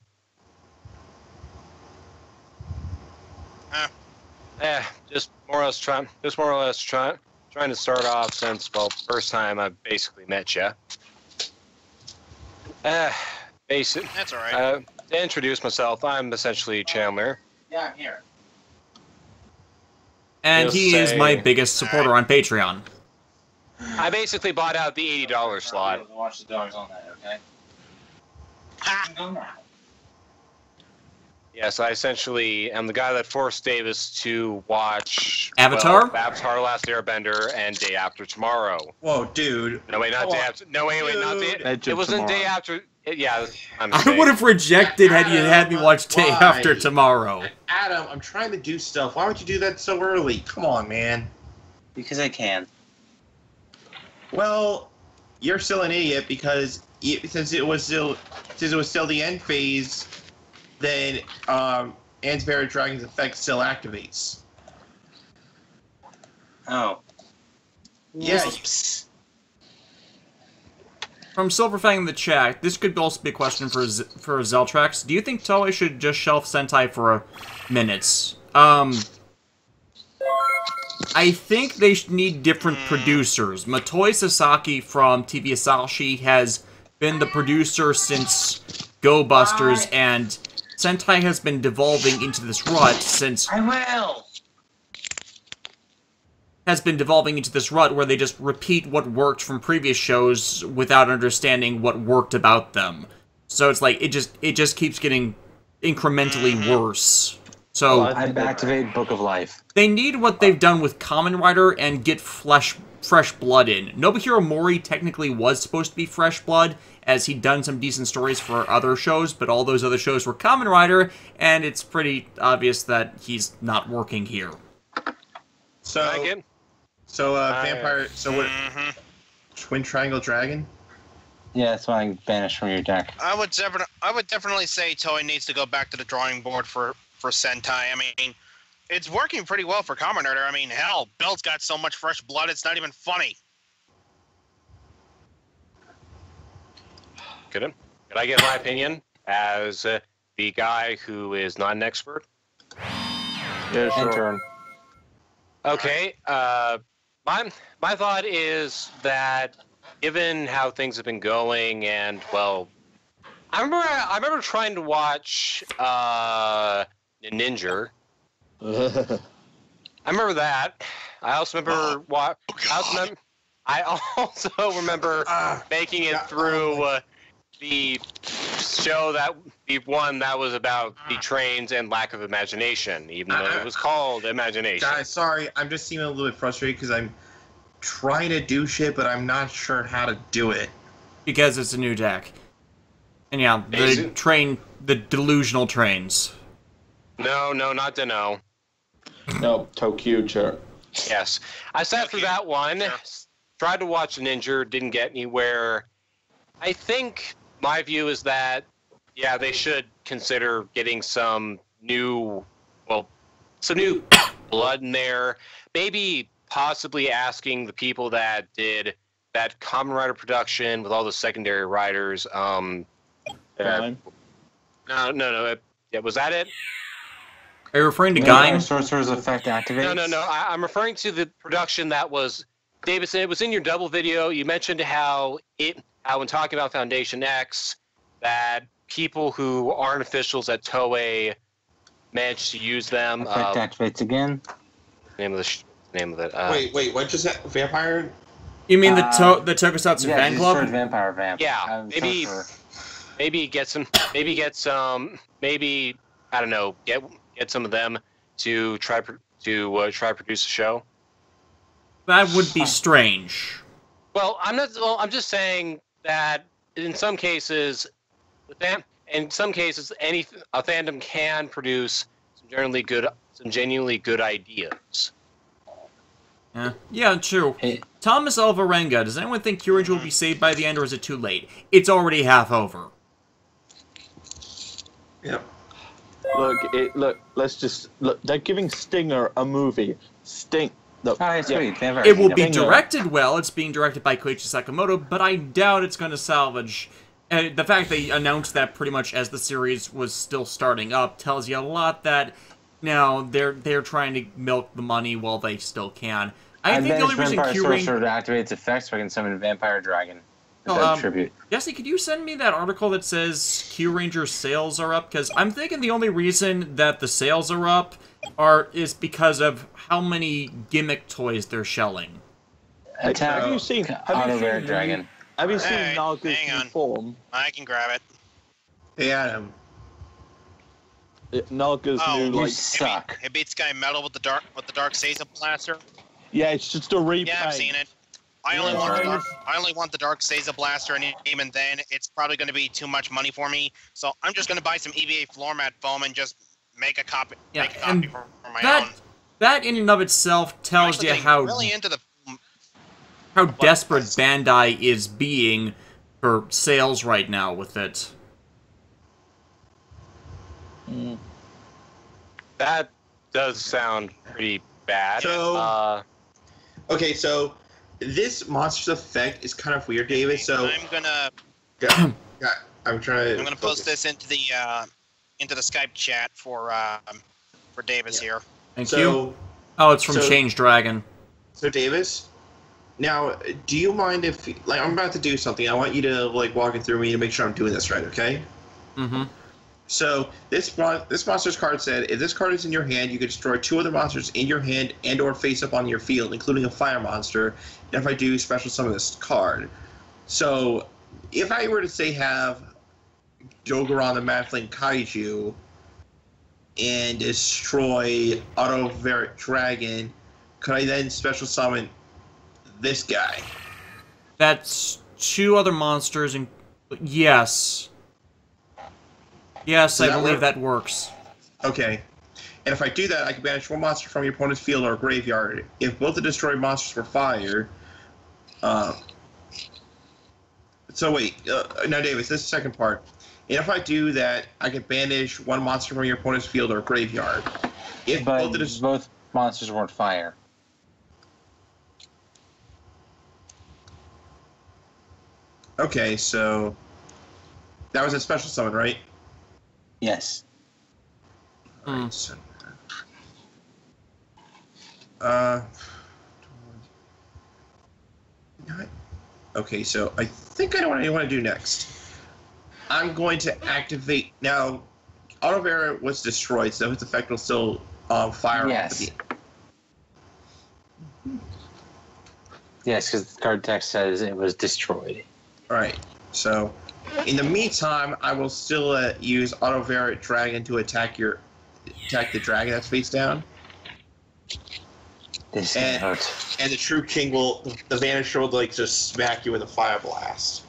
Just more or less trying to start off since, well, first time I basically met you. Basic. That's all right. To introduce myself, I'm essentially Chandler. Yeah, I'm here. And Just he is say- my biggest supporter on Patreon. I basically bought out the $80 slot. Watch the dogs on that, okay? Go now. Yes, I essentially am the guy that forced Davis to watch Avatar? Well, Avatar: Last Airbender and Day After Tomorrow. Whoa, dude. No, wait, not Come Day on. After. No, wait, not Day. Edge It of wasn't Day Tomorrow. After. Yeah, I'm I would have rejected had you had me watch Day Why? After Tomorrow. Adam, I'm trying to do stuff. Why would you do that so early? Come on, man. Because I can. Well, you're still an idiot because since it was still the end phase, then Ansberry Dragon's effect still activates. Oh. Yeah. From Silverfang in the chat, this could also be a question for Zeltrax. Do you think Toei should just shelf Sentai for minutes? I think they need different producers. Motoi Sasaki from TV Asahi has been the producer since Go Busters, and Sentai has been devolving into this rut since... I will! has been devolving into this rut where they just repeat what worked from previous shows without understanding what worked about them. So it's like, it just keeps getting incrementally worse. So I've activated Book of Life. they need what they've done with Kamen Rider and get fresh blood in. Nobuhiro Mori technically was supposed to be fresh blood, as he'd done some decent stories for other shows, but all those other shows were Kamen Rider, and it's pretty obvious that he's not working here. Vampire. So what? Twin Triangle Dragon. Yeah, that's why I banished from your deck. I would definitely say Toei needs to go back to the drawing board for Sentai. I mean, it's working pretty well for Kamen Rider. I mean, hell, Bill's got so much fresh blood, it's not even funny. Could I get my opinion as the guy who is not an expert? Yeah, sure. Turn. Okay. My thought is that given how things have been going, and well, I remember trying to watch Ninja. I remember that. I also remember I also remember making it through the show that the one that was about the trains and lack of imagination, even though it was called Imagination. Guys, sorry, I'm just seeming a little bit frustrated because I'm trying to do shit, but I'm not sure how to do it. Because it's a new deck. And yeah, the delusional trains. No, not Deno. No, Tokyo. Yes. I sat through that one, tried to watch Ninja, didn't get anywhere. I think my view is that, yeah, they should consider getting some new blood in there. Maybe possibly asking the people that did that Kamen Rider production with all the secondary writers. No. Yeah, was that it? Are you referring to Vampire Gaim? Sorcerer's Effect activates? No. I'm referring to the production that was, Davidson, it was in your double video. You mentioned how when talking about Foundation X, that people who aren't officials at Toei managed to use them. Effect activates again. Name of it. Wait, what just that? Vampire? You mean the Tokusatsu Yeah, fan club? Vampire Vamp. Yeah, maybe get some, I don't know, get some of them to try produce a show. That would be strange. Well, I'm just saying that in some cases, a fandom can produce some genuinely good ideas. Yeah, true. Hey. Thomas Alvarenga, does anyone think Kyuranger will be saved by the end, or is it too late? It's already half over. Yep. Look. They're giving Stinger a movie. Look, Oh, it's sweet. Vampire. It will be Stinger. directed well. It's being directed by Koichi Sakamoto, but I doubt it's going to salvage. The fact they announced that pretty much as the series was still starting up tells you a lot that now they're trying to milk the money while they still can. I think the only reason Vampire Kyuranger... Sorcerer to activate its effects so I can summon a Vampire Dragon. Tribute. Jesse, could you send me that article that says Kyuranger sales are up? Because I'm thinking the only reason that the sales are up is because of how many gimmick toys they're shelling. Attack. Have you seen Dragon? Have you seen Hey, Naga's hang new on. form? I can grab it. Hey, Adam. Naga's Oh, new You like suck. It beats Sky Metal with the dark Seiza blaster. yeah, it's just a repaint. Yeah, I've seen it. I only want the dark Seiza blaster, and even then, it's probably going to be too much money for me. So I'm just going to buy some EVA floor mat foam and just make a copy. Yeah, make a and copy for my own. that in and of itself tells you how really into the desperate Bandai is being for sales right now with it. That does sound pretty bad. So- Okay, so this monster's effect is kind of weird, David. So I'm gonna I'm trying. I'm gonna post this into the Skype chat for Davis here. Thank So, you. Oh, it's from so- Change Dragon. so Davis, now, do you mind if I'm about to do something? I want you to walk it through me to make sure I'm doing this right. Okay. Mm-hmm. So this monster's card said, if this card is in your hand, you can destroy 2 other monsters in your hand and/or face up on your field, including a fire monster. And if I do, special summon this card. So if I were to say have Dogoran the Madflame Kaiju and destroy Auto Varic Dragon, could I then special summon this guy? That's 2 other monsters, and yes. Yes, I that believe work? that works. Okay. And if I do that, I can banish 1 monster from your opponent's field or graveyard. If both the destroyed monsters were fire... So wait, now Davis, this is the second part. And if I do that, I can banish 1 monster from your opponent's field or graveyard. If But both both monsters weren't fire. Okay, so... That was a special summon, right? Yes. Hmm. So, okay, so I think I know what I want to do next. I'm going to activate... Now, Autovera was destroyed, so its effect will still fire Yes. off at the... Yes, because the card text says it was destroyed. Alright, so In the meantime, I will still use Auto Variant Dragon to attack the dragon that's face down. This And- hurt. And the True King the Vanisher will like just smack you with a Fire Blast.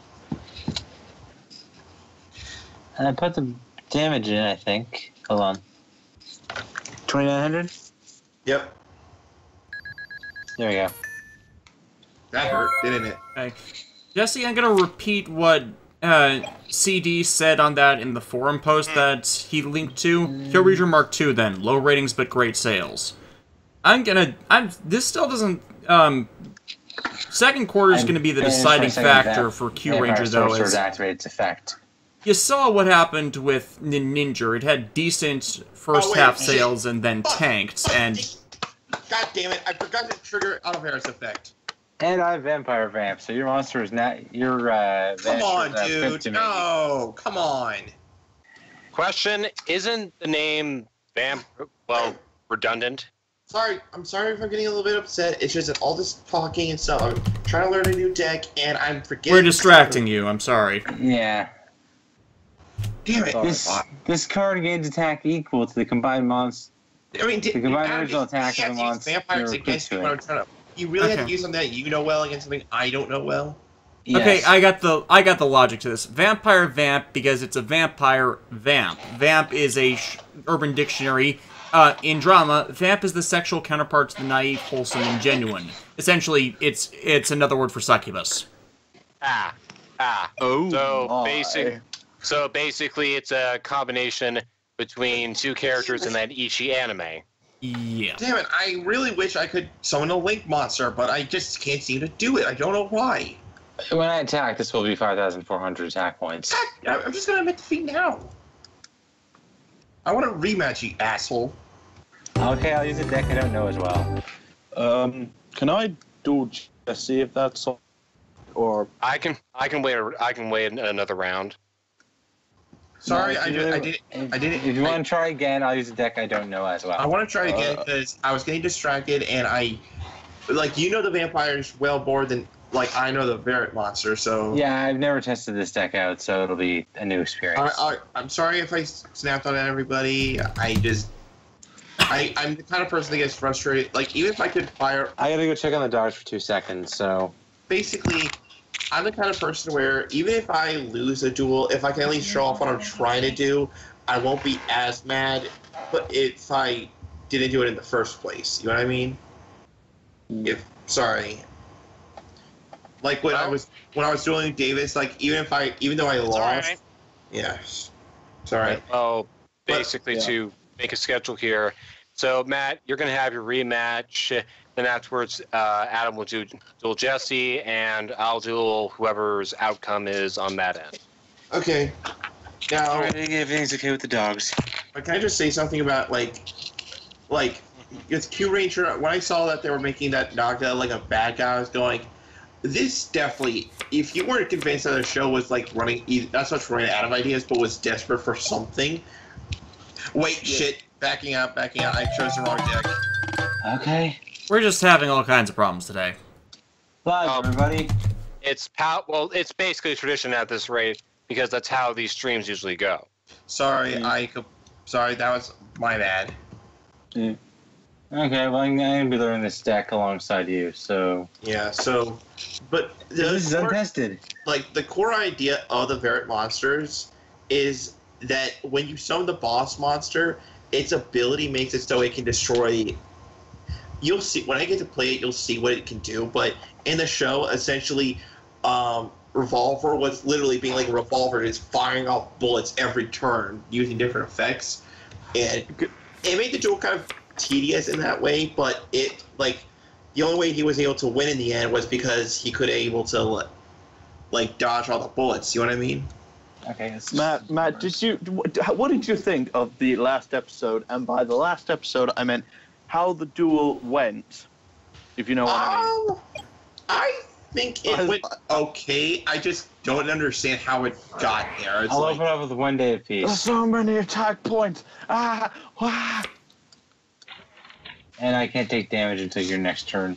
And I put the damage in, I think. Hold on. 2,900? Yep. There we go. That hurt, didn't it? Okay. Jesse, I'm gonna repeat what CD said on that in the forum post that he linked to. Killrager Mark II then. Low ratings but great sales. This still doesn't, second quarter is gonna be the deciding factor for Q Ranger though. Sorcerer to activate its effect. You saw what happened with Ninja. It had decent first half sales and then tanked, and... God damn it, I forgot to trigger Auto Variant's effect. And I have Vampire Vamp, so your monster is not... Your, Come on, Vanisher is dude, no, come on. Question: isn't the name redundant? I'm sorry if I'm getting a little bit upset. It's just that all this talking and stuff. I'm trying to learn a new deck, and I'm forgetting... We're distracting you, I'm sorry. Yeah. Damn it. This card gains attack equal to the combined monster. I mean, The combined original attack of the monster. Vampires against you when I'm trying to... You really have to use something that you know well against something I don't know well? Yes. Okay, I got the logic to this. Vampire Vamp because it's a vampire vamp. Vamp is a Urban Dictionary. In drama, vamp is the sexual counterpart to the naive, wholesome, and genuine. Essentially, it's another word for succubus. Oh, So basically, it's a combination between two characters in that Ichi anime. Yeah. Damn it, I really wish I could summon a Link monster, but I just can't seem to do it. I don't know why. When I attack, this will be 5,400 attack points. I'm just gonna admit defeat now. I want a rematch, you asshole. Okay, I'll use a deck I don't know as well. Can I do Jesse if that's all? Or I can wait another round. Sorry, No, I didn't. If you want to try again, I'll use a deck I don't know as well. I want to try again because I was getting distracted, and the vampires well more than I know the Variant monster. So Yeah, I've never tested this deck out, so it'll be a new experience. I'm sorry if I snapped on everybody. I'm the kind of person that gets frustrated. Even if I could fire, I gotta go check on the dogs for 2 seconds, so... basically, I'm the kind of person where even if I lose a duel, if I can at least show off what I'm trying to do, I won't be as mad. But if I didn't do it in the first place, you know what I mean? When I was dueling Davis, even though I lost, alright. yeah, sorry. Oh, basically to make a schedule here. So Matt, you're gonna have your rematch. Then afterwards, Adam will duel Jesse, and I'll duel whoever's outcome is on that end. Okay. Now, Everything's okay with the dogs. can I just say something about it's Q Ranger? When I saw that they were making that Naga a bad guy, I was going, this definitely. If you weren't convinced that the show was running, not so much running out of ideas, but was desperate for something. Wait, shit! Backing out! I chose the wrong deck. Okay. We're just having all kinds of problems today. Live, everybody. It's it's basically tradition at this rate because that's how these streams usually go. Sorry, sorry, that was my bad. Yeah. Okay, well, I'm going to be learning this deck alongside you, so... Yeah, but This is untested. The core idea of the Variant monsters is that when you summon the boss monster, its ability makes it so it can destroy... You'll see, when I get to play it, you'll see what it can do, but in the show, essentially, Revolver was literally being like a revolver, just firing off bullets every turn, using different effects, and it made the duel kind of tedious in that way, but the only way he was able to win in the end was because he could able to dodge all the bullets. You know what I mean? Okay. Matt, what did you think of the last episode? And by the last episode, I meant how the duel went. If you know what I mean. I think it went okay. I just don't understand how it got there. It's I'll open up with 1 day There's apiece. so many attack points. Ah. And I can't take damage until your next turn.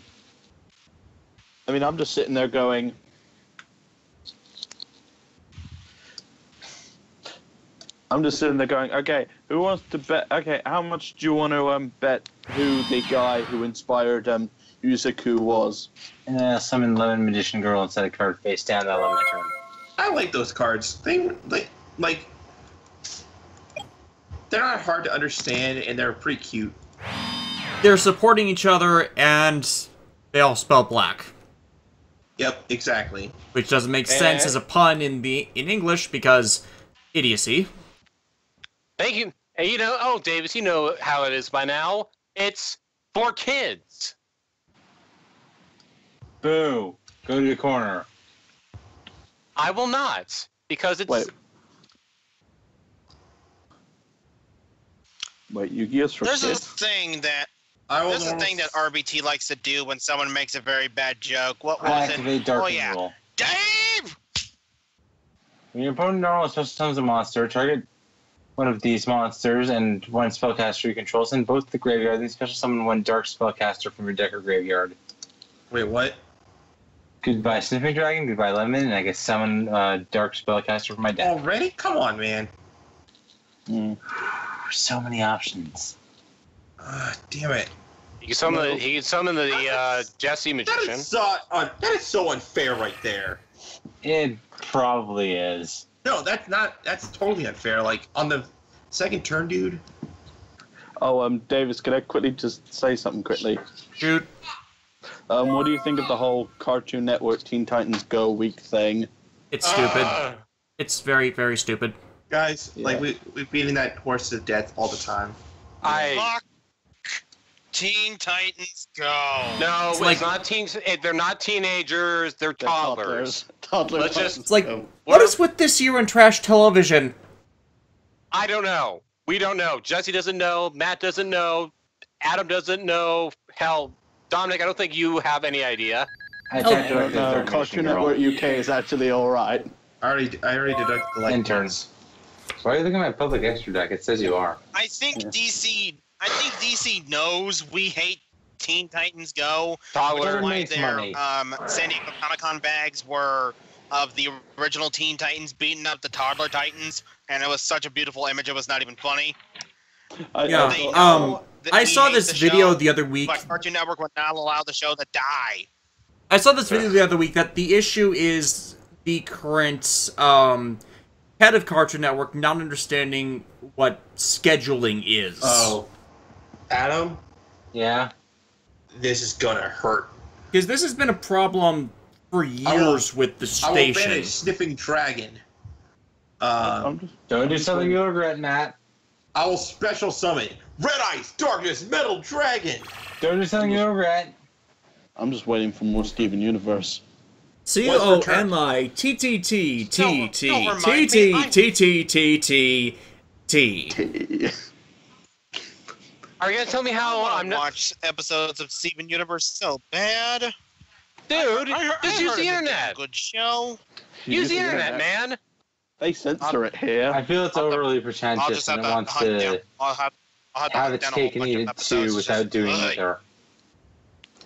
I mean, I'm just sitting there going, I'm just sitting there going, okay, who wants to bet? Okay, how much do you want to bet who the guy who inspired Yusaku was? Summon Lemon Magician Girl and set a card face down. That'll end my turn. I like those cards. They like they're not hard to understand and they're pretty cute. They're supporting each other and they all spell black. Yep, exactly. Which doesn't make sense as a pun in English because idiocy. Thank you. Hey, Davis, you know how it is by now. It's for kids. Boo! Go to the corner. I will not, because it's... Wait, Yu-Gi-Oh's for There's kids? this thing that RBT likes to do when someone makes a very bad joke. What was it? Activate Dark Rule. Dave! When your opponent normally special summons a monster, target one of these monsters and one spellcaster you control. Send both to the graveyard. Then special summon one dark spellcaster from your deck or graveyard. Wait, what? Goodbye Sniffing Dragon, goodbye Lemon, and I can summon dark spellcaster from my deck. Already? Come on, man. So many options. Damn it. He can summon the Jessie Magician. That is so unfair right there. It probably is. No, that's totally unfair. Like, on the second turn, dude. Oh, Davis, can I quickly just say something quickly? Shoot. What do you think of the whole Cartoon Network Teen Titans Go week thing? It's stupid. It's very, very stupid. Guys, like, we're beating that horse to death all the time. Fuck Teen Titans Go. No, it's not teens. They're not teenagers. They're toddlers. Toddlers. It's like, what is with this year in trash television? I don't know. We don't know. Jesse doesn't know. Matt doesn't know. Adam doesn't know. Hell, Dominic, I don't think you have any idea. No, Cartoon Network UK is actually alright. I already deducted the light. Interns. Why are you looking at my public extra deck? It says you are. I think DC knows we hate Teen Titans Go. Toddler Like their money. San Diego Comic-Con bags were of the original Teen Titans beating up the Toddler Titans, and it was such a beautiful image. It was not even funny. I saw this video the other week. But Cartoon Network would not allow the show to die. I saw this video the other week that the issue is the current head of Cartoon Network not understanding what scheduling is. Oh. Adam? Yeah? This is gonna hurt. Because this has been a problem for years with the I will station. ban a sniffing dragon. Don't do something you regret, Matt. I will special summon Red Ice Darkness Metal Dragon. Don't do something you regret. I'm just waiting for more Steven Universe. CONLI-TTT-TTT-TTT-T. Are you gonna tell me how I'm not? Watch episodes of Steven Universe so bad. Dude, I just use heard the it was a internet. Good show. Use the internet, man. They censor it here. I feel it's overly I'll pretentious just and have it to wants hunt to down. I'll have have to its hunt down a whole cake and bunch eat of it episodes too without just- doing Ugh. either.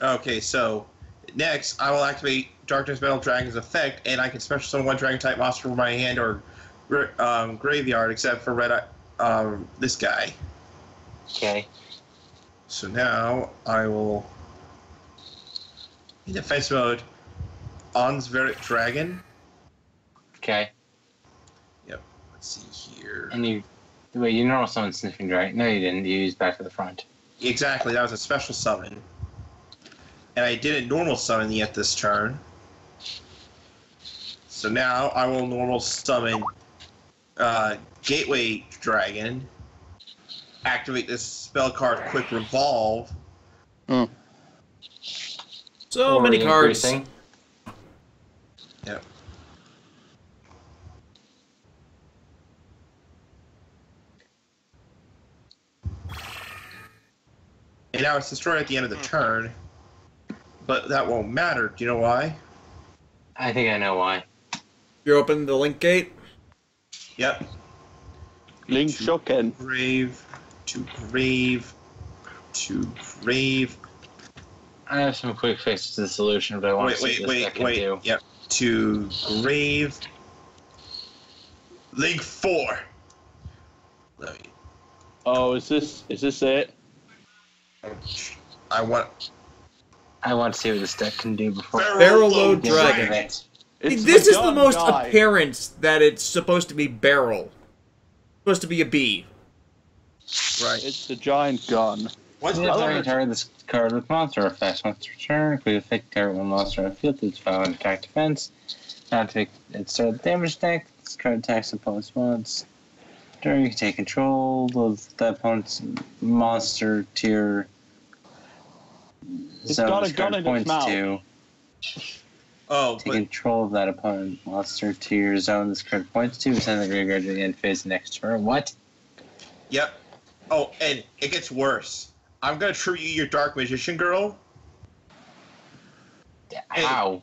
Okay, so next I will activate Darkness Metal Dragon's effect, and I can special summon one dragon type monster from my hand or graveyard, except for this guy. Okay. So now I will, in defense mode, Onsveric Dragon. Okay. Yep. Let's see here. And you normal summon Sniffing Dragon. No, you didn't. You used back to the front. Exactly, that was a special summon. And I didn't normal summon yet this turn. So now I will normal summon Gateway Dragon. Activate this spell card Quick Revolve. So many cards. Increasing. Yep. And now it's destroyed at the end of the turn. But that won't matter. Do you know why? I think I know why. You open the link gate. Yep. Link Shoken. Grave to grave to grave. I have some quick fixes to the solution, but I want to see what this deck can do. Yep. To grave. Link 4. Oh, is this it? I want to see what this deck can do before. Barrel load dragon. It's This is the gun most guy. apparent that it's supposed to be barrel. Supposed to be a B. right. It's the giant gun. What's Yeah, the target other? this card with monster effects. Once it's returned, we affect target one monster on the field to its power and attack defense. Now to start the damage deck, this card attacks opponent's mods. During you can take control of the opponent's monster tier. It's zone got a this gun card in its points mouth. to. Oh, Take but control of that opponent monster tier zone this card points to. Send the graveyard to the end phase of the next turn. What? yep. Oh, and it gets worse. I'm gonna tribute your Dark Magician Girl. How?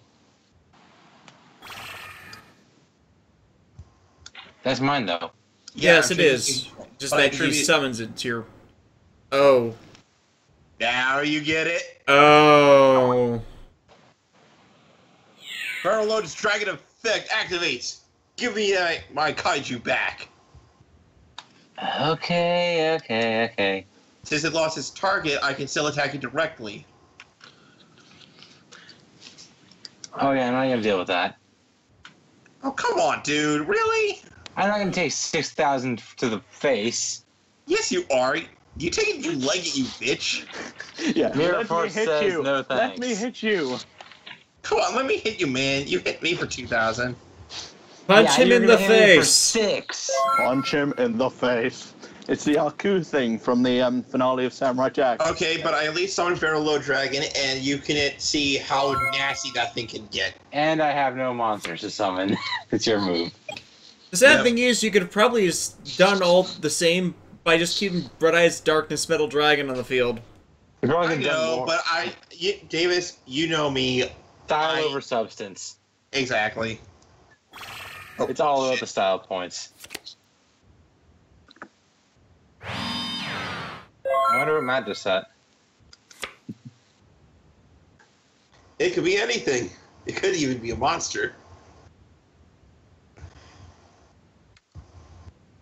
That's mine though. Yes, I'm it is. tributing- Just but I that he tribute- summons it to your... Oh. Now you get it. Oh. Barrel Load's Dragon effect activates. Give me my kaiju back. Okay. Since it lost its target, I can still attack it directly. Oh yeah, I'm not gonna deal with that. Oh, come on, dude. Really? I'm not gonna take 6,000 to the face. Yes, you are. You take it, you leg it, you bitch. Yeah. Mirror Let me Force hit says you. no Let thanks. me hit you. Come on, let me hit you, man. You hit me for 2,000. Punch him you're in the gonna hit me for face. 6. Punch him in the face. It's the Aku thing from the finale of Samurai Jack. Okay, but I at least summoned Barrel Load Dragon, and you can see how nasty that thing can get. And I have no monsters to summon. It's your move. The sad Yep. thing is, you could have probably just done all the same by just keeping Red Eyes Darkness Metal Dragon on the field. You're probably I gonna do know, more. but Davis, you know me. Style I- over substance. Exactly. Oh, It's all about shit. the style points. I wonder what Matt just said. It could be anything. It could even be a monster.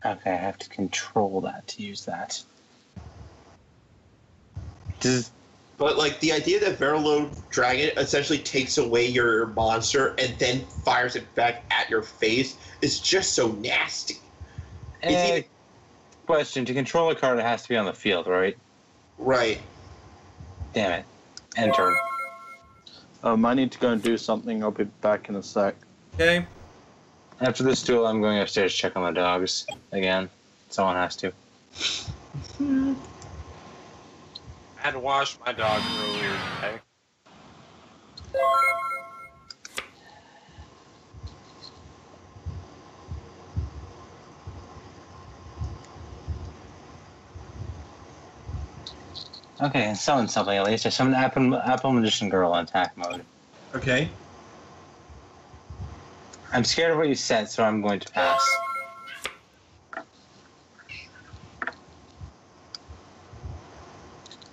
Okay, I have to control that to use that. Does But like the idea that Barrel Load Dragon essentially takes away your monster and then fires it back at your face is just so nasty. It's even question, to control a card it has to be on the field, right? right. Damn it. End turn. I need to go and do something. I'll be back in a sec. Okay? After this duel, I'm going upstairs to check on the dogs again. Someone has to. I had to wash my dog earlier today. Okay, and summon something at least. I summoned Apple Magician Girl on attack mode. Okay. I'm scared of what you said, so I'm going to pass.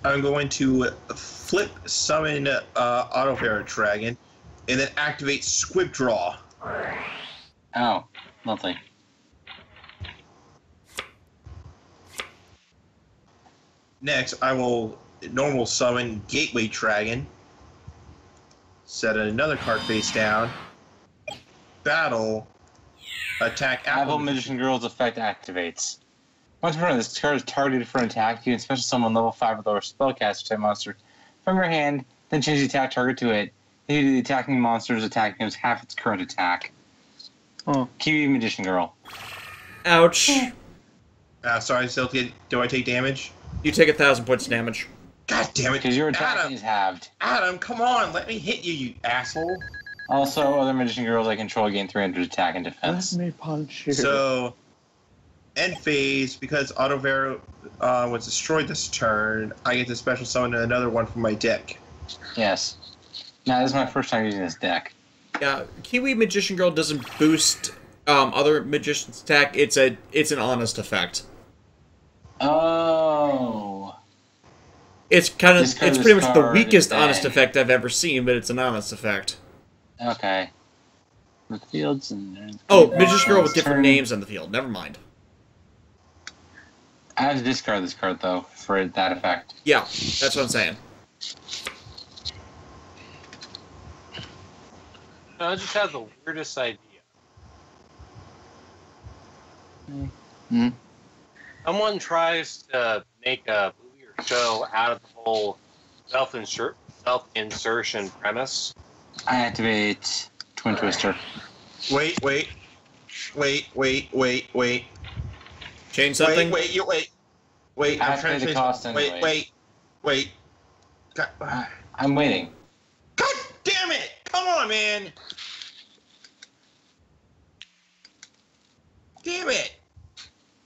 I'm going to flip summon Auto Dragon and then activate Squib Draw. Oh, lovely. Next, I will normal summon Gateway Dragon. Set another card face down. Battle. Attack Apple Magician Girl's effect activates. Once per turn, this card is targeted for an attack. You can special summon level 5 or lower spellcaster type monster from your hand, then change the attack target to it. Then you do the attacking monster's attack against half its current attack. Oh. Kiwi Magician Girl. Ouch. Sorry, still do I take damage? You take 1,000 points of damage. God damn it. Because your attack Adam, is halved. Adam, come on, let me hit you, you asshole. Also, other Magician Girls I control gain 300 attack and Let defense. me punch you. So, end phase, because Auto was destroyed this turn, I get to special summon another one from my deck. Yes. Now, this is my first time using this deck. Yeah, Kiwi Magician Girl doesn't boost other magicians' attack. It's an honest effect. Oh. It's kind of This card it's is pretty much the card weakest bang. honest effect I've ever seen, but it's an honest effect. Okay. The fields and... Oh, Magician Girl with different Turn. names on the field. Never mind. I have to discard this card, though, for that effect. Yeah, that's what I'm saying. I just have the weirdest idea. Hmm. Someone tries to make a movie or show out of the whole self-insertion premise. I activate Twin Twister. Wait. Change something? Wait. I I'm have to trying pay to the change. cost anyway. Wait. God, I'm waiting. God damn it! Come on, man! Damn it!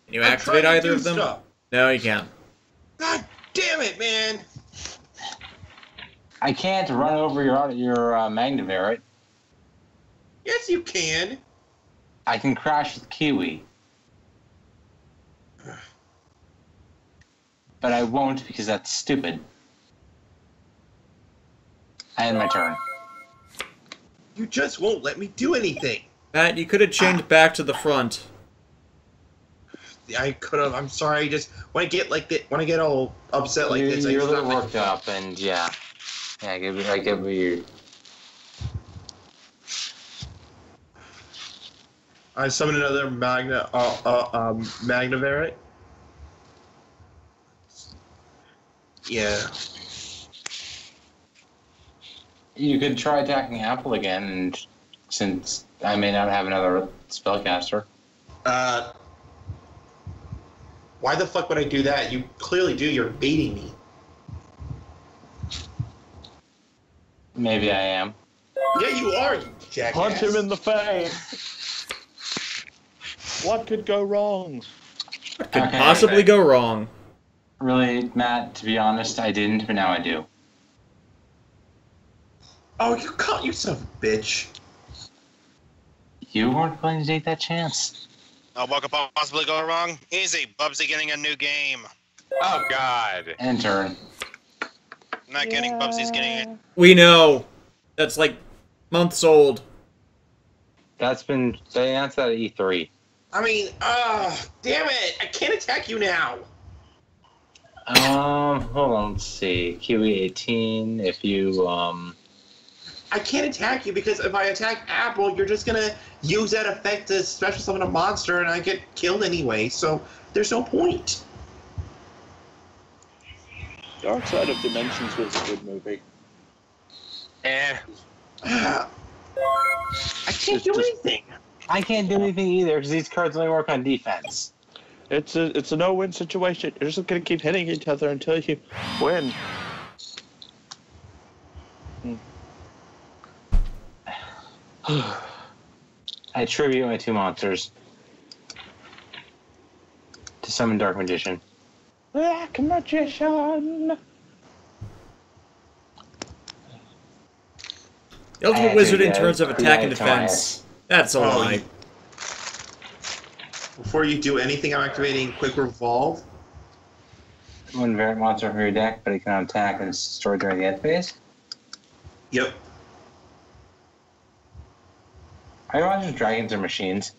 Can you I'm activate trying to either do of them? stuff. No, you can't. God damn it, man! I can't run over your Magnaveret. Yes, you can. I can crash with Kiwi. But I won't because that's stupid. I end my turn. You just won't let me do anything. Matt, you could have changed back to the front. I could have. I'm sorry. Just when I get like that, when I get all upset like this, I You're a just little not worked up, and yeah, I get weird. I summon another Magnaveret. Yeah. You could try attacking Apple again, and since I may not have another spellcaster. Why the fuck would I do that? You clearly do. You're baiting me. Maybe I am. Yeah, you are, you jackass. Punch him in the face. What could go wrong? What could possibly go wrong? Really, Matt, to be honest, I didn't, but now I do. Oh, you can't, you son of a bitch. You weren't going to take that chance. What could possibly go wrong? Easy. Bubsy getting a new game. Oh, God. End turn. I'm not kidding. Bubsy's getting it. We know. That's like months old. They announced that at E3. I mean, damn it! I can't attack you now. Hold on, let's see. Kiwi 18, if you, I can't attack you because if I attack Apple, you're just gonna use that effect to special summon a monster and I get killed anyway, so there's no point. Dark Side of Dimensions was a good movie. I can't do anything. I can't do anything either because these cards only work on defense. It's a no-win situation. You're just gonna keep hitting each other until you win. I tribute my 2 monsters to summon Dark Magician. Black Magician! The Ultimate Wizard in terms of yeah, attack and Tobias. defense. That's a lie. Before you do anything, I'm activating Quick Revolve. One variant monster from your deck, but it cannot attack and is stored during the end phase. Yep. Are your monsters dragons or machines?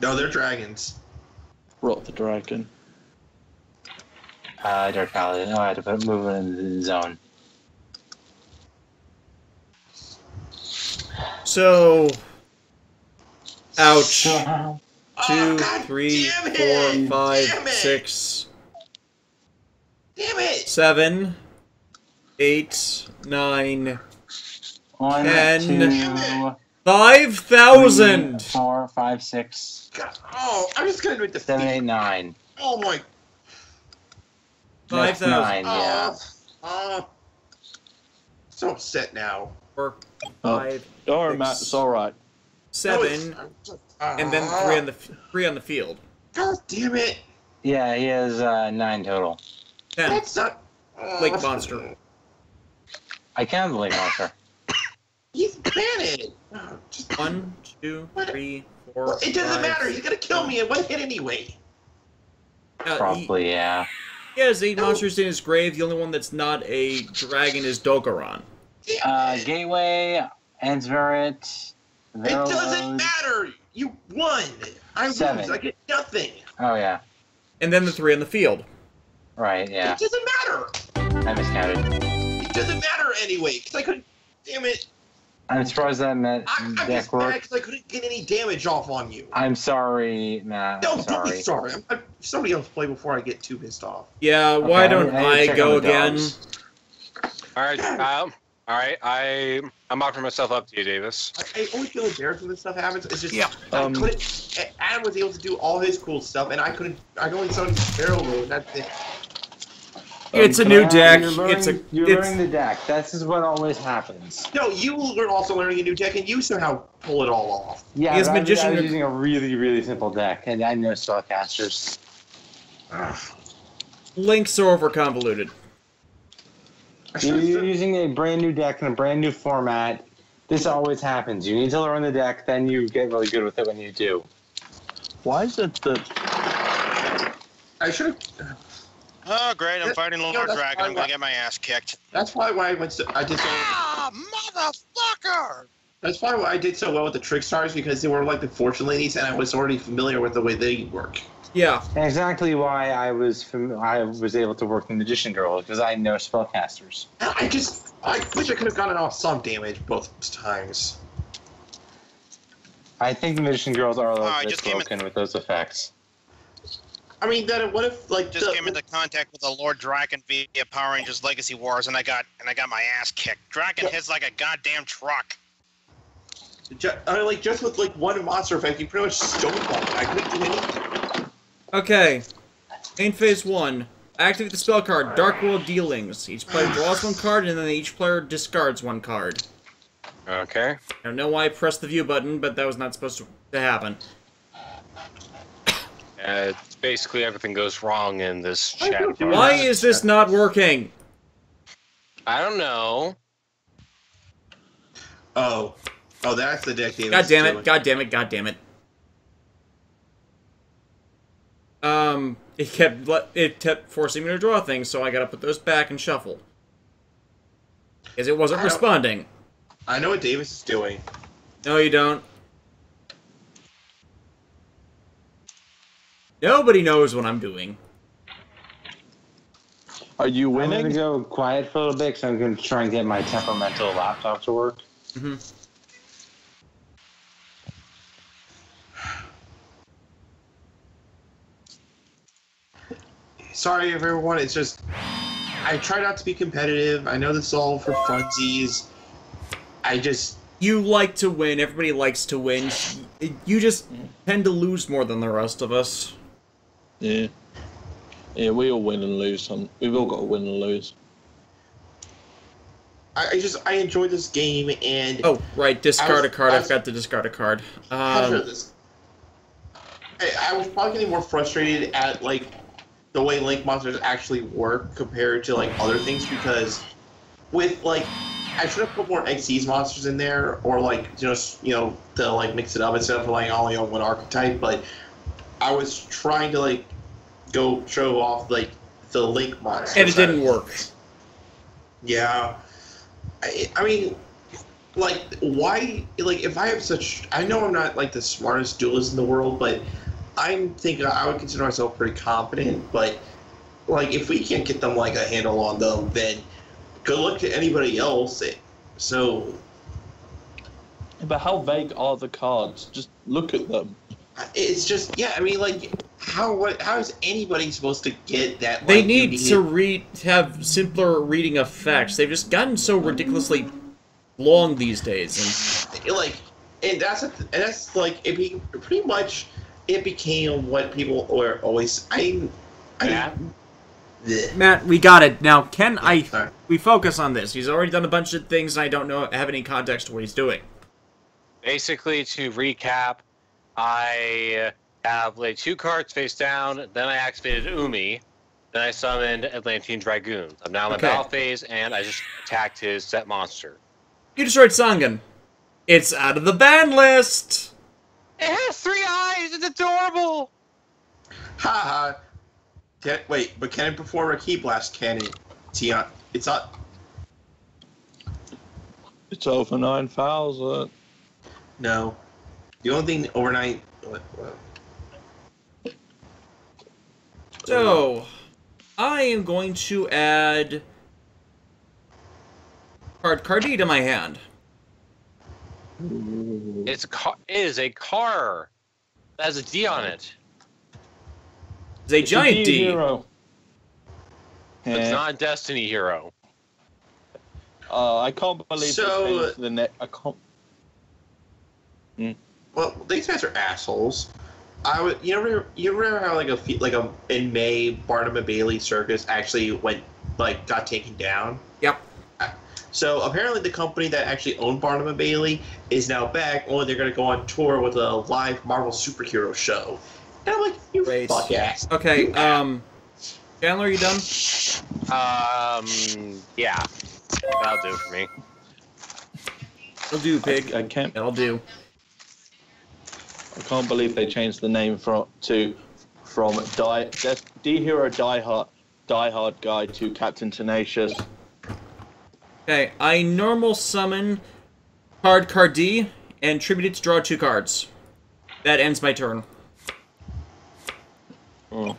No, they're dragons. Roll the dragon. Dark Paladin. Oh, I had to move it in the zone. So, ouch. So, 2, God 3, damn 4, it! 5, Damn it! 6, Damn it! 7, 8, 9, 1, 10, 2, 5,000! 4, 5, 6, God. Oh, I'm just gonna do it 7, 8, 9. Oh my. Next 5,000. 9, yeah. So upset now. 4, 5, Don't worry, 6, Matt. It's all right. 7, and then 3 on the field. God damn it! Yeah, he has 9 total. 10. That's not. Lake Monster. I counted the lake monster. He's banned. Just, 1, 2, 3, 4, well, it doesn't 5, matter. He's gonna kill me in one hit anyway. Probably, yeah. He has 8 monsters in his grave. The only one that's not a dragon is Dogaron. Gateway, Ansverit, It doesn't matter. You won. I 7. lose. I get nothing. Oh, yeah. And then the 3 on the field. Right, yeah. It doesn't matter. I miscounted. It doesn't matter anyway, because I couldn't. Damn it. I'm surprised that meant I'm deck just mad work. because I couldn't get any damage off on you. I'm sorry, Matt. No, I'm don't sorry. be sorry. Somebody else play before I get too pissed off. Yeah, why don't I need to I check go on the again? dogs. All right. I'm offering myself up to you, Davis. I always feel embarrassed when this stuff happens. It's just, Yeah. I couldn't. Adam was able to do all his cool stuff, and I couldn't. I only saw his barrel roll. That's it. It's a new deck. You're learning, you're it's learning the deck. This is what always happens. No, you were also learning a new deck, and you somehow pull it all off. Yeah, His but magician- I was using a really, really simple deck, and I know spellcasters. links are over convoluted. You're using a brand new deck in a brand new format. This always happens. You need to learn the deck, then you get really good with it when you do. Why is it that I should have. Oh, great! I'm fighting Lord that's Dragon. why I'm gonna get my ass kicked. That's why I went. I did so. Ah, motherfucker! That's why I did so well with the Trickstars, because they were like the fortune ladies, and I was already familiar with the way they work. Yeah. And exactly why I was able to work the Magician Girl, because I know spellcasters. I wish I could have gotten off some damage both times. I think the Magician Girls are a little I bit just came in- broken with those effects. I mean, then what if like Just came into contact with the Lord Dragon via Power Rangers Legacy Wars, and I got my ass kicked. Dragon hits like a goddamn truck. just with like one monster effect, you pretty much stonewalled it. I couldn't do anything. Okay. Main phase 1. Activate the spell card, Dark World Dealings. Each player draws 1 card, and then each player discards 1 card. Okay. I don't know why I pressed the view button, but that was not supposed to happen. It's basically everything goes wrong in this chat. Why is this not working? I don't know. Oh, that's the deck. God damn it! God damn it! God damn it! It kept forcing me to draw things, so I gotta put those back and shuffle. Because it wasn't responding. I know what Davis is doing. No, you don't. Nobody knows what I'm doing. are you I'm going to winning? go quiet for a little bit, because I'm going to try and get my temperamental laptop to work. Mm-hmm. Sorry, everyone. It's just I try not to be competitive. I know this is all for funsies. You like to win. Everybody likes to win. You just tend to lose more than the rest of us. Yeah. Yeah, we all win and lose. We've all got to win and lose. I enjoy this game, and Oh, right. Discard a card. I was- forgot to discard a card. I was probably getting more frustrated at like the way Link monsters actually work compared to like other things, because with like I should have put more XYZ monsters in there, or like just to like mix it up instead of relying only on one archetype. But I was trying to like go show off like the Link monsters, And it didn't work. Yeah, I mean, like, why? Like, if I have such, I know I'm not like the smartest duelist in the world, but I'm thinking I would consider myself pretty competent. But like, if we can't get them like a handle on them, then good luck to anybody else. So, But how vague are the cards? Just look at them. it's just, yeah. I mean, like, how is anybody supposed to get that? They like, need you to have simpler reading effects. They've just gotten so ridiculously long these days. And that's like pretty much it became what people were always. Matt, we got it. Now, Sorry. we focus on this. He's already done a bunch of things, and I don't have any context to what he's doing. Basically, to recap, I have laid 2 cards face down, then I activated Umi, then I summoned Atlantean Dragoons. I'm now in my Okay. battle phase, and I just attacked his set monster. You destroyed Sangan. It's out of the ban list! It has 3 eyes! It's adorable! Haha. Wait, but can it perform a key blast? Can it? It's not. It's over 9,000. No. The only thing overnight. So, I am going to add Cardi to my hand. It's a car. It is a car. That has a D on it. It's a giant D. Hero. It's not a Destiny hero. I can't believe they changed the net. I can't. Well, these guys are assholes. You remember how in May Barnum and Bailey Circus actually got taken down? Yep. So apparently the company that actually owned Barnum and Bailey is now back. Only they're going to go on tour with a live Marvel superhero show. And I'm like, you fuck ass. Okay. Chandler, are you done? Yeah. That'll do it for me. That'll do, pig. I can't. That'll do. I can't believe they changed the name from D Hero Die Hard Guy to Captain Tenacious. Okay, I normal summon Card D and tribute it to draw 2 cards. That ends my turn. Oh.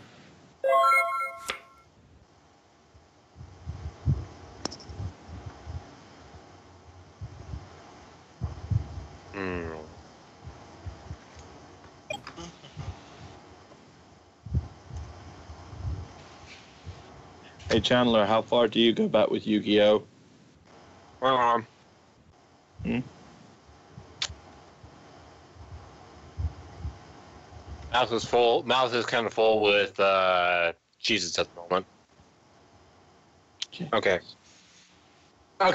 Hey Chandler, how far do you go back with Yu-Gi-Oh? Mouth is full. Mouth is kind of full with cheeses at the moment. Okay. Well,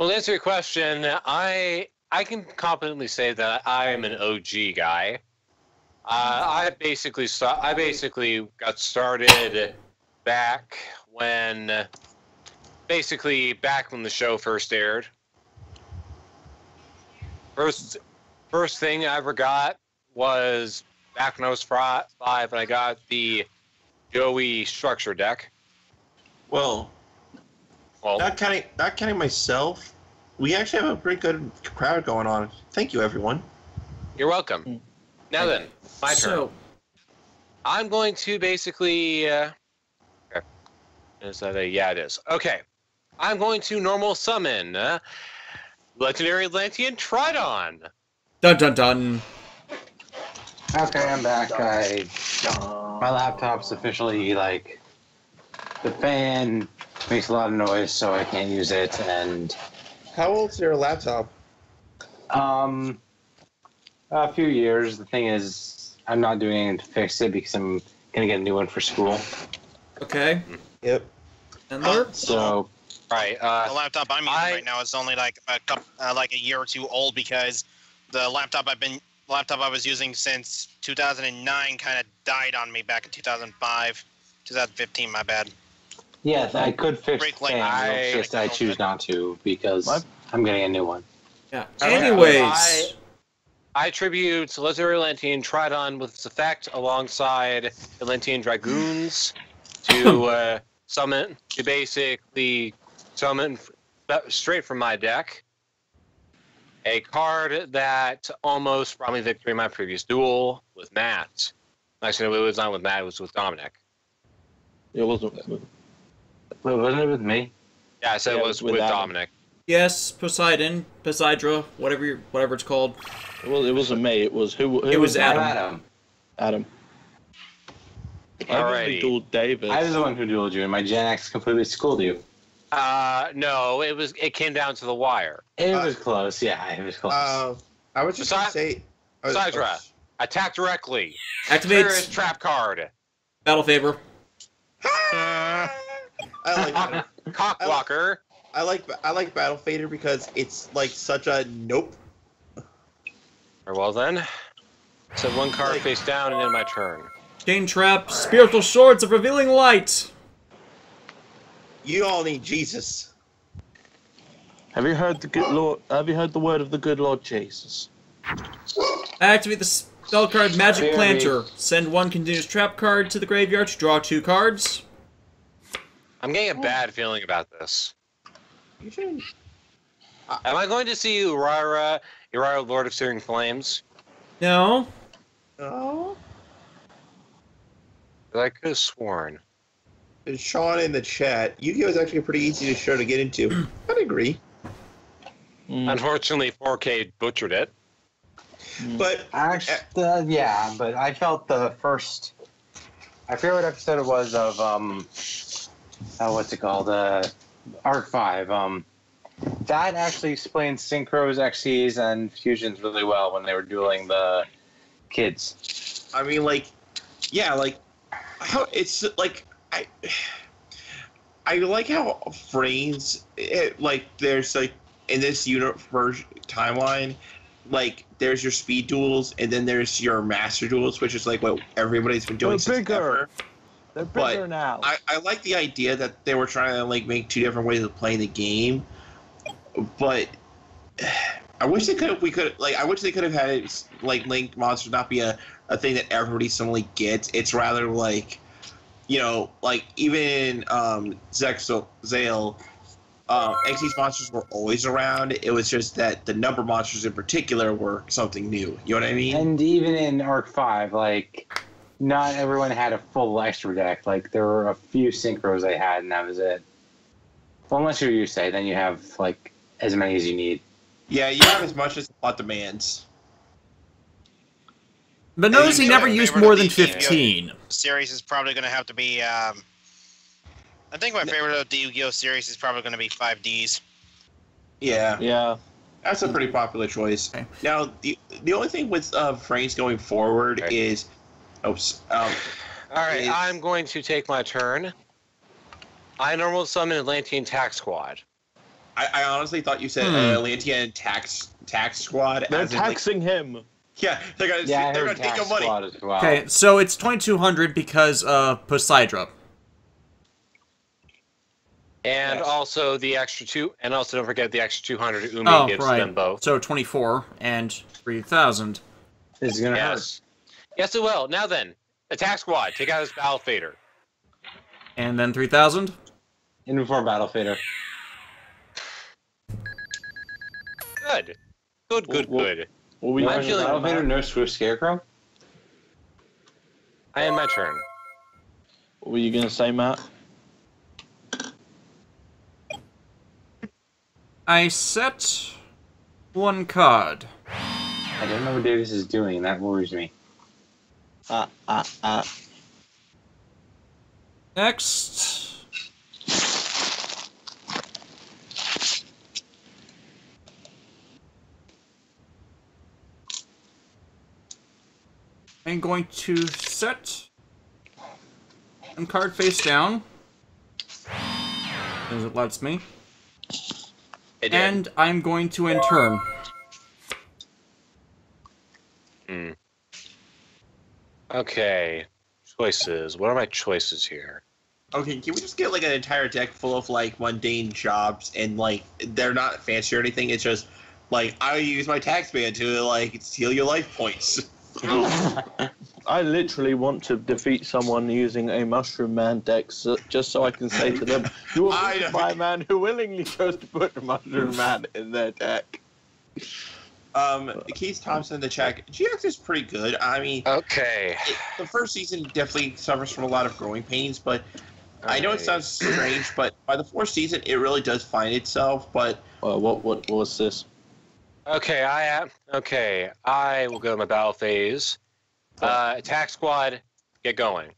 to answer your question, I can confidently say that I am an OG guy. I basically got started back when the show first aired. First thing I ever got was back when I was 5, and I got the Joey structure deck. Well, not counting myself, we actually have a pretty good crowd going on. Thank you, everyone. You're welcome. Now then, my turn. I'm going to basically... Is that a... Yeah, it is. Okay. I'm going to normal summon Legendary Atlantean Tridon. Dun dun dun. Okay, I'm back. My laptop's officially, the fan makes a lot of noise, so I can't use it, and... How old's your laptop? A few years. The thing is, I'm not doing anything to fix it because I'm gonna get a new one for school. Okay. Yep. Chandler? So... Right. The laptop I'm using right now is only a year or two old because the laptop I was using since 2009 kind of died on me back in 2005, 2015. My bad. Yeah, I could fix it. I choose not to because I'm getting a new one. Yeah. Anyways. I attribute Legendary Atlantean Tridon with its effect alongside Atlantean Dragoons to basically summon straight from my deck a card that almost brought me victory in my previous duel with Matt. Actually, no, it was not with Matt, it was with Dominic. It wasn't. Wait, wasn't it with me? Yeah, I said it was with Dominic. Yes, Poseidon, Poseidra, whatever it's called. Well, it wasn't me. It was who? It was Adam. Adam. Alrighty. I dueled David. I was the one who dueled you, and my Gen X completely schooled you. No, it came down to the wire. It was close. Yeah, it was close. I was just gonna say. Poseidra, attack directly. Activate Trigger trap card. Battle Favor. I like Cockblocker. I like Battle Fader because it's such a nope. Very well then. Set one card face down and end my turn. Chain Trap, Spiritual Swords of Revealing Light. You all need Jesus. Have you heard the good Lord? Have you heard the word of the good Lord Jesus? Activate the spell card Magic Planter. Send one continuous trap card to the graveyard to draw 2 cards. I'm getting a bad feeling about this. You should. Am I going to see Urara Here are Lord of Searing Flames. No. Oh. I could have sworn. And Sean in the chat, Yu-Gi-Oh is actually a pretty easy show to get into. I'd agree. Unfortunately, 4K butchered it. But actually, yeah, but I felt the first. I forget what episode it was of what's it called? Arc 5. That actually explains synchros, XCs, and fusions really well when they were dueling the kids. I mean, like, yeah, like how it's like I like how frames like there's like in this universe timeline, like there's your speed duels and then there's your master duels, which is like what everybody's been doing since ever. They're bigger now. I like the idea that they were trying to like make two different ways of playing the game, but I wish they could have. I wish they could have had it like Link Monsters not be a thing that everybody suddenly gets. It's rather like, you know, like even Zale, Xyz monsters were always around. It was just that the number monsters in particular were something new. You know what I mean? And even in Arc 5, like, not everyone had a full extra deck. Like, there were a few synchros they had, and that was it. Well, unless you're Yusei, then you have, like, as many as you need. Yeah, you have as much as the plot demands. But notice he never used more than 15. Series is probably going to have to be. I think my favorite of the Yu-Gi-Oh series is probably going to be 5Ds. Yeah. Yeah. That's a pretty popular choice. Okay. Now, the only thing with frames going forward is... Oops. All right, I'm going to take my turn. I normal summon Atlantean Tax Squad. I honestly thought you said Atlantean tax squad. They're as in, like, taxing him. yeah, they're gonna take your money. As well. Okay, so it's 2,200 because of Poseidra. And also the extra 2, and also don't forget the extra 200 Umi gives right. them both. So 24 and 3,000. This is gonna hurt. Yes. Yes, it will. Now then, Attack Squad, take out this Battle Fader. And then 3,000? In before Battle Fader. Good. Good. Will we I'm feeling Battle Fader no Swift Scarecrow? I end my turn. What were you going to say, Matt? I set one card. I don't know what Davis is doing, and that worries me. Next. I'm going to set one card face down, as it lets me. And I'm going to end turn. Okay. Choices. What are my choices here? Okay, can we just get like an entire deck full of like mundane jobs and like they're not fancy or anything? It's just like I use my tax band to like steal your life points. I literally want to defeat someone using a Mushroom Man deck just so I can say to them, you are my man who willingly chose to put a Mushroom Man in their deck. Keith Thompson in the chat, GX is pretty good. I mean, Okay. The first season definitely suffers from a lot of growing pains, but I know it sounds strange, but by the fourth season, it really does find itself. But what was this? Okay, I will go to my battle phase. Attack Squad, get going.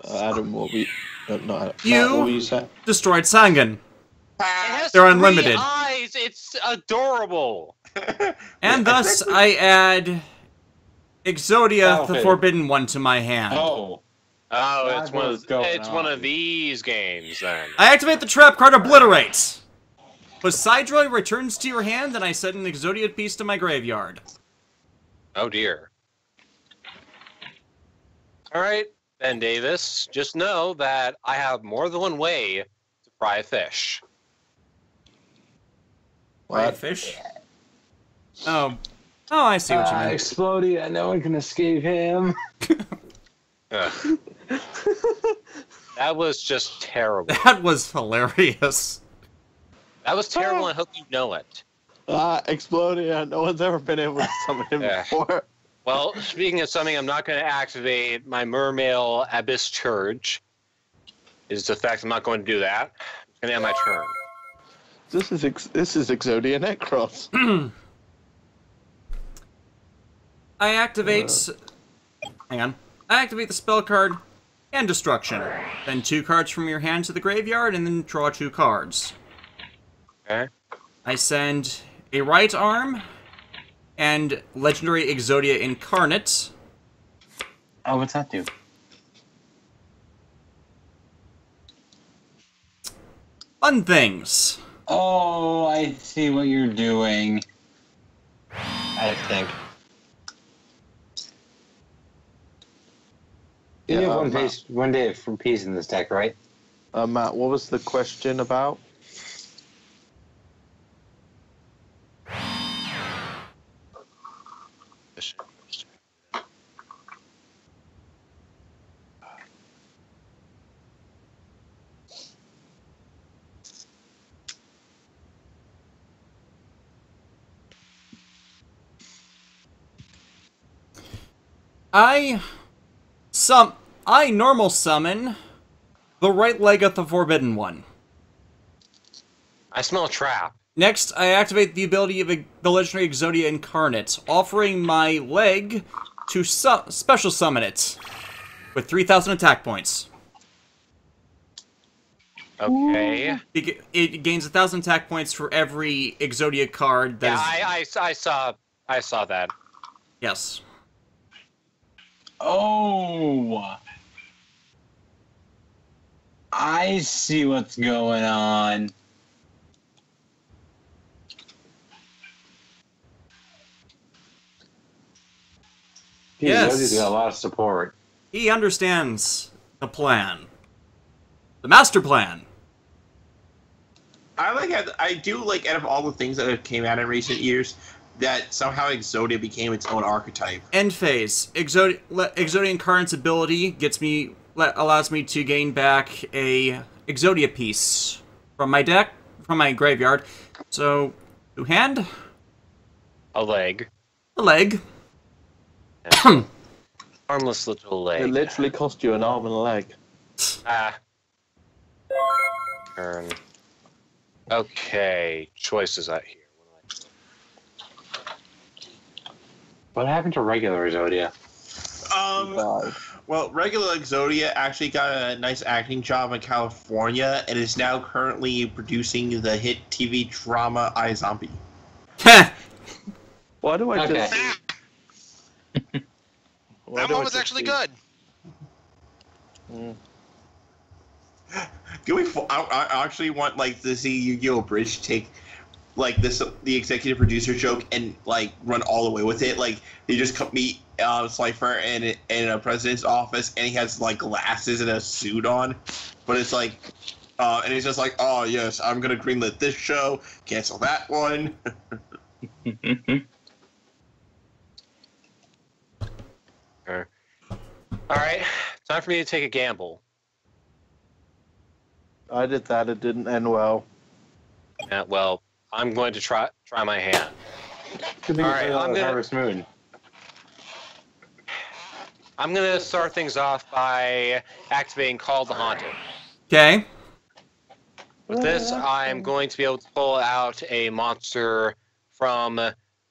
Adam, what we... not Matt, You what were you saying? destroyed Sangan. It has They're 3 unlimited. eyes. It's adorable. And thus, I add Exodia, the Okay. Forbidden One, to my hand. Oh. Oh, it's one What's going one on? of these games then. I activate the trap card Obliterate. Poseidra returns to your hand, and I set an Exodia piece to my graveyard. Oh dear. All right, Ben Davis. Just know that I have more than one way to fry a fish. White fish? Oh, I see what you mean. Explodia, no one can escape him. Ugh. That was just terrible. That was hilarious. That was terrible, and I hope you know it. Exploding. No one's ever been able to summon him before. Well, speaking of something, I'm not going to activate my Mermail Abyss Charge. Is the fact I'm not going to do that. It's going to end my turn. This is Exodia Necros. I activate... hang on. I activate the spell card and Destruction. Send 2 cards from your hand to the graveyard and then draw 2 cards. Okay. I send a Right Arm and Legendary Exodia Incarnate. Oh, what's that do? Fun things. Oh, I see what you're doing. I think. You have one day from peace in this deck, right? Matt, what was the question about? I normal summon the right leg of the Forbidden One. I smell a trap. Next, I activate the ability of the Legendary Exodia Incarnate, offering my leg to special summon it with 3,000 attack points. Okay. It gains 1,000 attack points for every Exodia card that I saw that. Yes. Oh! I see what's going on. Yes. He's got a lot of support. He understands the plan. The master plan. I do like out of all the things that have came out in recent years, that somehow Exodia became its own archetype. End phase. Exodia Incarnate's ability allows me to gain back a Exodia piece from my deck, from my graveyard. So, to hand. A leg. A leg. Harmless little leg. It literally cost you an arm and a leg. Turn. Okay, choices out here. What happened to regular Exodia? Well, regular Exodia actually got a nice acting job in California and is now currently producing the hit TV drama iZombie. Why do I just... That one was actually good. I actually want to see Yu-Gi-Oh! Bridge take the executive producer joke and run all the way with it. They just meet Slifer in a president's office and he has glasses and a suit on, but it's and he's just oh yes, I'm gonna greenlit this show, cancel that one. All right, time for me to take a gamble. I did that. It didn't end well. Well, I'm going to try my hand. All right, I'm gonna Harvest Moon. I'm gonna start things off by activating Call the Haunted. Okay. With this, I'm going to be able to pull out a monster from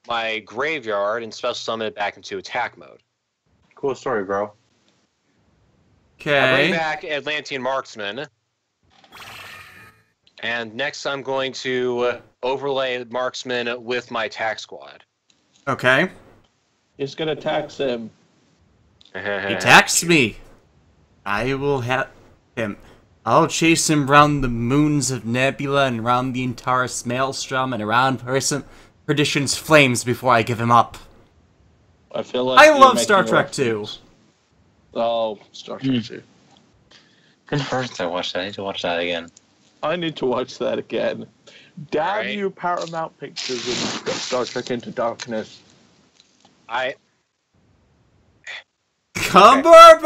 my graveyard and special summon it back into attack mode. Cool story, bro. Okay. I bring back Atlantean Marksman. And next I'm going to overlay Marksman with my attack squad. Okay. He's gonna tax him. He taxed me. I will have him. I'll chase him round the moons of Nebula and round the entire Maelstrom and around Perdition's flames before I give him up. I feel like I love Star Trek 2. Oh, Star Trek 2. Good first I watched that. I need to watch that again. I need to watch that again. Damn right. you, Paramount Pictures and Star Trek Into Darkness. Cumberbatch!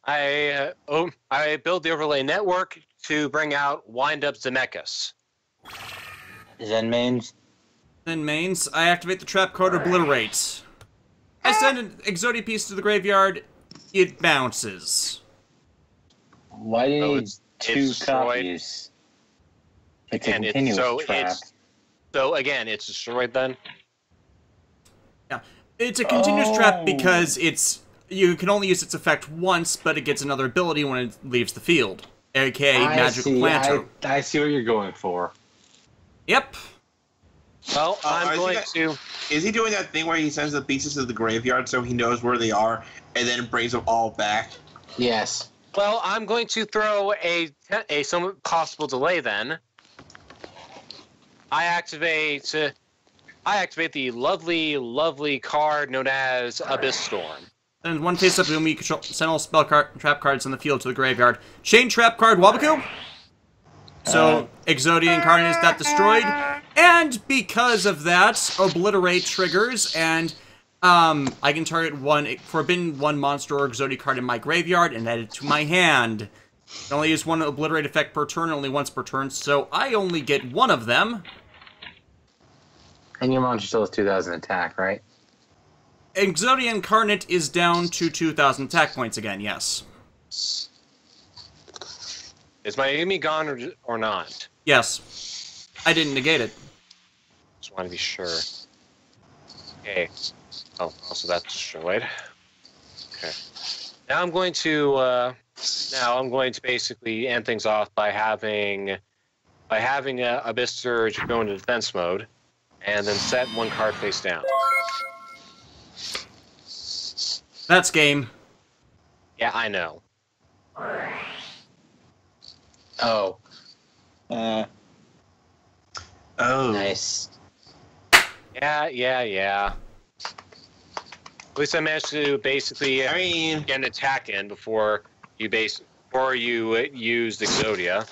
I build the overlay network to bring out Wind Up Zemeckis. Zen mains. Then mains, I activate the trap card Obliterate. I send an Exodia piece to the graveyard. It bounces. Why do you So need two destroyed. copies? It's a And continuous trap. So again, it's destroyed then? Yeah, it's a continuous trap because you can only use its effect once, but it gets another ability when it leaves the field, aka Magical Planter. I see what you're going for. Yep. Well, I'm going to... Is he doing that thing where he sends the pieces to the graveyard so he knows where they are and then brings them all back? Yes. Well, I'm going to throw a somewhat possible delay then. I activate the lovely, lovely card known as Abyss Storm. And one face-up boom, you control send all spell trap cards in the field to the graveyard. Chain trap card Wabaku. So Exodia Incarnate is not destroyed, and because of that, Obliterate triggers, and I can target one Forbidden 1 monster or Exodia card in my graveyard and add it to my hand. I can only use one Obliterate effect per turn, only once per turn, so I only get one of them. And your monster still has 2,000 attack, right? Exodia Incarnate is down to 2,000 attack points again, yes. Is my enemy gone or not? Yes. I didn't negate it. Just want to be sure. Okay. Oh, also that's destroyed. Okay. Now I'm going to basically end things off by having Abyss Surge go into defense mode, and then set one card face down. That's game. Yeah, I know. Oh. Oh. Nice. Yeah. At least I managed to basically get an attack in before you used Exodia.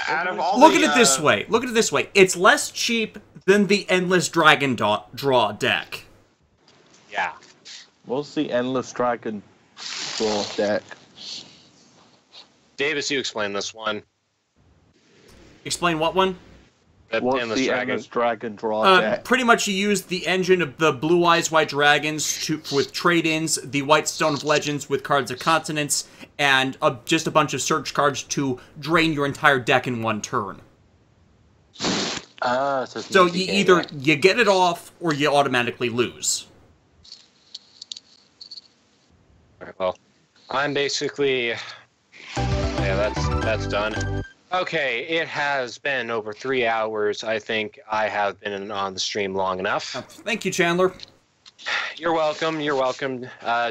Out of all Look at it this way. Look at it this way. It's less cheap than the Endless Dragon Draw deck. Yeah. What's the Endless Dragon Draw deck? Davis, you explain this one. Explain what one? What's the Endless Dragon Draw deck? Pretty much you use the engine of the Blue Eyes White Dragons with trade-ins, the White Stone of Legends with cards of continents, and just a bunch of search cards to drain your entire deck in one turn. So you either you get it off or you automatically lose. Alright, well, I'm basically... Yeah, that's done. Okay, it has been over 3 hours. I think I have been on the stream long enough. Thank you, Chandler. You're welcome.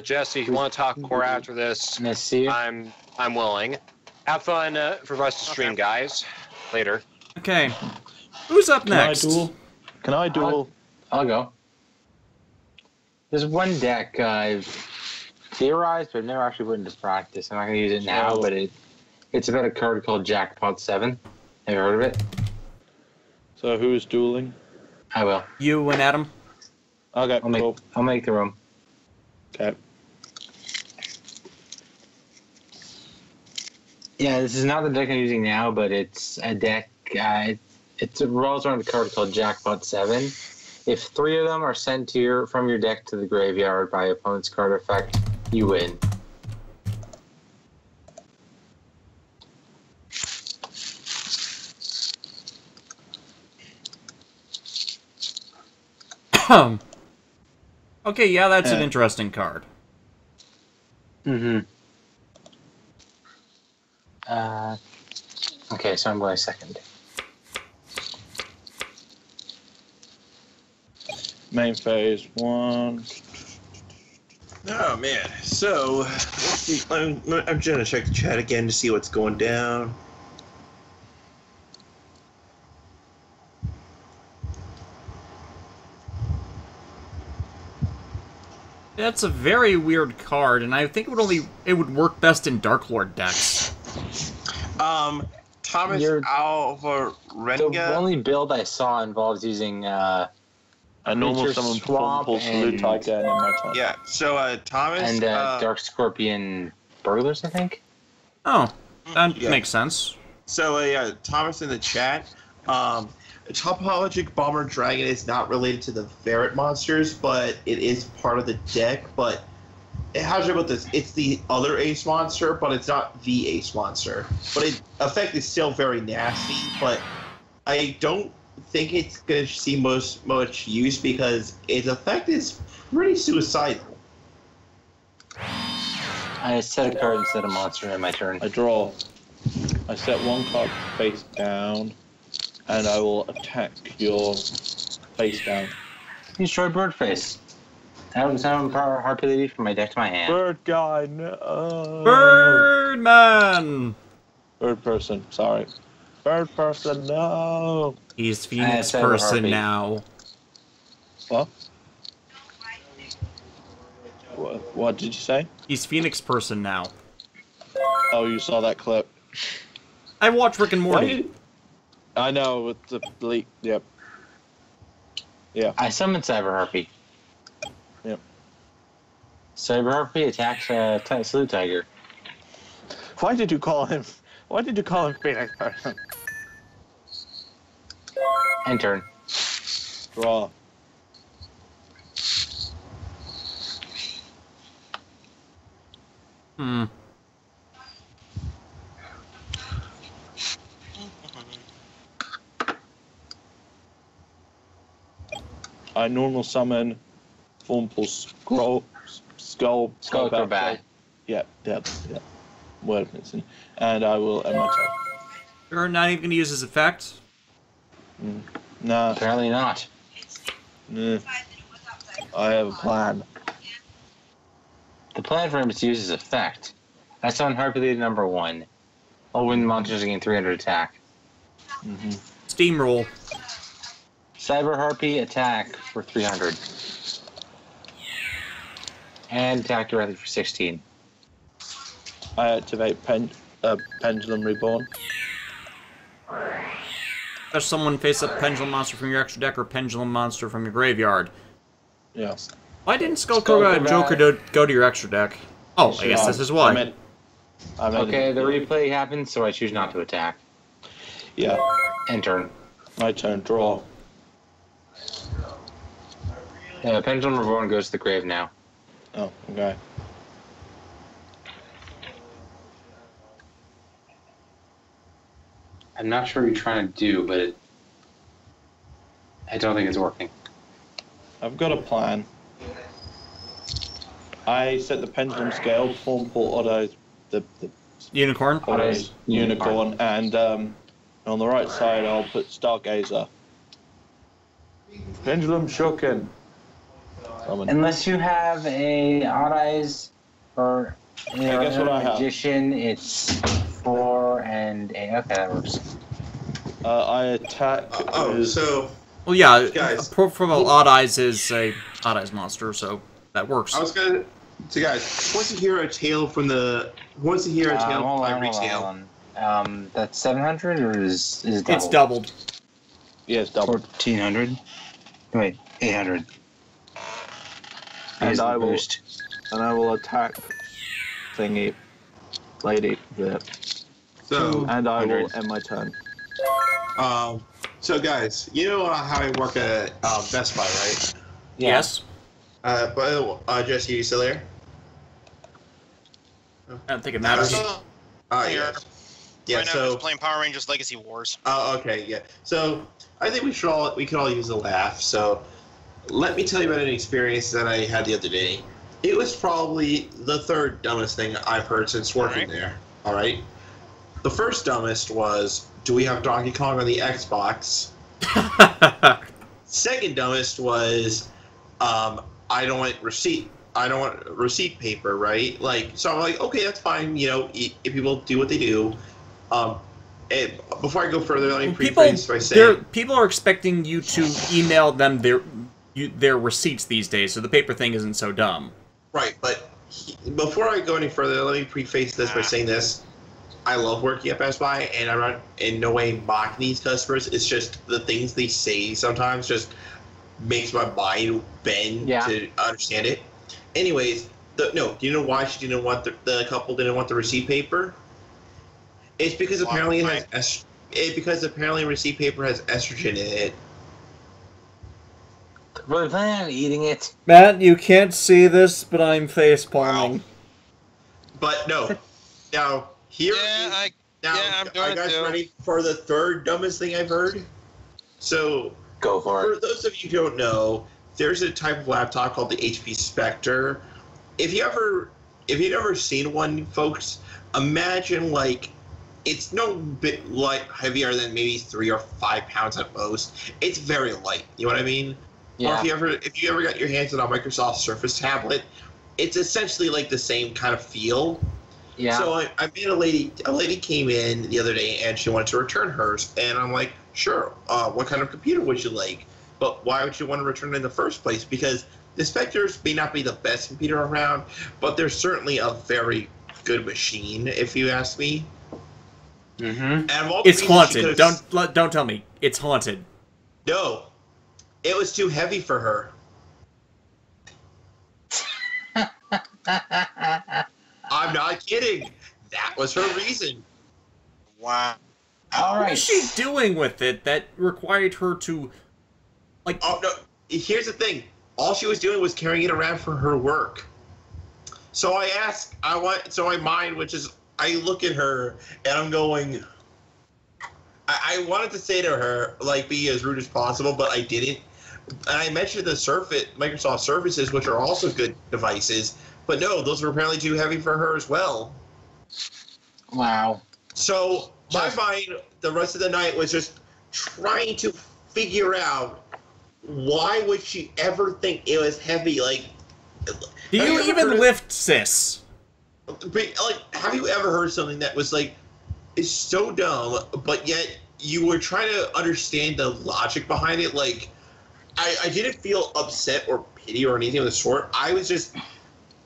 Jesse, if you want to talk more after this, I'm willing. Have fun for the rest of the stream, guys. Later. Okay. Who's up next? Can I duel? I'll go. There's one deck I've theorized, but I've never actually put into practice. I'm not going to use it now, but it's about a card called Jackpot 7. Have you heard of it? So who's dueling? I will. You and Adam? Okay, cool. I'll make the room. Okay. Yeah, this is not the deck I'm using now, but it's a deck. It revolves around a card called Jackpot 7. If 3 of them are sent from your deck to the graveyard by opponent's card effect, you win. Okay, yeah, that's an interesting card. Mm-hmm. Okay, so I'm going second. Main phase 1. Oh man, so let's see. I'm trying to check the chat again to see what's going down. That's a very weird card, and I think it would work best in Dark Lord decks. Thomas Alvarenga. The only build I saw involves using a normal summon Swamp Salute Tiger in my time. Yeah, so Thomas and Dark Scorpion Burglars, I think. Oh, that makes sense. So, Thomas in the chat, Topologic Bomber Dragon is not related to the Ferret monsters, but it is part of the deck. But how should I put this? It's the other ace monster, but it's not the ace monster. But its effect is still very nasty, but I don't think it's going to see much use because its effect is pretty suicidal. I set a card instead of monster in my turn. I draw. I set one card face down, and I will attack your face down. Destroy bird face. That was Harpy Lady from my deck to my hand. Bird guy, no. Birdman! Bird person, sorry. Bird person, no. He's Phoenix person now. What? What did you say? He's Phoenix person now. Oh, you saw that clip. I watch Rick and Morty. I know, with the leak, yep. Yeah. I summoned Cyber Harpy. Yep. Cyber Harpy attacks Salute Tiger. Why did you call him Phoenix person? End turn. Draw. I normal summon Formpul Skull Acrobat. Yeah. Word missing. And I will end my turn. You're not even going to use his effect? Nah. Apparently not. Nah. I have a plan. The plan for him is to use his effect. I summon Harpy Lady number 1. All wind monsters gain 300 attack. Steamroll. Cyber Harpy attack for 300. And attack directly for 16. I activate Pendulum Reborn. Does someone face up Pendulum Monster from your extra deck or Pendulum Monster from your graveyard? Yeah. Why didn't Skullcrow and Joker go to your extra deck? Oh, I guess this is why. Okay, the replay happens, so I choose not to attack. Yeah. End turn. My turn, draw. Pendulum Reborn goes to the grave now. Oh, okay. I'm not sure what you're trying to do, but I don't think it's working. I've got a plan. I set the pendulum scale, Formpul Auto, the Unicorn? Auto Unicorn, and on the right side I'll put Stargazer. Pendulum Shuriken. Unless you have a Odd Eyes or guess what I have. Magician, it's 4 and 8. Okay, that works. I attack. Well, yeah, guys. Profile Odd Eyes is a Odd Eyes monster, so that works. I was gonna. So, guys, once you hear a tale from the. Once you hear a tale by retail. That's 700 or is it doubled? It's doubled. Yeah, it's doubled. 1400. Wait, 800. And I will attack thingy lady there. So and I will end my turn. So guys, you know how I work at Best Buy, right? Yeah. Yes. Jesse, you still there? I don't think it matters. Yeah. Yeah. Right now, I'm So. just playing Power Rangers Legacy Wars. Oh, okay. Yeah. So I think we could all use a laugh. So let me tell you about an experience that I had the other day. It was probably the third dumbest thing I've heard since working there. All right. The first dumbest was, do we have Donkey Kong on the Xbox? Second dumbest was, I don't want receipt paper, right? Like, so I'm like, okay, that's fine. You know, if people do what they do. And before I go further, let me preface by saying people are expecting you to email them their receipts these days, so the paper thing isn't so dumb. Right, but before I go any further, let me preface this by saying this. I love working at Best Buy, and I'm not in no way mocking these customers. It's just the things they say sometimes just makes my mind bend to understand it. Anyways, do you know why she didn't want the couple didn't want the receipt paper? It's because apparently because apparently receipt paper has estrogen in it. Really plan on eating it? Matt, you can't see this, but I'm face palming. Wow. But no. Now here. I'm going guys to. ready for the third dumbest thing I've heard? So Go for for it. those of you who don't know, there's a type of laptop called the HP Spectre. If you've ever seen one, folks, imagine like it's no bit light heavier than maybe 3 or 5 pounds at most. It's very light. You know what I mean? Yeah. Or if you ever got your hands on a Microsoft Surface tablet, it's essentially like the same kind of feel. Yeah. So I met a lady came in the other day and she wanted to return hers, and I'm like, sure. What kind of computer would you like? But why would you want to return it in the first place? Because the Spectres may not be the best computer around, but they're certainly a very good machine, if you ask me. Mm-hmm. And It's haunted. Don't tell me. It's haunted. No. It was too heavy for her. I'm not kidding. That was her reason. Wow. All What right. is she doing with it that required her to, like... Oh, no. Here's the thing. All she was doing was carrying it around for her work. So I look at her, and I'm going... I wanted to say to her, like, be as rude as possible, but I didn't. And I mentioned the Microsoft Surfaces, which are also good devices, but no, those were apparently too heavy for her as well. Wow. So my mind, the rest of the night, was just trying to figure out why would she ever think it was heavy. Like, Do you even lift, sis? Have you ever heard something that was like, is so dumb, but yet you were trying to understand the logic behind it? Like, I didn't feel upset or pity or anything of the sort. I was just,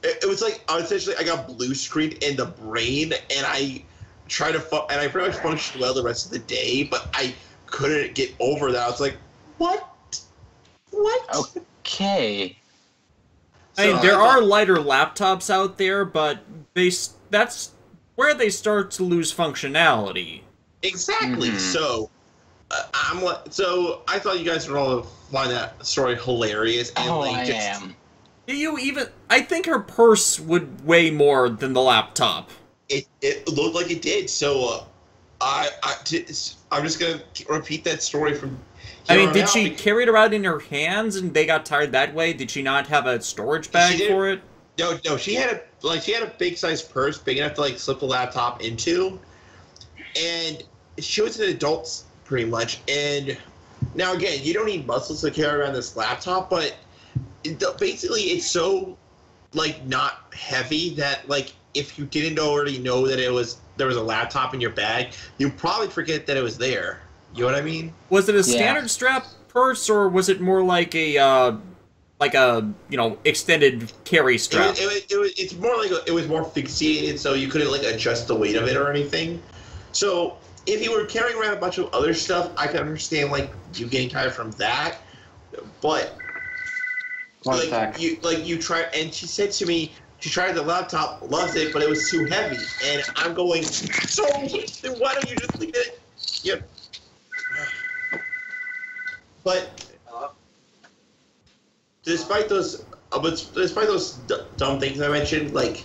it was like, essentially, I got blue screened in the brain, and I tried to, and I pretty much functioned well the rest of the day, but I couldn't get over that. I was like, what? Okay. I mean, there are lighter laptops out there, but that's where they start to lose functionality. Exactly. So, so I thought you guys would all find that story hilarious. And I am. Do you even? I think her purse would weigh more than the laptop. It looked like it did. So, I'm just gonna repeat that story from. I mean, did she carry it around in her hands and they got tired that way? Did she not have a storage bag for it? No. She had a big size purse, big enough to like slip the laptop into, and she was an adult pretty much. And now again, you don't need muscles to carry around this laptop, but basically it's so like not heavy that like if you didn't already know that there was a laptop in your bag, you probably forget that it was there. You know what I mean? Was it a standard strap purse, or was it more like a extended carry strap? It's more like it was more fixated, so you couldn't like adjust the weight of it or anything. So if you were carrying around a bunch of other stuff, I can understand like you getting tired from that. But you try, and she said to me, she tried the laptop, loves it, but it was too heavy. And I'm going, so then why don't you just leave it? Yep. But despite those dumb things I mentioned, like,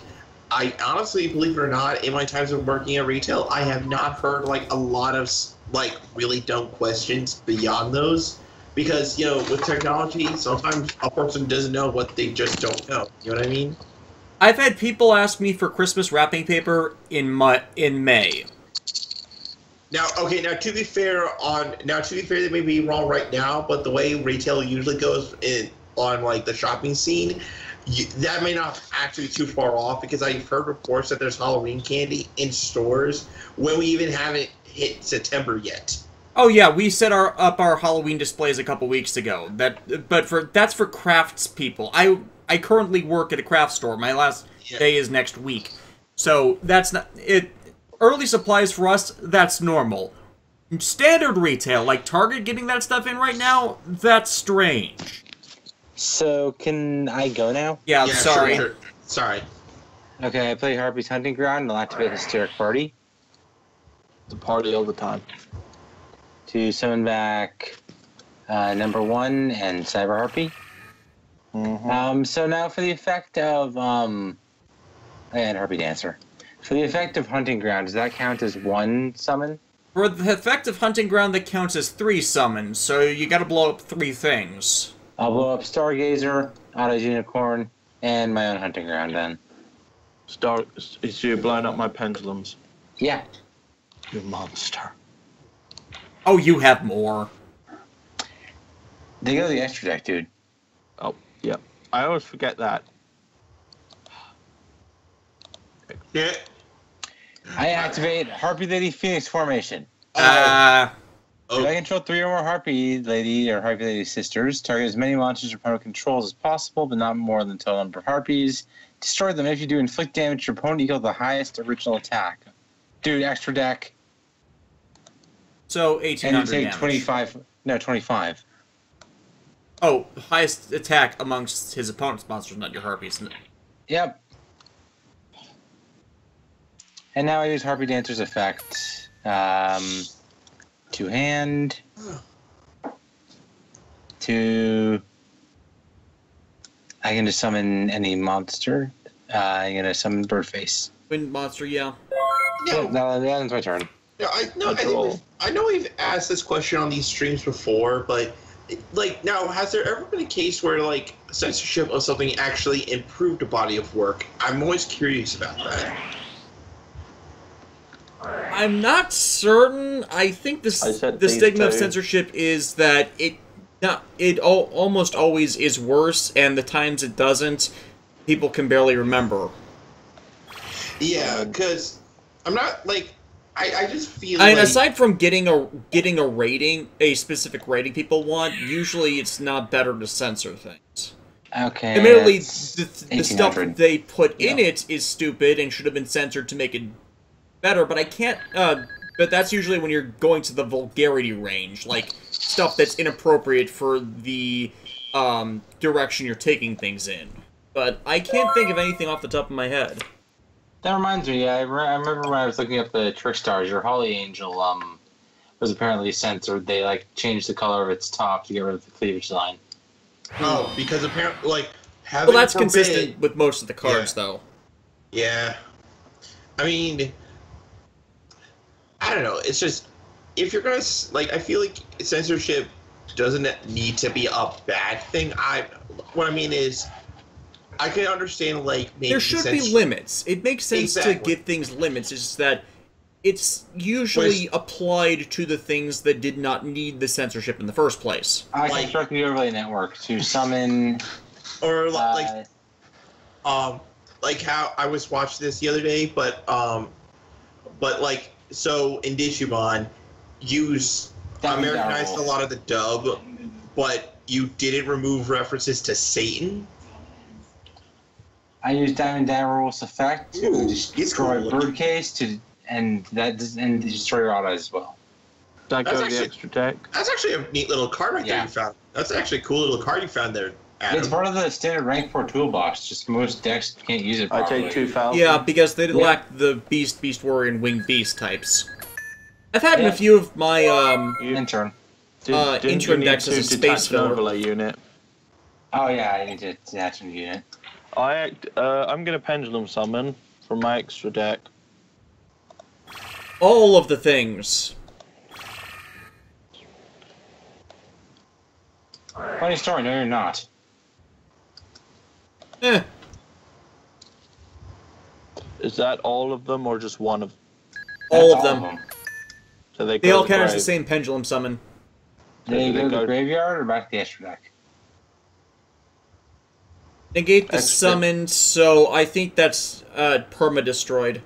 I honestly, believe it or not, in my times of working at retail, I have not heard like a lot of like really dumb questions beyond those, because with technology, sometimes a person doesn't know what they just don't know. You know what I mean? I've had people ask me for Christmas wrapping paper in May. Now, to be fair, they may be wrong right now, but the way retail usually goes on like the shopping scene, that may not actually be too far off, because I've heard reports that there's Halloween candy in stores when we even haven't hit September yet. Oh yeah, we set up our Halloween displays a couple weeks ago. That's for crafts people. I currently work at a craft store. My last day is next week, so that's not it. Early supplies for us, that's normal. Standard retail, like Target getting that stuff in right now, that's strange. So, can I go now? Yeah, sorry. Sorry. Okay, I play Harpy's Hunting Ground and I'll activate Hysteric Party. The party all the time. To summon back number 1 and Cyber Harpy. Mm-hmm. So now for the effect of and Harpy Dancer. For the effect of Hunting Ground, does that count as 1 summon? For the effect of Hunting Ground, that counts as 3 summons, so you gotta blow up 3 things. I'll blow up Stargazer, Otto's Unicorn, and my own Hunting Ground then. Is you blowing up my pendulums? Yeah. You monster. Oh, you have more. They go to the extra deck, dude. Oh, yeah. I always forget that. Yeah. I activate Harpy Lady Phoenix formation. If I control 3 or more Harpy Lady or Harpy Lady sisters, target as many monsters your opponent controls as possible, but not more than the total number of Harpies. Destroy them. If you do, inflict damage to your opponent equal to the highest original attack. Dude, extra deck. So, And 1800 you take damage. 25. No, 25. Oh, highest attack amongst his opponent's monsters, not your Harpies. Yep. And now I use Harpy Dancer's effect. To hand. To... I can just summon any monster. I'm going to summon Birdface. Wind monster, yeah. Yeah. No, that's my turn. Yeah, I know we've asked this question on these streams before, but like now, has there ever been a case where like censorship of something actually improved a body of work? I'm always curious about that. I'm not certain. I think the stigma of censorship is that it almost always is worse, and the times it doesn't, people can barely remember. Yeah, because I'm not like I just feel. And like, aside from getting a rating, a specific rating people want, usually it's not better to censor things. Okay. Admittedly, the stuff 1800. they put in it is stupid and should have been censored to make it better, but I can't, but that's usually when you're going to the vulgarity range, like stuff that's inappropriate for the, direction you're taking things in. But I can't think of anything off the top of my head. That reminds me, I remember when I was looking up the Trickstars, your Holly Angel, was apparently censored. They, like, changed the color of its top to get rid of the cleavage line. Oh, because apparently, like, Well, that's consistent with most of the cards, though. Yeah. I mean, I don't know. It's just, if you're gonna, like, I feel like censorship doesn't need to be a bad thing. What I mean is, I can understand, like, maybe there should be limits. It makes sense to give things limits. It's just that it's usually applied to the things that did not need the censorship in the first place. I construct the overlay network to summon... Or, like how I was watching this the other day, but like, so in Digimon, you Americanized a lot of the dub, but you didn't remove references to Satan. I use Diamond Damarul's effect to destroy Birdcase and destroy Rhodes as well. That goes to the extra deck. That's actually a neat little card right there you found. That's actually a cool little card you found there, Adam. It's part of the standard rank 4 toolbox, just most decks can't use it properly. I take 2,000. Yeah, because they lack the Beast, Beast Warrior, and Winged Beast types. I've had in a few of my, intern decks as a space filler. Overlay unit. Oh yeah, I need to attach a unit. I'm going to Pendulum Summon from my extra deck. All of the things. Funny story, no you're not. Is that all of them or just one of them? All of them. So they all count as the same Pendulum Summon. They go to the graveyard or back to the extra deck? Negate the summon, so I think that's perma-destroyed.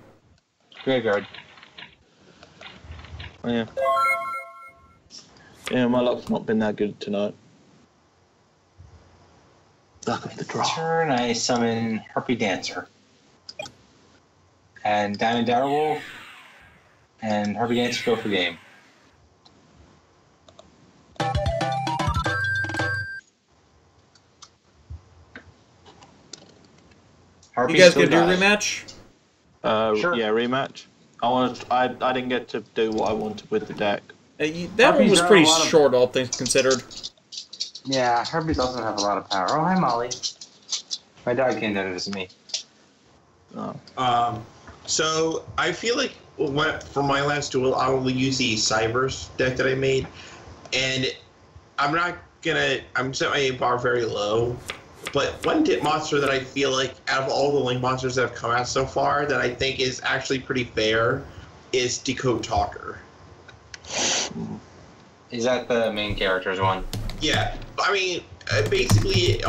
Graveyard. Oh, yeah. Yeah, my luck's not been that good tonight. Luck of the draw. Turn, I summon Harpy Dancer. And Diamond Darewolf. And Harpy Dancer go for game. You guys gonna do a rematch? Sure. Yeah, rematch. I didn't get to do what I wanted with the deck. That one was pretty short, all things considered. Yeah, Herbie doesn't have a lot of power. Oh, hi, Molly. My dog came down to visit me. Oh. So I feel like for my last duel, I will use the Cybers deck that I made, and I'm setting my bar very low. But one dip monster that I feel like out of all the Link monsters that have come out so far that I think is actually pretty fair is Decode Talker. Is that the main character's one? Yeah, I mean, basically,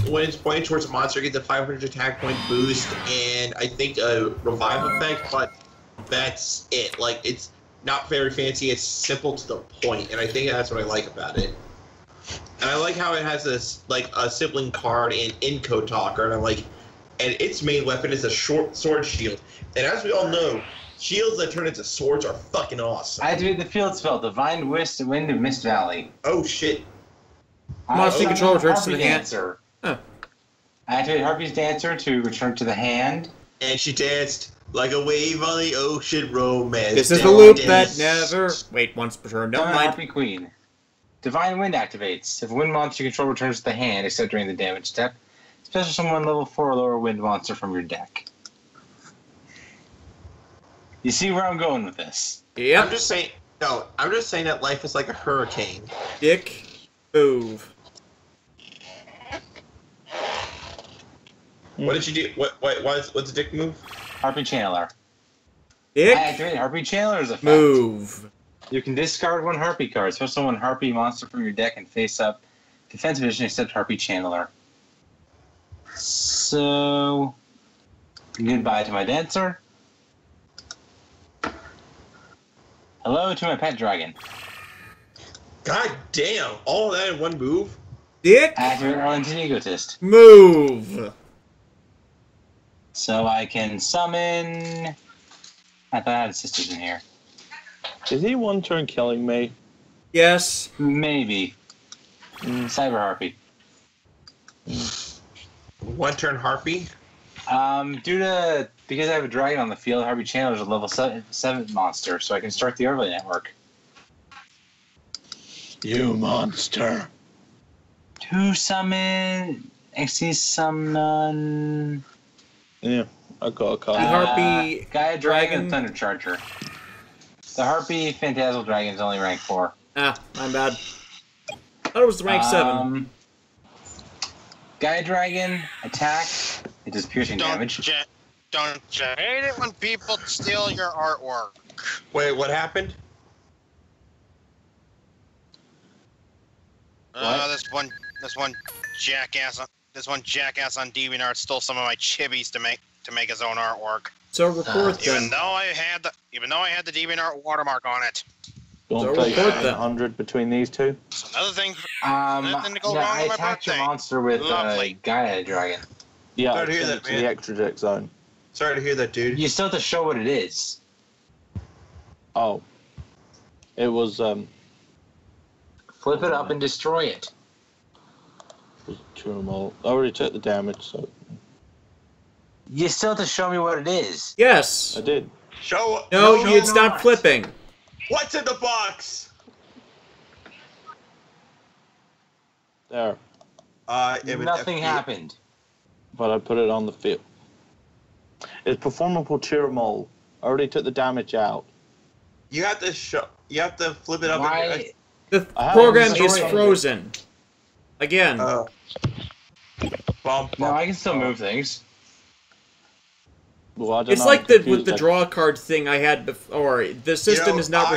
when it's pointed towards a monster, it gets a 500 attack point boost and I think a revive effect, but that's it. Like, it's not very fancy, it's simple to the point, and I think that's what I like about it. And I like how it has this, like, a sibling card in Code Talker, and its main weapon is a short sword shield. And as we all know, shields that turn into swords are fucking awesome. I activate the field spell, Divine Wind of Mist Valley. Oh shit. Monster control returns to the hand. Dancer. Huh. I activate Harpy's Dancer to return to the hand. And she danced like a wave on the ocean, romance. This is the loop that never... Wait, once per turn. Never mind. Harpy Queen. Divine Wind activates. If a wind monster you control returns to the hand, except during the damage step, special summon level 4 or lower wind monster from your deck. You see where I'm going with this? Yep. I'm just saying that life is like a hurricane. Dick move. What did you do? What's the dick move? Harpy Channeler. Dick I activate Harpy Channeler's effect. move. You can discard one Harpy card, special one Harpy monster from your deck and face up defense vision except Harpy Channeler. So, goodbye to my dancer. Hello to my pet dragon. God damn! All that in one move? Dick Activate Arlington Egotist. move. So I can summon... I thought I had sisters in here. Is he one turn killing me? Yes. Maybe. Cyber Harpy. One turn Harpy? Because I have a dragon on the field, Harpy Channeler is a level 7 monster, so I can start the overlay network. You monster. To summon... XC summon... Yeah, I got a card. The Harpy Gaia Dragon. Dragon Thunder Charger. The Harpy Phantasmal Dragon is only rank 4. Ah, I'm bad. I thought it was rank 7. Gaia Dragon, attack. It does piercing damage. Don't you hate it when people steal your artwork? Wait, what happened? This one jackass on DeviantArt stole some of my chibis to make his own artwork. So report them. Even though I had the DeviantArt watermark on it. Don't So take report them. 100 between these two. It's another thing to go Yeah, wrong I on my attacked your birthday. monster with Lovely. Gaia Dragon. Yeah, Sorry I to hear sent that, it to man. the extra deck zone. Sorry to hear that, dude. You still have to show what it is. Oh. It was, Flip it up and destroy it. I already took the damage, so You still have to show me what it is. Yes. I did. No, you'd stop flipping. What's in the box? There. Nothing happened. But I put it on the field. It's performable Chiramol. I already took the damage out. You have to flip it up. Why? The I program haven't is destroyed it. frozen. Again. Oh. No, I can still move things. Well, I don't It's know, like I'm with confused. the draw card thing I had before. The system is not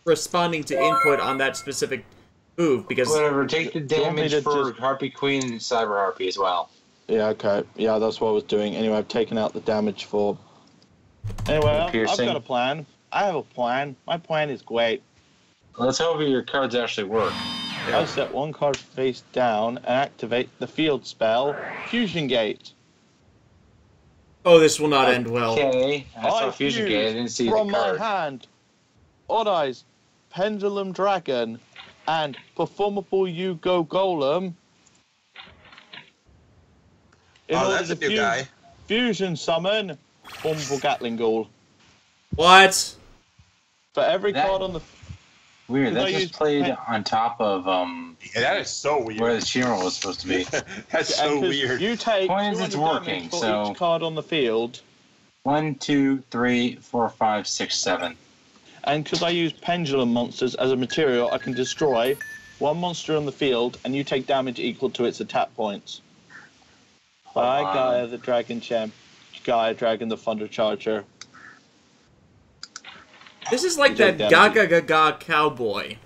responding to input on that specific move because... Whatever, take the Do you want me damage to for just- Harpy Queen and Cyber Harpy as well. Yeah, okay. Yeah, that's what I was doing. Anyway, I've taken out the damage for... Anyway, I've Piercing. got a plan. I have a plan. My plan is great. Let's hope your cards actually work. I set one card face down and activate the field spell, Fusion Gate. Oh, this will not end well. Okay, I saw Fusion Gate, I didn't see from the card. my hand, Odd Eyes, Pendulum Dragon, and Performable You-Go Golem. In order that's a to new guy. Fusion summon Formable Gatling Ghoul. What? For every card on the... Weird, that just played on top of Yeah, that is so weird. where the Shiro was supposed to be. That's so weird. You take Point is, it's 200 working, damage for so- each card on the field. 1, 2, 3, 4, 5, 6, 7. And because I use pendulum monsters as a material, I can destroy one monster on the field, and you take damage equal to its attack points. Bye, Gaia the Dragon Champ. Gaia Dragon the Thunder Charger. This is like You that take Gaga Gaga cowboy.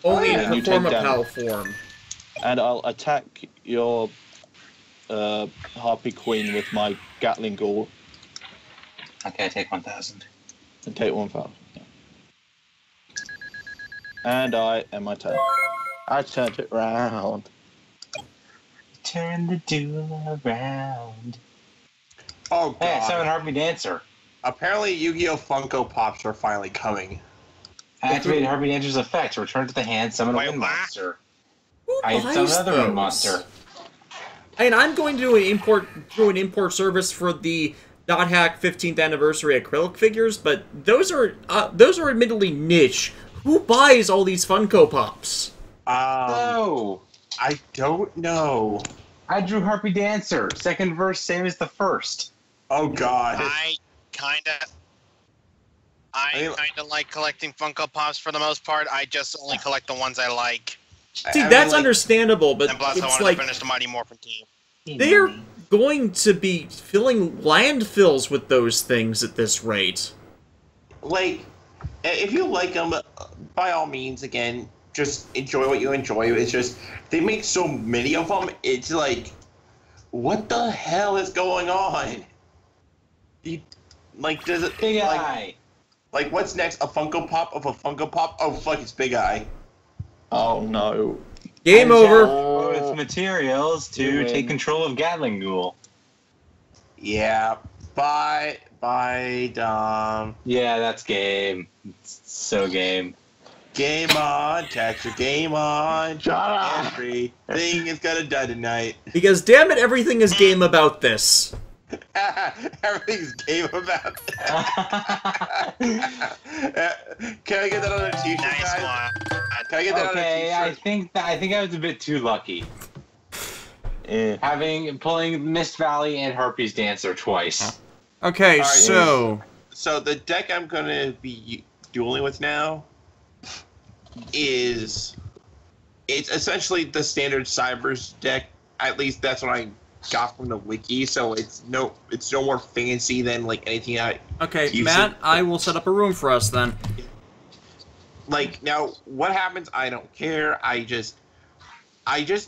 Only yeah, in you the form of take hell damage. form. And I'll attack your Harpy Queen with my Gatling Ghoul Okay, I take 1,000. and take 1,000. Yeah. And I end my turn. I turned it round. Turn the duel around. Oh god. Hey, 7 Harpy Dancer. Apparently Yu-Gi-Oh! Funko Pops are finally coming. Activate Harpy Dancer's effect. Return to the hand, summon a Wait, wind what? monster. Who I buys summon another wind those? monster. And I'm going to do an import through an import service for the Dot Hack 15th anniversary acrylic figures, but those are admittedly niche. Who buys all these Funko Pops? Oh! I don't know. I drew Harpy Dancer. Second verse, same as the first. Oh god. I mean- kinda like collecting Funko Pops for the most part. I just only collect the ones I like. See, I mean, that's like, understandable, but And plus, I it's wanted like to finish the Mighty Morphin team. they're going to be filling landfills with those things at this rate. Like, if you like them, by all means, again, just enjoy what you enjoy. It's just, they make so many of them, it's like, what the hell is going on? Does it... Big like, Eye. Like, what's next? A Funko Pop of a Funko Pop? Oh, fuck, it's Big Eye. Oh no. Game over. With materials to You win. take control of Gatling Ghoul. Yeah. Bye, Dom. Yeah, that's game. It's so game. Game on, Texture, game on. Shut up. Everything is gonna die tonight. Because damn it, everything is game about this. Everything's game about that. Can I get that on a t-shirt, Nice guys? one. Can I get that Okay, on a I t-shirt? think I was a bit too lucky. Eh. Pulling Mist Valley and Harpy's Dancer twice. Okay, Alright, so So the deck I'm gonna be dueling with now it's essentially the standard Cybers deck. At least that's what I got from the wiki. So it's no more fancy than like anything I okay, You Matt, said- I will set up a room for us then. like. Now what happens? I don't care. I just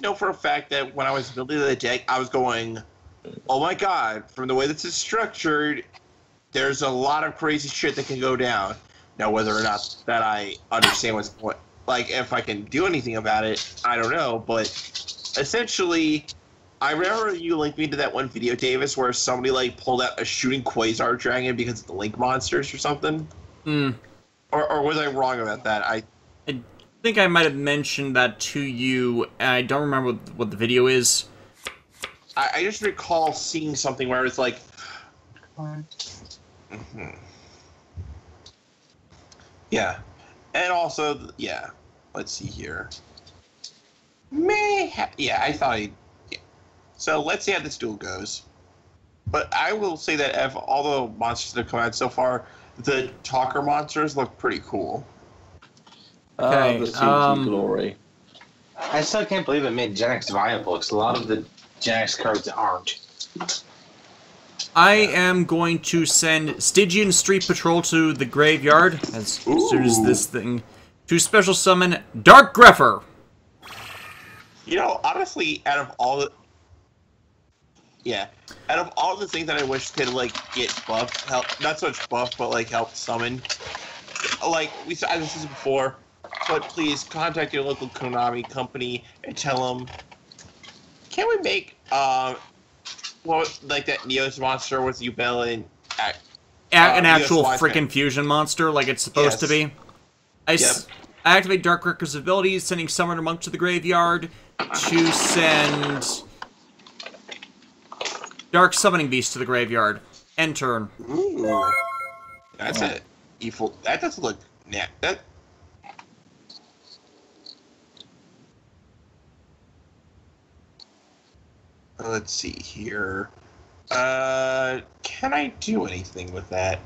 know for a fact that when I was building the deck, I was going, oh my god, from the way this is structured, there's a lot of crazy shit that can go down. Now, whether or not that I understand what, like, if I can do anything about it, I don't know. But essentially, I remember you linked me to that one video, Davis, where somebody like pulled out a shooting Quasar Dragon because of the Link monsters or something. Hmm. Or was I wrong about that? I think I might have mentioned that to you. I don't remember what the video is. I just recall seeing something where it's like. Yeah, and also yeah. Let's see here. Yeah, I thought he. Yeah. So let's see how this duel goes. But I will say that of all the monsters that have come out so far, the talker monsters look pretty cool. Okay, The CT glory. I still can't believe it made Gen X viable, because a lot of the Gen X cards aren't. I am going to send Stygian Street Patrol to the graveyard as soon as this thing to special summon Dark Greffer. You know, honestly, out of all the things that I wish could like get buffed, help not so much buff, but like help summon. Like we said this is before, but please contact your local Konami company and tell them, can we make like that Neos monster with Yubel and An actual Neos freaking fusion monster like it's supposed to be. I activate Dark Greffer's abilities, sending Summoner Monk to the graveyard to send Dark Summoning Beast to the graveyard. End turn. Ooh. That's it. Evil. That doesn't look. Yeah. That. Let's see here. Can I do anything with that?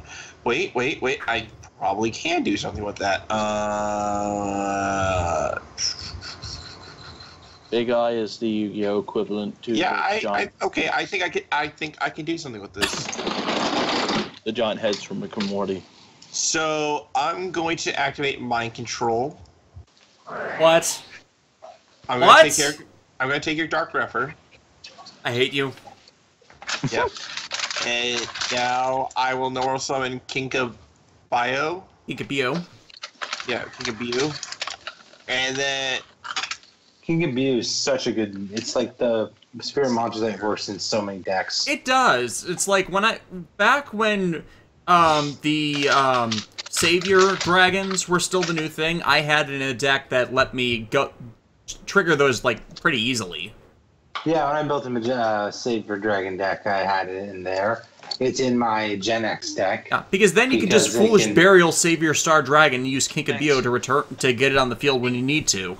Wait. I probably can do something with that. Big Eye is the Yu-Gi-Oh equivalent to okay. I think I can do something with this. The giant heads from Rick and Morty. So I'm going to activate mind control. What? I'm going to take your Dark Refer. I hate you. Yep. And now I will normal summon Kinkabio. Kinkabio. Yeah, Kinkabio. And then King of Mew is such a good. It's like the spirit monster that works in so many decks. It does. It's like back when the Savior Dragons were still the new thing, I had it in a deck that let me trigger those like pretty easily. Yeah, when I built a Savior Dragon deck, I had it in there. It's in my Gen X deck. Yeah, because then you can just foolish burial Savior Star Dragon and use Kinkabio to get it on the field when you need to.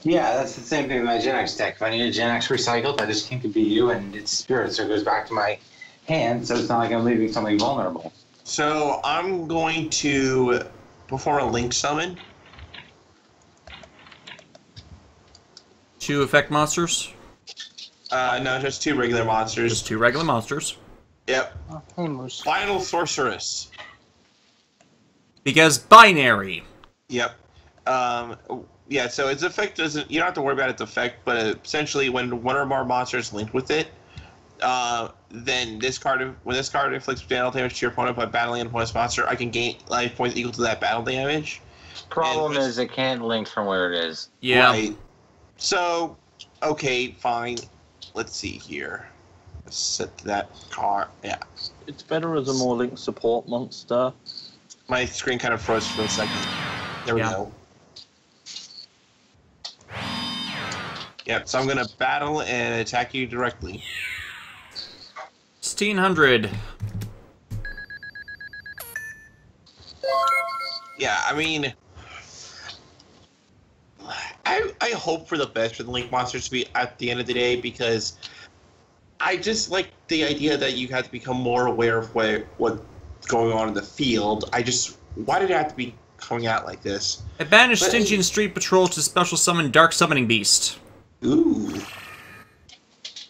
Yeah, that's the same thing with my Gen X deck. If I need a Gen X recycled, I just Kinkabio and it's spirit, so it goes back to my hand, so it's not like I'm leaving something vulnerable. So I'm going to perform a Link Summon. 2 effect monsters? No, just 2 regular monsters. Just 2 regular monsters. Yep. Final Sorceress. Because binary. Yep. Yeah, so its effect doesn't... You don't have to worry about its effect, but essentially when one or more monsters linked with it, then when this card inflicts battle damage to your opponent by battling an opponent's monster, I can gain life points equal to that battle damage. Problem is it can't link from where it is. Yeah. Right. So, okay, fine. Let's see here. Let's set that card. Yeah. It's better as a more linked support monster. My screen kind of froze for a second. There we go. Yep, so I'm going to battle and attack you directly. 1600. Yeah, I mean... I hope for the best for the Link monsters to be at the end of the day, because I just like the idea that you have to become more aware of what's going on in the field. Why did it have to be coming out like this? I banished Stygian Street Patrol to special summon Dark Summoning Beast. Ooh.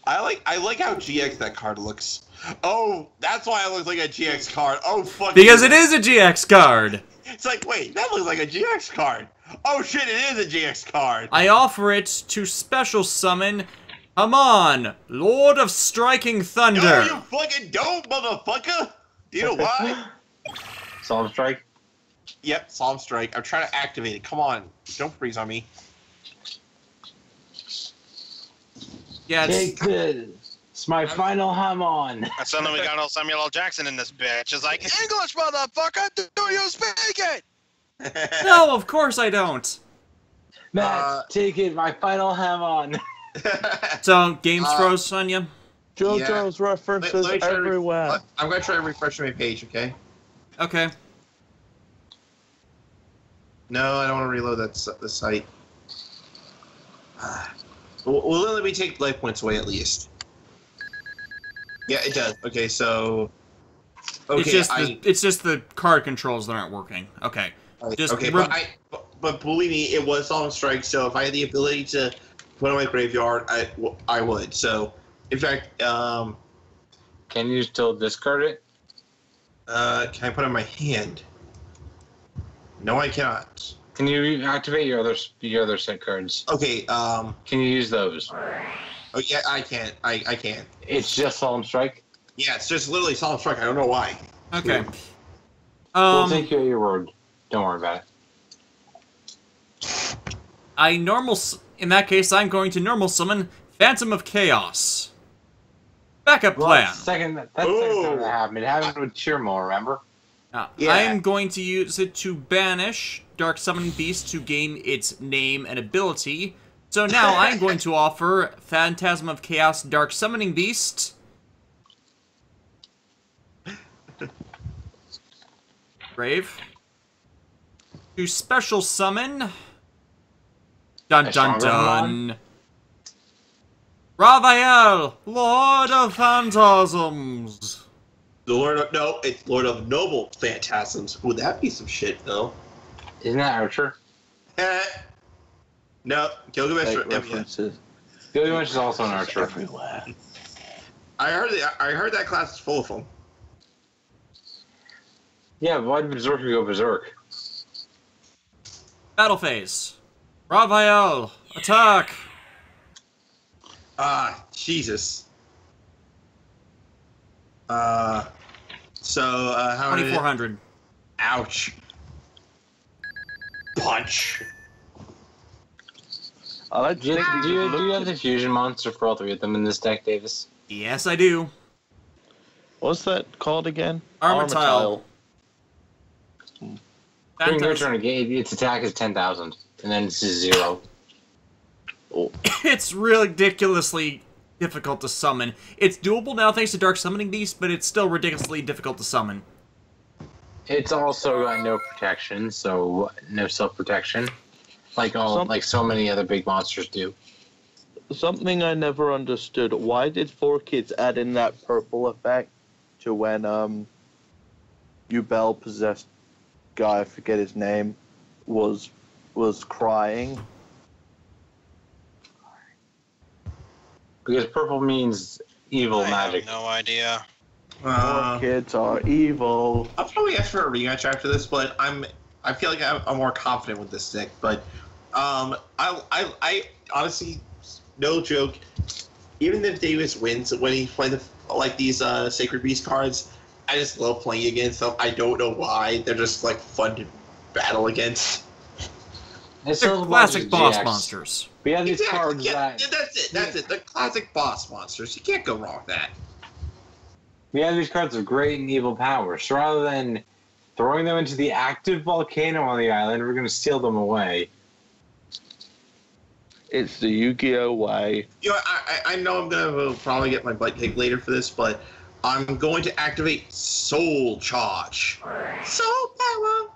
I like how GX that card looks. Oh, that's why it looks like a GX card. Oh, fuck. Because it is a GX card. It's like, wait, that looks like a GX card. Oh shit, it is a GX card. I offer it to special summon Haman, Lord of Striking Thunder. No, you fucking don't, motherfucker. Do you know why? Solemn Strike? Yep, Solemn Strike. I'm trying to activate it. Come on. Don't freeze on me. Yeah, Take this. It's my final Hamon. And suddenly we got old Samuel L. Jackson in this bitch. It's like, English, motherfucker! Do you speak it? No, of course I don't. Matt, take it. My final Hamon. So, games froze on you? JoJo's references everywhere. I'm going to try to refresh my page, okay? Okay. No, I don't want to reload the site. Will it let me take life points away at least? Yeah, it does. Okay, so... Okay, it's just the card controls that aren't working. Okay. Just okay, but believe me, it was Solemn Strike, so if I had the ability to put it in my graveyard, I would. So, in fact... Can you still discard it? Can I put it in my hand? No, I cannot. Can you activate your other set cards? Okay, Can you use those? Oh, yeah, I can. I can. It's just Solemn Strike? Yeah, it's just literally Solemn Strike. I don't know why. Okay. We'll take you at your word. Don't worry about it. In that case, I'm going to normal summon Phantom of Chaos. Backup plan. That's the second time that happened. It happened with Chirmo, remember? Yeah. I'm going to use it to banish Dark Summoning Beast to gain its name and ability. So now I'm going to offer Phantasm of Chaos Dark Summoning Beast grave. To special summon. Dun A dun stronger dun. Raphael, Lord of Phantasms. The it's Lord of Noble Phantasms. Would that be some shit though? Isn't that Archer? No, Gilgamesh. Fake Yeah. references Gilgamesh is also an Archer. everywhere. I heard that class is full of them. Yeah, but why did Berserker go Berserk? Battle phase. Raphael, attack. Jesus. So, how many? 2400. Ouch. Punch. I like Do you have the fusion monster for all three of them in this deck, Davis? Yes, I do. What's that called again? Armatile. During your Phantasm. turn, its attack is 10,000, and then it's 0. It's ridiculously difficult to summon. It's doable now thanks to Dark Summoning Beast, but it's still ridiculously difficult to summon. It's also got no protection, so no self-protection, like so many other big monsters do. Something I never understood. Why did 4Kids add in that purple effect to when Ubel possessed guy, I forget his name, was crying? Because purple means evil I magic. have no idea. 4Kids are evil. I'll probably ask for a rematch after this, but I feel like I'm more confident with this deck. But I honestly, no joke, even if Davis wins when he plays these Sacred Beast cards, I just love playing against them. I don't know why. They're just like fun to battle against. They're classic boss monsters. We have these cards That's it. The classic boss monsters. You can't go wrong with that. We have these cards of great and evil power. So rather than throwing them into the active volcano on the island, we're going to steal them away. It's the Yu-Gi-Oh way. You know, I know I'm gonna probably get my butt kicked later for this, but I'm going to activate Soul Charge. Soul Power.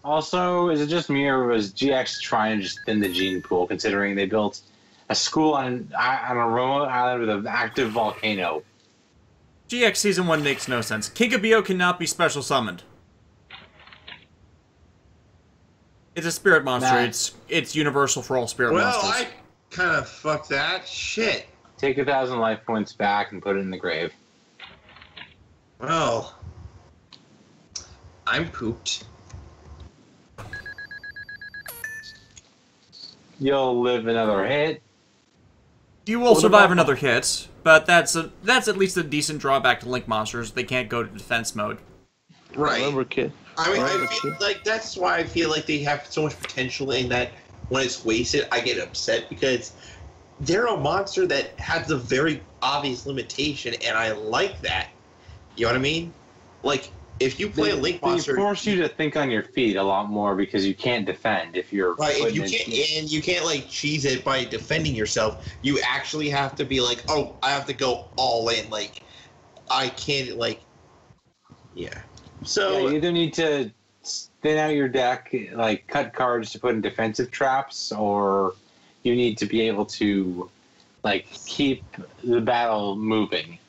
Also, is it just me or was GX trying to just thin the gene pool, considering they built a school on a remote island with an active volcano? GX Season 1 makes no sense. Kinkabio cannot be special summoned. It's a spirit monster. It's universal for all spirit monsters. Well, I kind of fucked that. Shit. Take 1,000 life points back and put it in the grave. Well, I'm pooped. You'll live another hit. You will survive another hit, but that's at least a decent drawback to Link monsters. They can't go to defense mode. Right. Remember, kid. I mean, I feel like that's why I feel like they have so much potential in that when it's wasted, I get upset because they're a monster that has a very obvious limitation, and I like that. You know what I mean? Like, if you play a Link monster, they force you to think on your feet a lot more because you can't defend if you're right. If you can't like cheese it by defending yourself, you actually have to be like, oh, I have to go all in. Like, I can't yeah. So yeah, you either need to thin out your deck, like cut cards to put in defensive traps, or you need to be able to like keep the battle moving.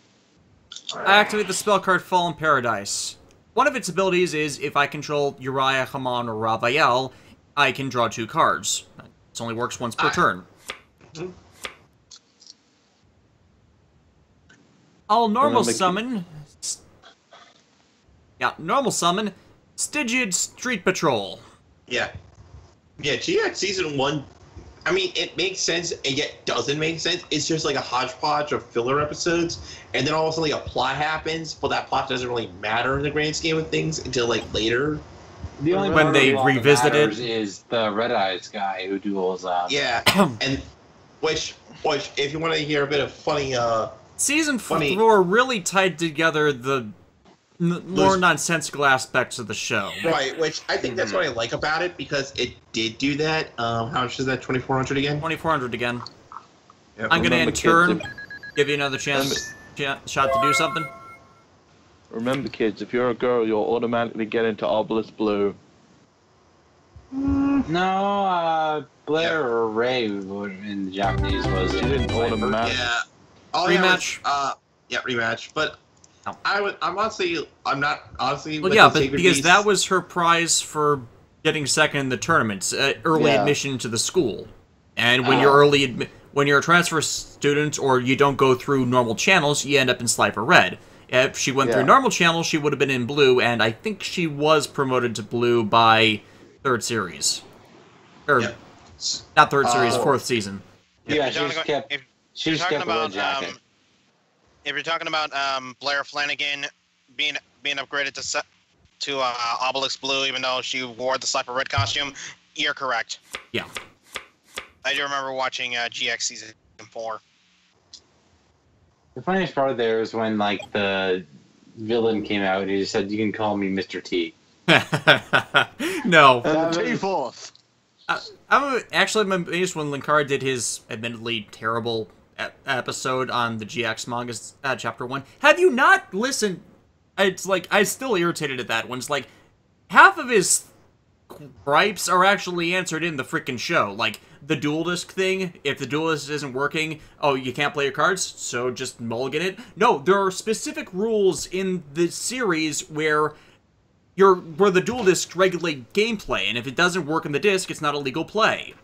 I activate the spell card Fallen Paradise. One of its abilities is if I control Uriah, Haman, or Raphael, I can draw 2 cards. It only works once per turn. I'll normal summon Stygian Street Patrol. Yeah, GX Season 1, I mean, it makes sense, and yet doesn't make sense. It's just like a hodgepodge of filler episodes, and then all of a sudden like, a plot happens, but that plot doesn't really matter in the grand scheme of things until like later. The only when they revisit it is the Red Eyes guy who duels. Yeah, and which if you want to hear a bit of funny, Season 4 really tied together the more nonsensical aspects of the show. Right, which I think that's what I like about it, because it did do that. How much is that, 2,400 again? 2,400 again. Yep. I'm going to in turn give you another shot to do something. Remember, kids, if you're a girl, you'll automatically get into AdmiralBlue. No, Blair or Ray in the Japanese was. She didn't automatically. Yeah. All Rematch. Yeah, rematch. But Oh. I'm not honestly. Well, with yeah, the but Sacred because Beast. that was her prize for getting second in the tournaments, early Yeah. admission to the school. And when you're when you're a transfer student or you don't go through normal channels, you end up in Slifer Red. If she went through Yeah. normal channels, she would have been in Blue, and I think she was promoted to Blue by third series. Or, Yeah. not third series, fourth season. Yeah, If you're she talking just about- kept. if She you're just talking kept the red about jacket. if you're talking about Blair Flanagan being upgraded to Obelisk Blue, even though she wore the Slifer Red costume, you're correct. Yeah. I do remember watching GX season 4. The funniest part there is when like the villain came out and he just said, "You can call me Mr. T." No. And the T-Force. I'm actually amazed when Linkara did his admittedly terrible episode on the GX mangas, chapter 1. Have you not listened? It's like, I'm still irritated at that one. It's like, half of his gripes are actually answered in the freaking show. Like, the dual disc thing, if the dual disc isn't working, oh, you can't play your cards, so just mulligan it. No, there are specific rules in the series where the dual discs regulate gameplay, and if it doesn't work in the disc, it's not a legal play.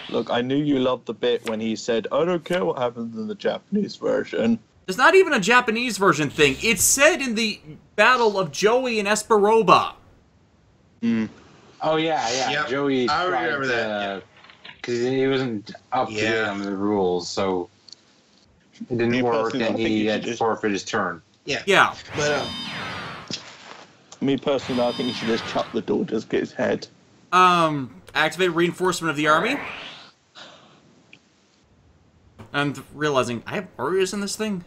Look, I knew you loved the bit when he said, "I don't care what happens in the Japanese version." It's not even a Japanese version thing. It's said in the Battle of Joey and Esperoba. Oh yeah. Yep, Joey I tried remember that, because he wasn't up to date Yeah. on the rules, so it didn't Me work, personally, I and think he you had should to just- forfeit his turn. Yeah. But Me personally, I think you should just chop the door, just get his head. Activate reinforcement of the army. And realizing, I have warriors in this thing?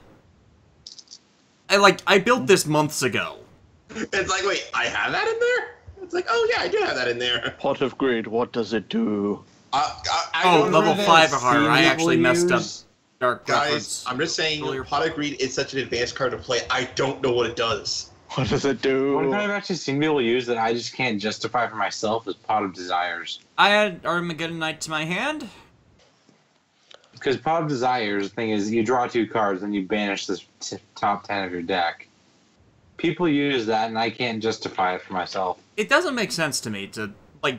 I built this months ago. it's like, wait, I have that in there? It's like, oh yeah, I do have that in there. Pot of Greed, what does it do? I Oh, don't level know. 5 or higher. I Steve actually will messed up use- Dark Guys, Reference. I'm just saying, earlier. Pot of Greed is such an advanced card to play. I don't know what it does. What does it do? One thing I've actually seen people use that I just can't justify for myself is Pot of Desires. I had Armageddon Knight to my hand. Because Pot of Desires, the thing is, you draw 2 cards, and you banish the top 10 of your deck. People use that, and I can't justify it for myself. It doesn't make sense to me to,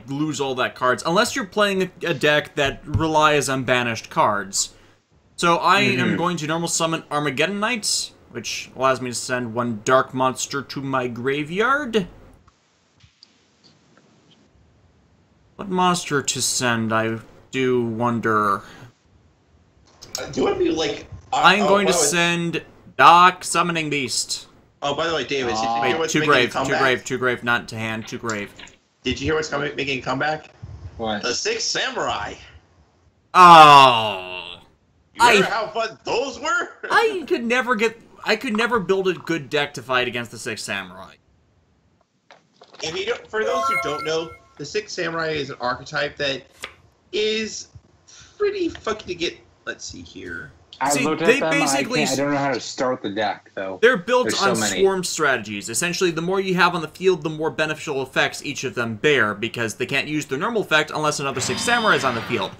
lose all that cards, unless you're playing a deck that relies on banished cards. So I am going to normal summon Armageddon Knight, which allows me to send 1 dark monster to my graveyard. What monster to send, I do wonder. Do you want to be like... I'm going to by the way- send Doc Summoning Beast. Oh, by the way, David, did you hear Wait, what's too making a grave, comeback? too grave, not to hand, too grave. Did you hear what's making a comeback? What? The 6 Samurai. Oh! You remember how fun those were? I could never build a good deck to fight against the 6 Samurai. If you don't, for those who don't know, the 6 Samurai is an archetype that is pretty fucky to get. Let's see here. I See, looked at they them, basically- I don't know how to start the deck, though. They're built There's so on many. swarm strategies. Essentially, the more you have on the field, the more beneficial effects each of them bear, because they can't use their normal effect unless another 6 Samurai is on the field.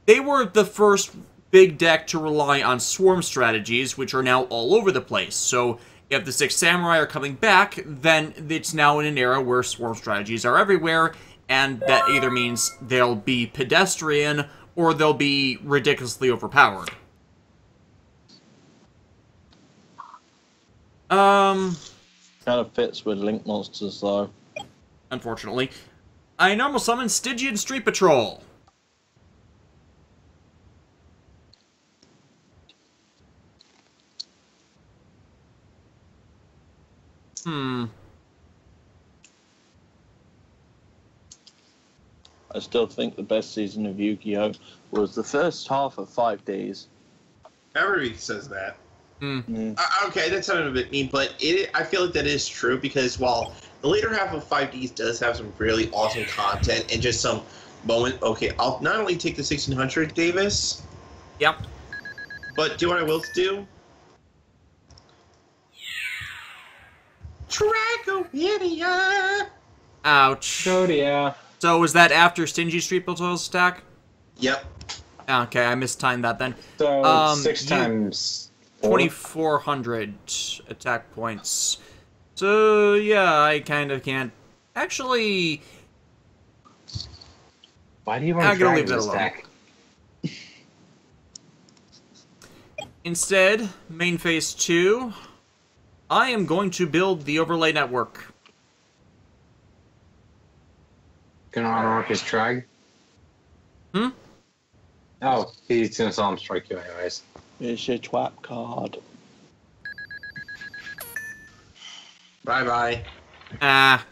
They were the first big deck to rely on swarm strategies, which are now all over the place. So, if the 6 Samurai are coming back, then it's now in an era where swarm strategies are everywhere, and that either means they'll be pedestrian, or they'll be ridiculously overpowered. Kind of fits with Link monsters, though. Unfortunately. I normal summon Stygian Street Patrol. I still think the best season of Yu-Gi-Oh! Was the first half of 5 days. Everybody says that. Mm. Okay, that sounded a bit mean, but I feel like that is true because while the later half of 5Ds does have some really awesome content and just some moment. Okay, I'll not only take the 1600, Davis. Yep. But do what I will do. Tragopedia. Ouch. Oh, yeah. So was that after Stingy Street Patrol's attack? Yep. Okay, I mistimed that then. So 6 times 2,400 attack points. So yeah, I kind of can't. Actually, Why do you want I'm to gonna drag leave that this alone. deck? instead, main phase 2, I am going to build the overlay network. Gonna honor his drag? Hmm? Oh, he's gonna saw him strike you anyways. It's your twap card. Bye-bye. Ah.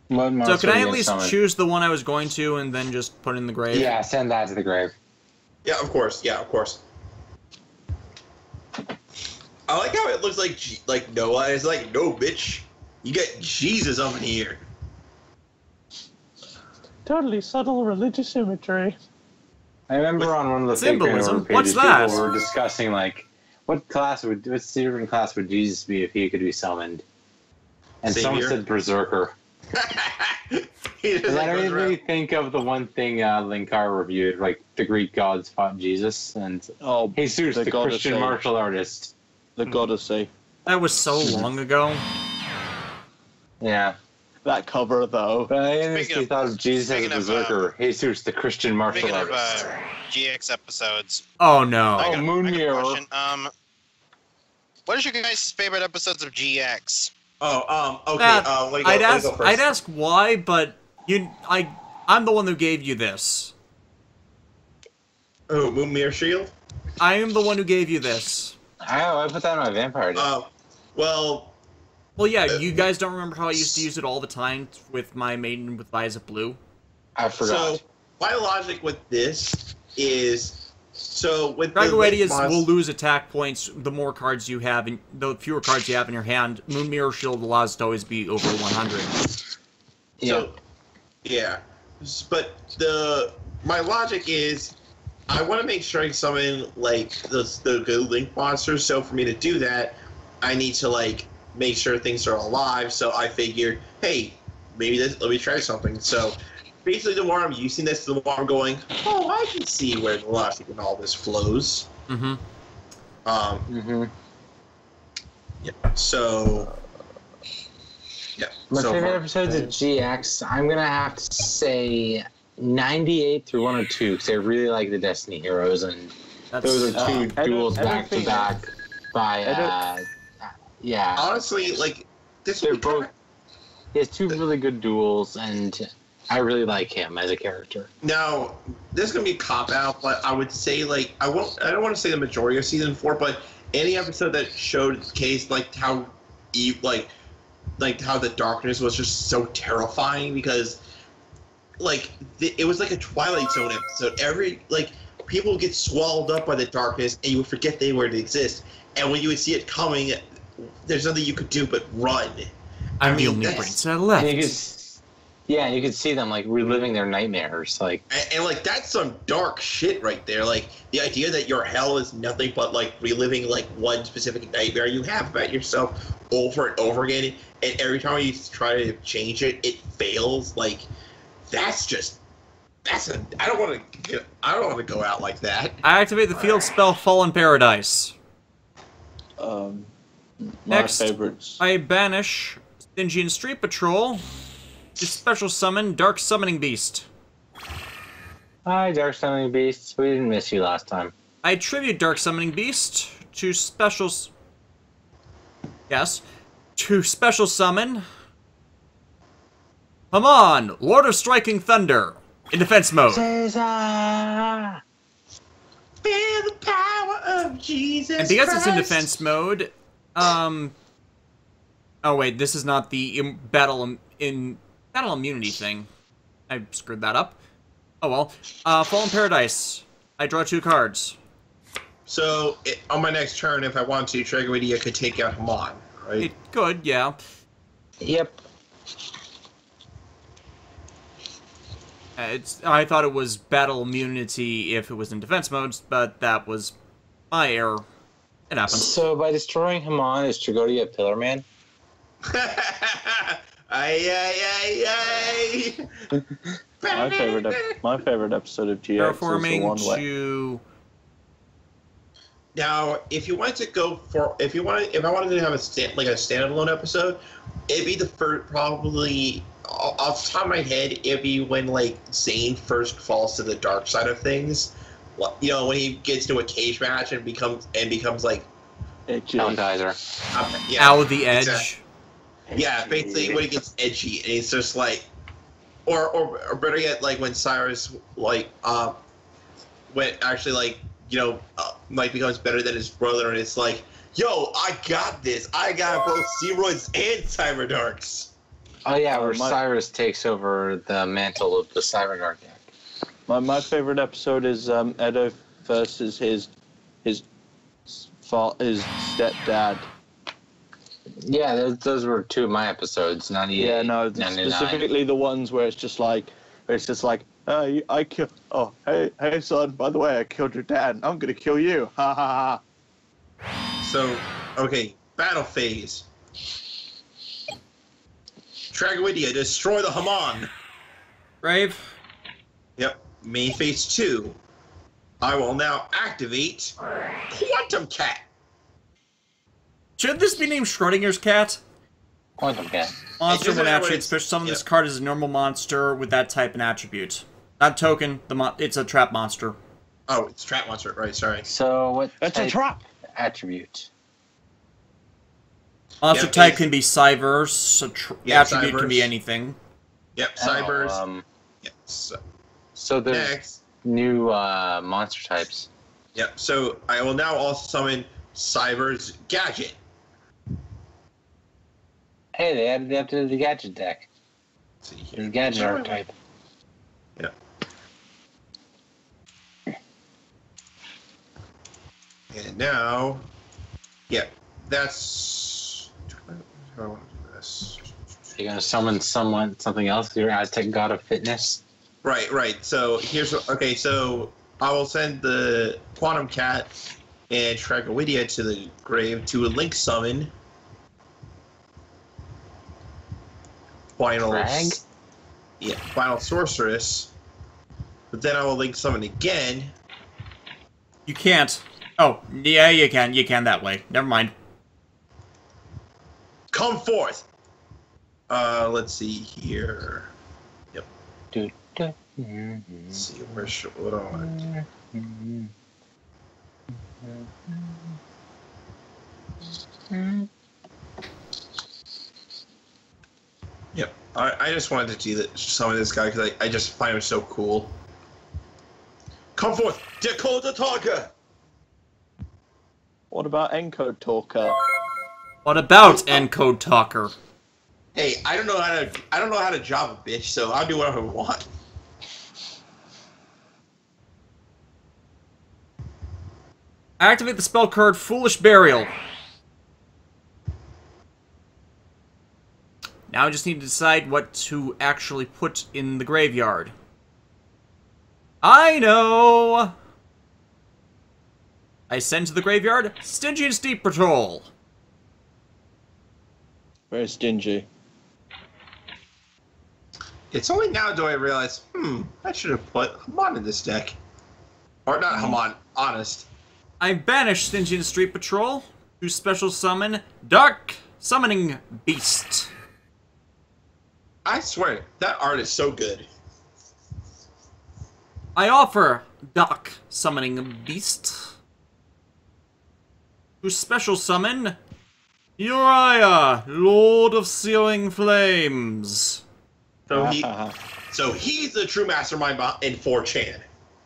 What So monster can are I you at gonna least summon? choose the one I was going to and then just put it in the grave? Yeah, send that to the grave. Yeah, of course. Yeah, of course. I like how it looks like Noah. It's like, no, bitch. You got Jesus up in here. Totally subtle religious imagery. I remember on one of the Symbolism? fake pages, What's that? people were discussing like what different class would Jesus be if he could be summoned? And someone Savior? said Berserker. He just And like that goes made me around. think of the one thing Linkar reviewed, like the Greek gods fought Jesus, and Oh, Jesus, the goddess Christian save. martial artist. The Goddessy. That was so long ago. Yeah. That cover, though. But I Speaking honestly of- thought of Jesus as a speaking of, Berserker. Jesus, the Christian martial Speaking of artist. GX episodes, Oh no. I got a Moon Mirror. question. What is your guys' favorite episodes of GX? Oh, okay. That- Let me go, I'd let me ask. go first. I'd ask why, but I'm the one who gave you this. Oh, Moon Mirror Shield? I am the one who gave you this. Oh, I put that on my vampire deck. Well, Well, yeah, you guys don't remember how I used to use it all the time with my maiden with eyes of blue? I forgot. so my logic with this is, so with Dragoedius the will lose attack points the more cards you have, and the fewer cards you have in your hand. Moon Mirror Shield allows it to always be over 100. So, yeah. But my logic is, I want to make sure I summon like the good Link monsters. So for me to do that, I need to like make sure things are alive. So I figured, hey, maybe let me try something. So basically, the more I'm using this, the more I'm going, oh, I can see where the logic in all this flows. Mm-hmm. Yeah. So. Yeah. My so favorite far. episodes of GX, I'm gonna have to say 98 through 102 because I really like the Destiny Heroes, and those are two duels back to back by yeah. Honestly, like this. They're both. He has two really good duels, and I really like him as a character. Now, this is gonna be a cop out, but I would say like I don't want to say the majority of season 4, but any episode that showed the case like how like how the darkness was just so terrifying, because like it was like a Twilight Zone episode. Every like people would get swallowed up by the darkness, and you would forget they were to exist. And when you would see it coming, there's nothing you could do but run. I'm I the mean, only that's- brain cell left. And you could see them like reliving their nightmares, like. And like that's some dark shit right there. Like the idea that your hell is nothing but like reliving like one specific nightmare you have about yourself over and over again, and every time you try to change it, it fails. Like I don't want to go out like that. I activate the field spell Fallen Paradise. My Next, favorites. I banish Stingy and Street Patrol to special summon Dark Summoning Beast. Hi, Dark Summoning Beasts. We didn't miss you last time. I tribute Dark Summoning Beast to special summon. Come on, Lord of Striking Thunder in defense mode. Caesar! Feel the power of Jesus And because it's in Christ. defense mode, oh wait, this is not the battle immunity thing. I screwed that up. Oh well. Fallen Paradise. I draw 2 cards. So on my next turn, if I want to, Tragoedia could take out Hamon, right? It could, yeah. Yep. I thought it was battle immunity if it was in defense mode, but that was my error. It happens. So by destroying Hamon, is Tragodia a Pillar Man? Ay. My favorite episode of GX is the Terraforming one where to... Now, if I wanted to have a standalone episode, it'd be the first, probably off the top of my head, it'd be when like Zane first falls to the dark side of things. You know, when he gets to a cage match and becomes like Appetizer. Out the edge. Exactly. Yeah, basically when he gets edgy and he's just like, or better yet, like when Cyrus when actually like like becomes better than his brother and it's like, yo, I got this. I got both steroids and Cyberdarks. Oh yeah, where Cyrus takes over the mantle of the Cyberdark. My favorite episode is Edo versus his stepdad. Yeah, those were two of my episodes. 98, yeah, no, 99. specifically the ones where it's just like, hey son, by the way, I killed your dad. I'm gonna kill you. Ha ha ha. So, okay, battle phase. Tragoidia, destroy the Haman. Brave. Yep. Main phase 2. I will now activate Quantum Cat. Should this be named Schrodinger's cat? Quantum Cat. Monster with attribute. Special summon this card as a normal monster with that type and attribute. Not token. It's a trap monster. Oh, it's trap monster. Right. Sorry. So what? That's a trap. Attribute. Monster type can be Cybers. So attribute Cybers. can be anything. Yep. Cybers. Yep. So there's next new monster types. Yep. So I will now also summon Cybers Gadget. Hey, they added that to the gadget deck. Let's see here. The gadget archetype. Yep. And now, that's. How do I want to do this? You're gonna summon something else. Your Aztec god of fitness. Right. So so I will send the Quantum Cat and Tragoidia to the grave to a link summon. Final Sorceress. But then I will link summon again. You can't. Oh, yeah, you can. You can that way. Never mind. Come forth. Let's see here. Yep. Let's see what I want to do. Yep. I just wanted to do some of this guy because I just find him so cool. Come forth, Dakota Talker. What about Encode Talker? What about Encode Talker? Hey, I don't know how to job a bitch, so I'll do whatever I want. Activate the spell card Foolish Burial. Now I just need to decide what to actually put in the graveyard. I know! I send to the graveyard Stingy and Steep Patrol. Very stingy. It's only now do I realize, I should have put Haman in this deck. Or not Haman, Honest. I banish Stingy and Street Patrol to special summon Dark Summoning Beast. I swear, that art is so good. I offer Dark Summoning Beast to special summon Uriah, Lord of Searing Flames. So he's the true mastermind in 4chan.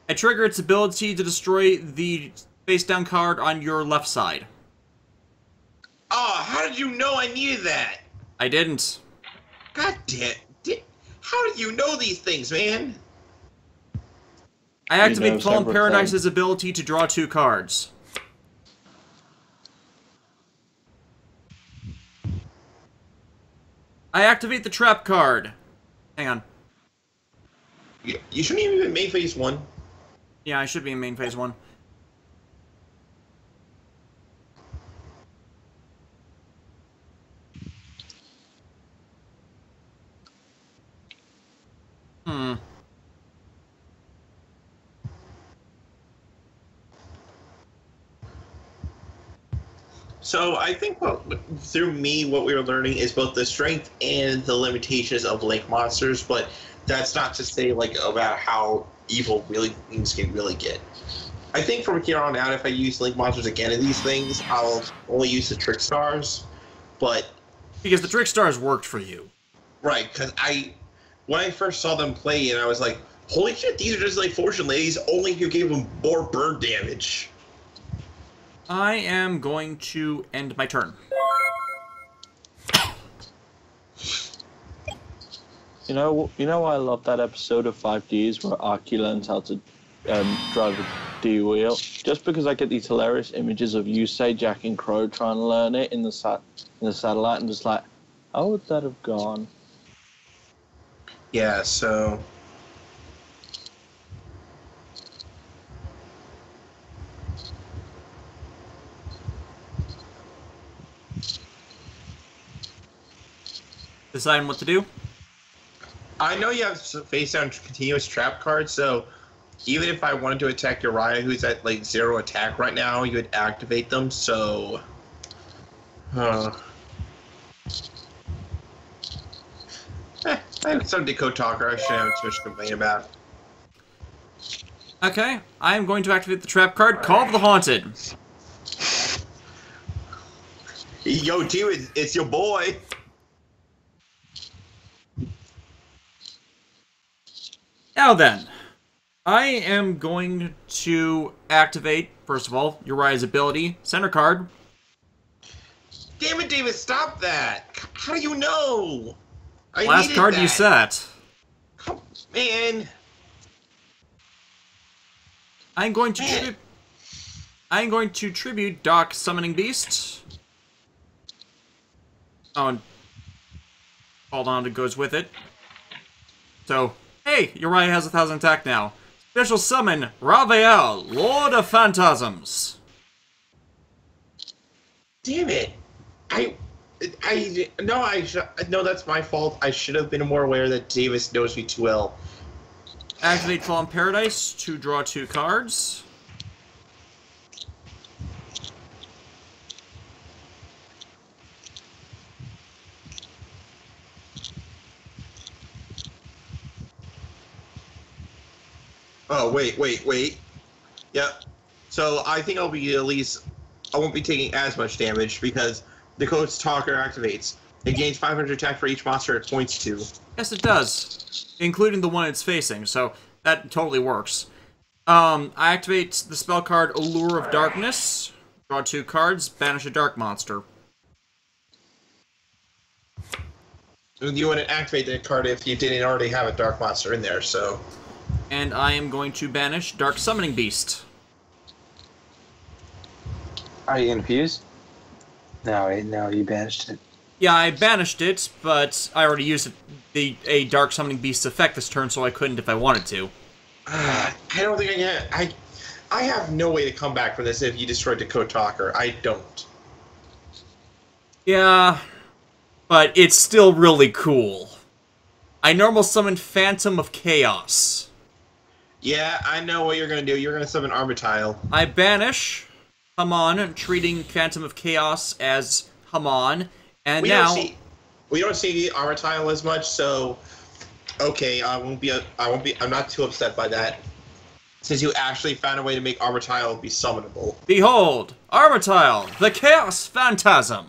I trigger its ability to destroy the face-down card on your left side. Oh, how did you know I needed that? I didn't. God damn. How do you know these things, man? I activate Fallen Paradise's ability to draw 2 cards. I activate the trap card. Hang on. You shouldn't even be in main phase 1. Yeah, I should be in main phase 1. So I think through me, what we were learning is both the strength and the limitations of Link monsters, but that's not to say like about how evil really things can really get. I think from here on out, if I use Link monsters again in these things, I'll only use the Trickstars, but... Because the Trickstars worked for you. Right, because when I first saw them play, and I was like, holy shit, these are just like fortune ladies, only if you gave them more burn damage. I am going to end my turn. You know, I love that episode of 5Ds where Aki learns how to drive a D-wheel. Just because I get these hilarious images of Yusei, Jack, and Crow trying to learn it in the satellite, and just like, how would that have gone? Yeah, so... Deciding what to do? I know you have face down continuous trap cards, so even if I wanted to attack Uriah, who's at like 0 attack right now, you would activate them, so... I have some Decode Talker I shouldn't have too much to complain about. Okay, I am going to activate the trap card, Call of the Haunted. Yo, T, it's your boy! Now then, I am going to activate, first of all, Uriah's ability, center card. Damn it, David, stop that! How do you know? Last card you set. Come, man. I'm going to tribute Doc Summoning Beast. Oh, and hold on, it goes with it. So, hey, Uriah has 1,000 attack now. Special summon Raphael, Lord of Phantasms. Damn it! No, that's my fault. I should have been more aware that Davis knows me too well. Activate Fallen Paradise to draw 2 cards. Oh, wait. Yep. So I think I'll be at least... I won't be taking as much damage because the Code's Talker activates. It gains 500 attack for each monster it points to. Yes, it does. Including the one it's facing, so that totally works. I activate the spell card Allure of Darkness. Draw 2 cards, banish a dark monster. You wouldn't activate that card if you didn't already have a dark monster in there, so... And I am going to banish Dark Summoning Beast. Are you gonna fuse? No, you banished it. Yeah, I banished it, but I already used a Dark Summoning Beast effect this turn, so I couldn't if I wanted to. I don't think I can. I have no way to come back from this if you destroyed the Code Talker. I don't. Yeah, but it's still really cool. I normal summon Phantom of Chaos. Yeah, I know what you're going to do. You're going to summon Armitile. I banish Hamon, treating Phantom of Chaos as Hamon, and we now... We don't see Armitile as much, so... Okay, I'm not too upset by that. Since you actually found a way to make Armitile be summonable. Behold, Armitile, the Chaos Phantasm!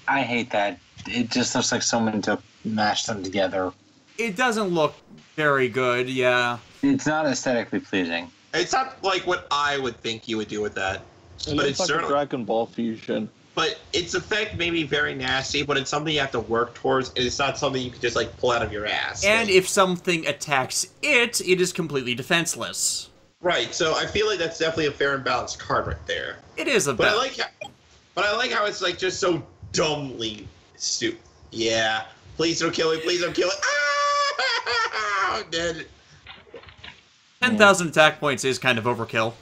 I hate that. It just looks like someone to mash them together. It doesn't look very good, yeah. It's not aesthetically pleasing. It's not like what I would think you would do with that. It looks like a Dragon Ball fusion. But its effect may be very nasty, but it's something you have to work towards, and it's not something you can just, like, pull out of your ass. And if something attacks it, it is completely defenseless. Right, so I feel like that's definitely a fair and balanced card right there. It is a But I like how it's, like, just so dumbly stupid. Yeah. Please don't kill me, please don't kill me. Ah! I'm dead. 10,000 attack points is kind of overkill.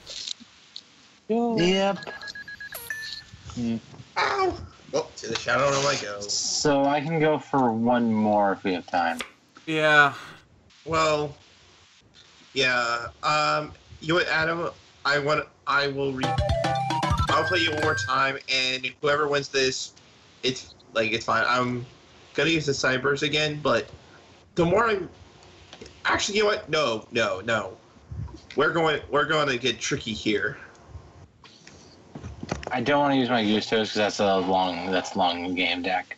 Yep. Ow! Oh, to the shadow of my go. So I can go for one more if we have time. Yeah. Well, yeah. You know what, Adam? I'll play you one more time, and whoever wins this, it's fine. I'm gonna use the Cyberse again, but the more actually, you know what? No. We're going to get tricky here. I don't want to use my Goose Toast because that's a long game deck.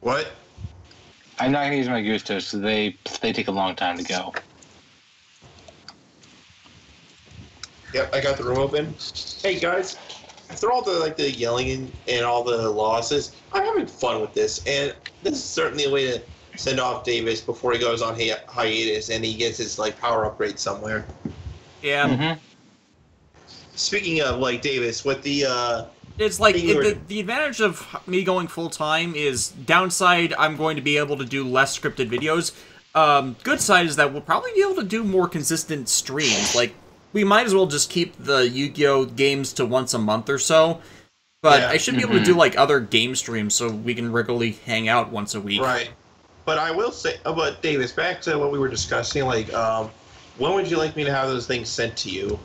What? I'm not going to use my Goose Toast because they take a long time to go. Yep, I got the room open. Hey guys, after all the yelling and all the losses, I'm having fun with this, and this is certainly a way to send off Davis before he goes on hiatus and he gets his power upgrade somewhere. Yeah. Mm-hmm. Speaking of Davis, with the it's the advantage of me going full time is downside. I'm going to be able to do less scripted videos. Good side is that we'll probably be able to do more consistent streams. We might as well just keep the Yu-Gi-Oh games to once a month or so. But yeah. I should be able to do other game streams so we can regularly hang out once a week. Right. But I will say, but Davis, back to what we were discussing. When would you like me to have those things sent to you?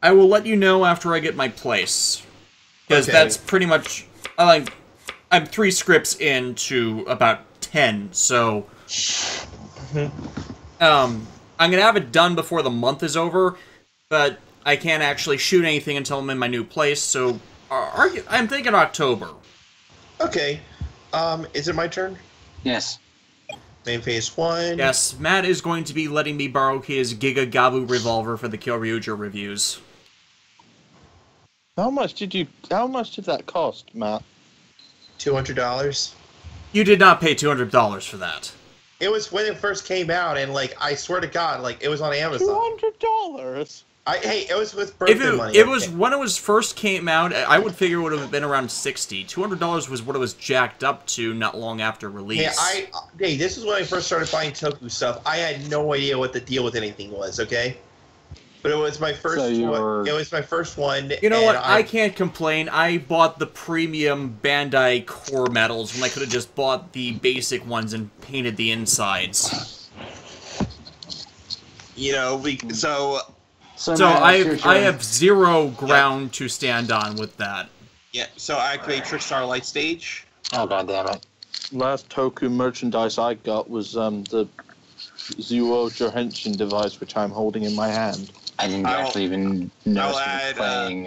I will let you know after I get my place. Because that's pretty much... I'm 3 scripts into about 10, so... I'm going to have it done before the month is over, but I can't actually shoot anything until I'm in my new place, so... I'm thinking October. Okay. Is it my turn? Yes. Main phase 1. Yes, Matt is going to be letting me borrow his Giga Gabu revolver for the Kyoryuger reviews. How much did that cost, Matt? $200. You did not pay $200 for that. It was when it first came out, and I swear to God, it was on Amazon. $200. Hey, it was with birthday money. It was when it was first came out. I would figure it would have been around $60. $200 was what it was jacked up to not long after release. Hey, this is when I first started buying Toku stuff. I had no idea what the deal with anything was. Okay, but it was my first one. It was my first one. You know what? I can't complain. I bought the premium Bandai core medals when I could have just bought the basic ones and painted the insides. So I have zero ground to stand on with that. Yeah, so I activate Trickstar Light Stage. Oh, god damn it. Last Toku merchandise I got was the Zuo Johenshin device, which I'm holding in my hand. I didn't actually even notice playing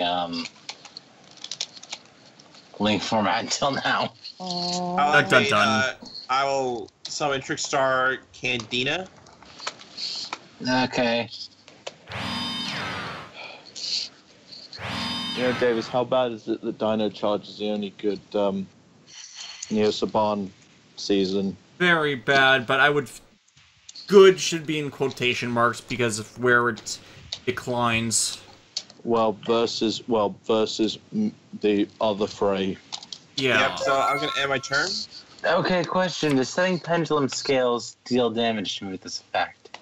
Link format until now. I will summon Trickstar Candina. Okay. Davis, how bad is it that Dino Charge is the only good Neo Saban season? Very bad, but I would... Good should be in quotation marks because of where it declines. Versus the other three. Yeah. Yep, so I'm going to end my turn. Okay, question. Does setting pendulum scales deal damage to me with this effect?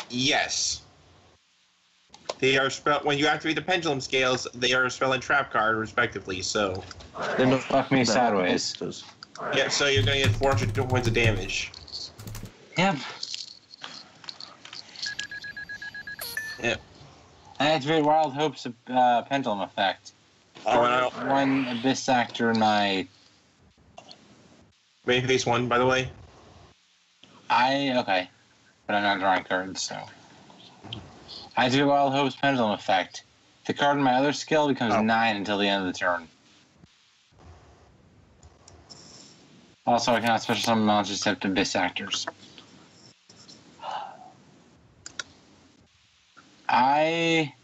Yes. They are when you activate the pendulum scales, they are a spell and trap card, respectively, so... Then fuck me sideways. Yep, so you're going to get 400 points of damage. Yep. Yep. I activate Wild Hope's pendulum effect. One Abyss Actor and I... Main phase 1, by the way. Okay. But I'm not drawing cards, so... I do Wild Hope's Pendulum effect. The card in my other skill becomes 9 until the end of the turn. Also, I cannot special summon monsters except Abyss Actors. I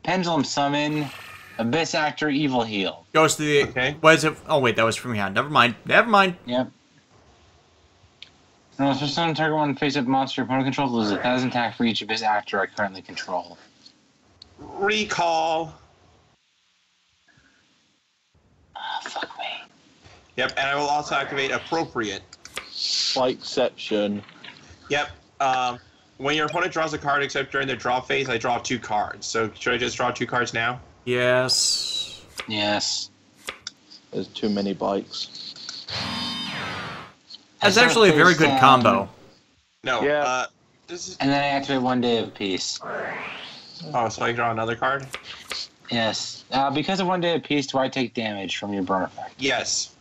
Pendulum summon Abyss Actor Evil Heal. Goes to the... Okay. What is it? Oh, wait, that was from hand. Never mind. Yep. No, special summon target one face-up monster your opponent controls loses 1,000 attack for each Abyss Actor I currently control. Recall. Oh, fuck me. Yep, and I will also activate Appropriate. Spikeception. Yep. When your opponent draws a card, except during the draw phase, I draw 2 cards. So should I just draw 2 cards now? Yes. Yes. There's too many bikes. That's actually a very good combo. No. Yeah. This is. And then I activate 1 day of peace. Oh, so I draw another card? Yes. Because of 1 day of peace, do I take damage from your burn effect? Yes.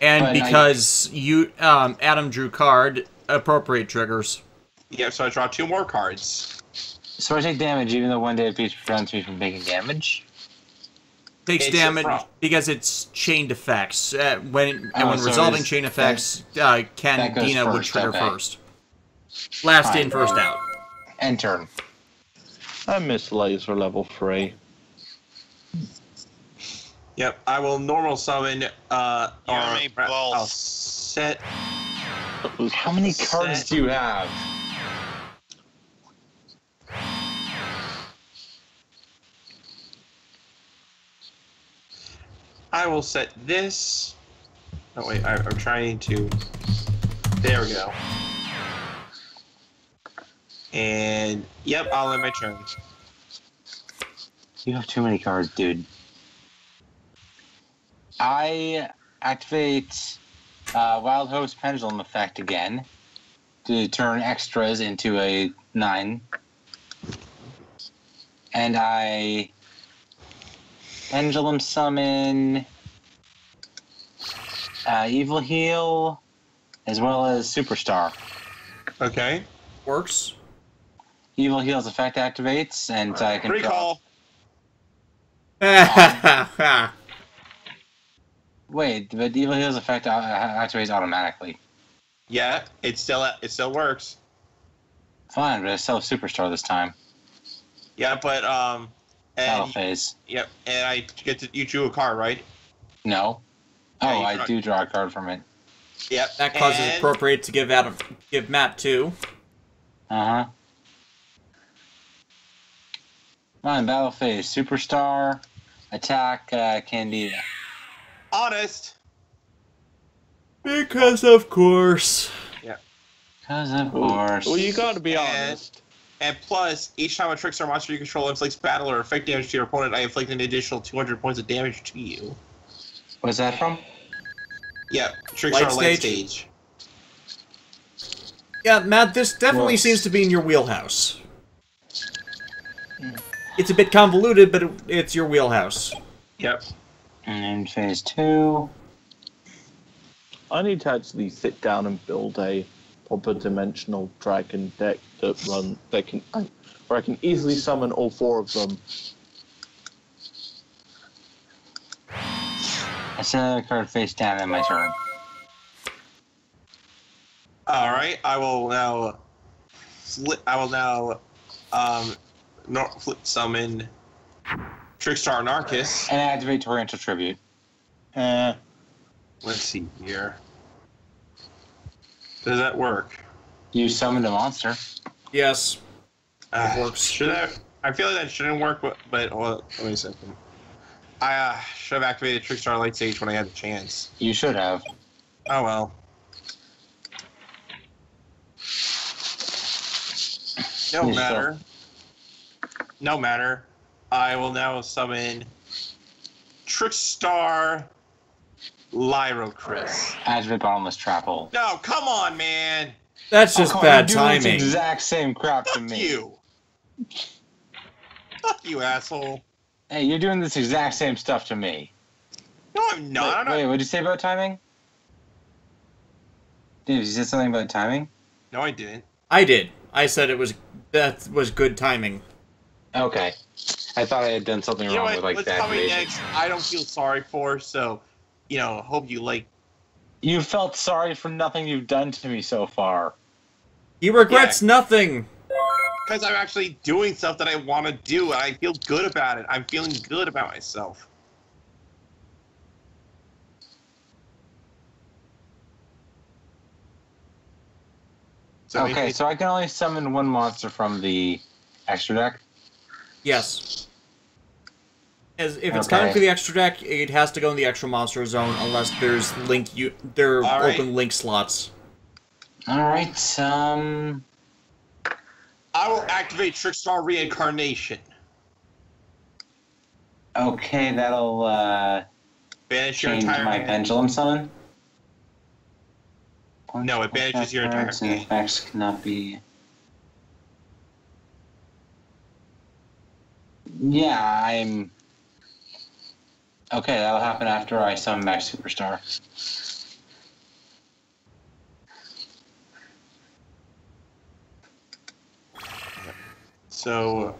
And But because you, Adam drew card, appropriate triggers. Yeah, so I draw 2 more cards. So I take damage even though 1 day of peace prevents me from taking damage? Takes It's damage from- because it's chained effects. When Oh, so resolving it is- chain effects, that goes Dina would first, trigger okay. first. Last Fine. in, first out. End turn. I miss laser level 3. Yep, I will normal summon, may both. I'll set... How many cards do you have? I will set this... Oh, wait, I'm trying to... There we go. And, yep, I'll end my turn. You have too many cards, dude. I activate Wild Host Pendulum effect again to turn extras into a 9. And I Pendulum Summon Evil Heal as well as Superstar. Okay. Works. Evil Heal's effect activates, and I can Recall. Wait, but Evil Heal's effect activates automatically. Yeah, it still works. Fine, but I still have Superstar this time. Yeah, but, Battle and, phase. yep, and I get to, you drew a card, right? No. Yeah, Oh, you I draw- do draw a card from it. Yep. That causes and- appropriate to give Matt 2. Uh-huh. Fine, battle phase. Superstar. Attack Candida. Honest. Because of course. Because of course. Well, you gotta be And- honest. And plus, each time a Trickstar monster you control inflicts battle or effect damage to your opponent, I inflict an additional 200 points of damage to you. What's that from? Yeah, Trickstar Light Light stage? Stage. Yeah, Matt, this definitely Works. seems to be in your wheelhouse. It's a bit convoluted, but it's your wheelhouse. Yep. And phase 2. I need to actually sit down and build a proper dimensional dragon deck that where I can easily summon all 4 of them. I set another card face down in my turn. Alright, I will now summon Trickstar Anarchus. And activate Torrential Tribute. Let's see here. Does that work? You summoned a monster. Yes. It works. Should that? I feel like that shouldn't work, but hold on, wait a second. I should have activated Trickstar Light Stage when I had the chance. You should have. Oh well. No Yes, matter. No matter. I will now summon Trickstar Lyrocris. Activate Bottomless Trap Hole. No, come on, man. That's just Oh, bad you're doing timing. the exact same crap to Fuck me. you. Fuck you, asshole. Hey, you're doing this exact same stuff to me. No, I'm not. I'm not. Wait, what did you say about timing? Dude, you said something about timing? No, I didn't. I did. I said that was good timing. Okay. I thought I had done something You know wrong what? with like What's the coming activation. next? I don't feel sorry for. So, hope you like. You felt sorry for nothing you've done to me so far. He regrets nothing. Because I'm actually doing stuff that I want to do, and I feel good about it. I'm feeling good about myself. So Okay, so I can only summon one monster from the extra deck? Yes. If it's Okay. coming for the extra deck, it has to go in the extra monster zone unless there's there are Alright. open link slots. Alright, I will activate Trickstar Reincarnation. okay, that'll Banish your change entire my hand. pendulum summon. No, it banishes your entire cards and game. effects cannot be. Yeah, I'm. Okay, that'll happen after I summon back Superstar. So,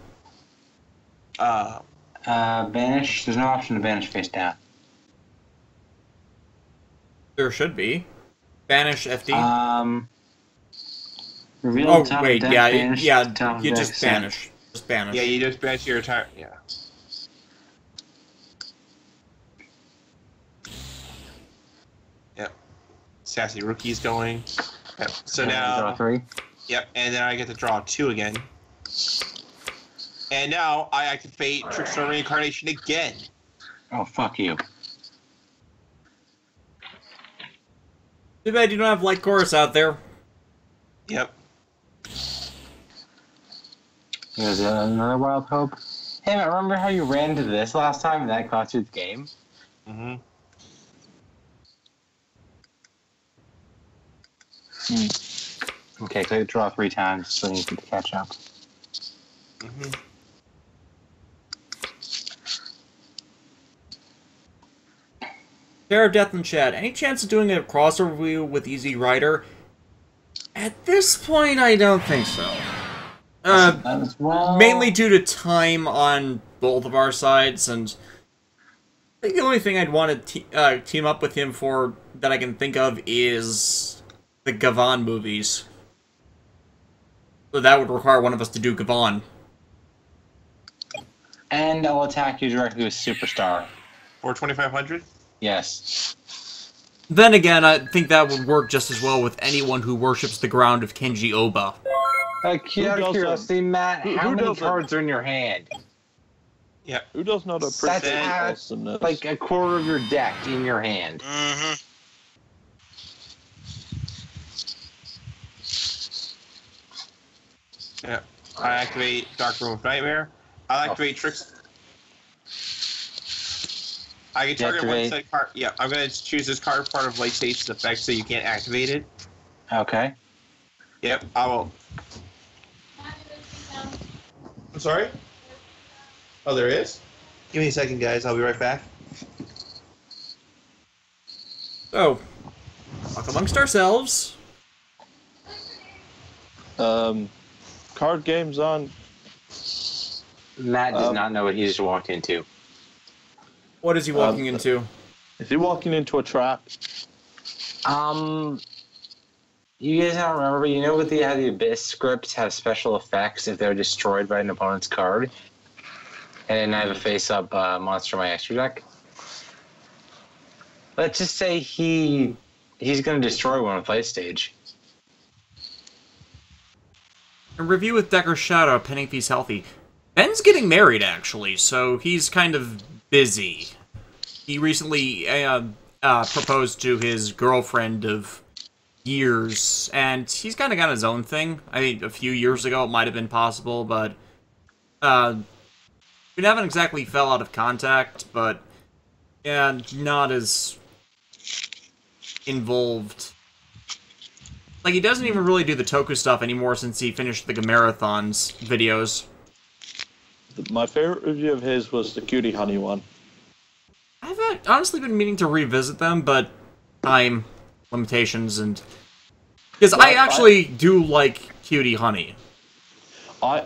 Banish. There's no option to banish face down. There should be. Banish FD. Reveal Oh the top wait, deck, yeah, banish yeah. the top You deck, just set. banish. Just banish. yeah, you just banish your entire. Yeah. Yep. Sassy rookie's going. Yep. So now. Draw 3. Yep, and then I get to draw 2 again. And now I activate Trickstar Reincarnation again. Oh, fuck you. Too bad you don't have Light Chorus out there. Yep. There's another Wild Hope. Hey, Matt, remember how you ran into this last time and that cost you the game? Mm-hmm. Okay, so you draw 3 times, so you need to catch up. Mm-hmm. Pair of Death in chat. Any chance of doing a crossover review with Easy Rider? At this point, I don't think so. Mainly due to time on both of our sides, and I think the only thing I'd want to team up with him for that I can think of is the Gavon movies. So that would require one of us to do Gavon. And I'll attack you directly with Superstar. For 2,500? Yes. Then again, I think that would work just as well with anyone who worships the ground of Kenji Oba. Out of curiosity, Matt, how many doesn't? cards are in your hand? Yep. Who does not That's appreciate half, awesomeness? like a quarter of your deck in your hand. Mm-hmm. Yep. I activate Dark Room of Nightmare. I'll activate Tricks. I can target one Deactivate. set card. Yeah, I'm going to choose this card part of Light Station's effect so you can't activate it. Okay. Yep, I will. I'm sorry? Oh, there is? Give me a second, guys. I'll be right back. So, talk amongst ourselves. Card games on. Matt does not know what he just walked into. What is he walking into? Is he walking into a trap? You guys don't remember, but you know what how the Abyss scripts have special effects if they're destroyed by an opponent's card? And I have a face-up monster in my extra deck? Let's just say he's going to destroy one with Light Stage. A review with Decker's Shadow, pending if he's healthy. Ben's getting married, actually, so he's kind of busy. He recently proposed to his girlfriend of years, and he's kind of got his own thing. I mean, a few years ago it might have been possible, but we haven't exactly fell out of contact, but yeah, not as involved. Like, he doesn't even really do the Toku stuff anymore since he finished the Gamerathons videos. My favorite review of his was the Cutie Honey one. I've honestly been meaning to revisit them, but time limitations and... Because I actually do like Cutie Honey. I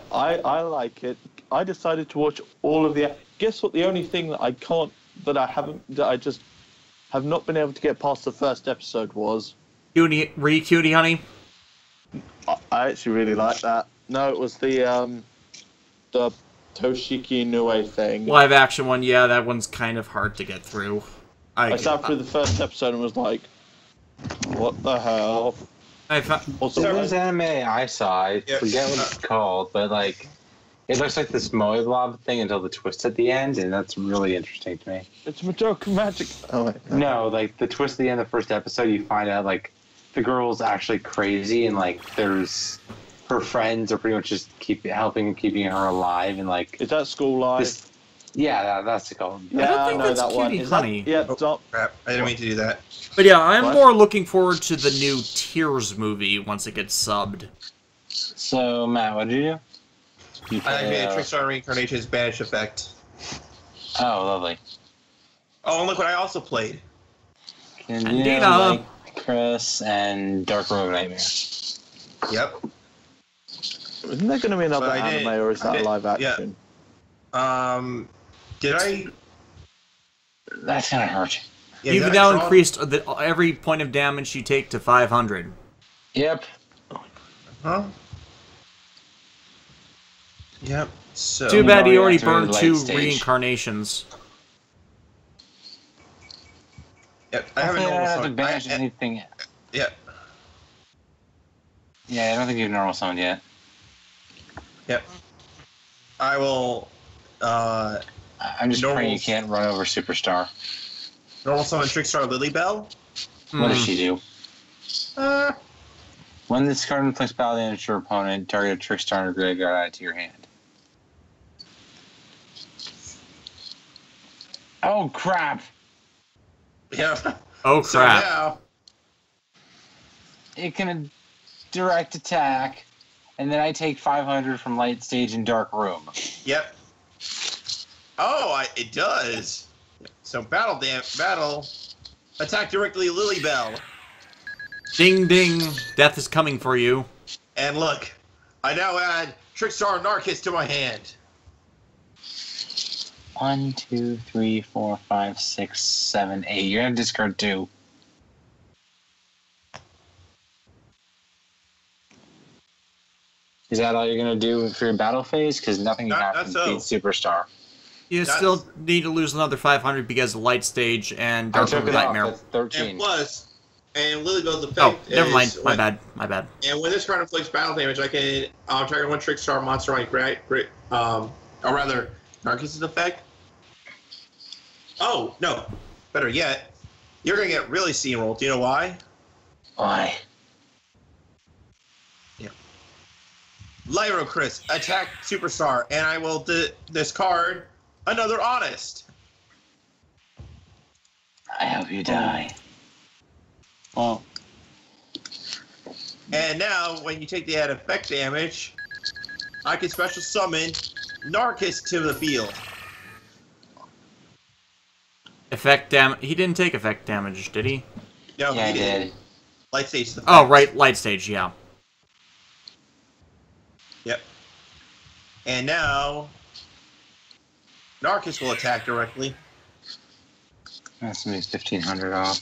like it. I decided to watch all of the... Guess what? The only thing that I just have not been able to get past the first episode was... Cutie Honey? I actually really like that. No, it was the Toshiki Inoue thing. Live action one, yeah, that one's kind of hard to get through. I sat through the first episode and was like, what the hell? Also, there's anime I saw, I forget what it's called, but like, it looks like this Moe Blob thing until the twist at the end, and that's really interesting to me. It's Madoka Magic. Oh, wait. No, like, the twist at the end of the first episode, you find out, like, the girl's actually crazy, and, like, there's... Her friends are pretty much just helping and keeping her alive, and, like... Is that School Live? Yeah, that's the code. Yeah, don't think know that's that one. Cutie Is Honey. That, yeah, don't. Crap, I didn't mean to do that. But yeah, I'm What? more looking forward to the new Tears movie once it gets subbed. So, Matt, what did you do? You I played, made Trickstar Reincarnation's Banish Effect. Oh, lovely. Oh, and look what I also played. Candida. Chris, and Dark Road Nightmare. Yep. Isn't there going to be another But I anime, did- or is that I did- live yeah. action? Did I? That's gonna hurt. Yeah, You've did I now draw- increased every point of damage you take to 500. Yep. Huh? Yep. So. Too bad you he already already got through burned the 2 light stage. reincarnations. Yep. I haven't Hopefully I don't normal have to summoned. banish anything. Yeah. Yeah, I don't think you've normal summoned yet. Yep. I will. I'm just praying you can't run over Superstar. Normal summon Trickstar Lilybell. What does Hmm. she do? When this card inflicts battle damage to your opponent, target a Trickstar in your graveyard, add it to your hand. Oh crap! Yeah. Oh So crap. now. It can direct attack, and then I take 500 from Light Stage and Dark Room. Yep. Oh, it does. So battle attack directly Lilybell. Ding ding. Death is coming for you. And look, I now add Trickstar Narcus to my hand. 1, 2, 3, 4, 5, 6, 7, 8. You're gonna discard 2. Is that all you're gonna do for your battle phase? Because nothing Not happens so. to beat Superstar. You That's- still need to lose another 500 because of Light Stage and I Dark took Room it off. Nightmare. That's 13. And plus, and Lilybell's effect Oh, never is mind. My when- bad. My bad. And when this card inflicts battle damage, I can target one Trickstar monster like or rather, Narcus' effect. Oh no! Better yet, you're gonna get really steamrolled. Do you know why? Why? Lyro Chris, attack Superstar, and I will discard another Honest. I hope you die. Oh, And now, when you take the add effect damage, I can special summon Narcus to the field. Effect damage. He didn't take effect damage, did he? No, Yeah, I he did. did. Light stage effect. Oh, right. Light Stage, yeah. Yep. And now, Narcus will attack directly. That's me 1,500 off.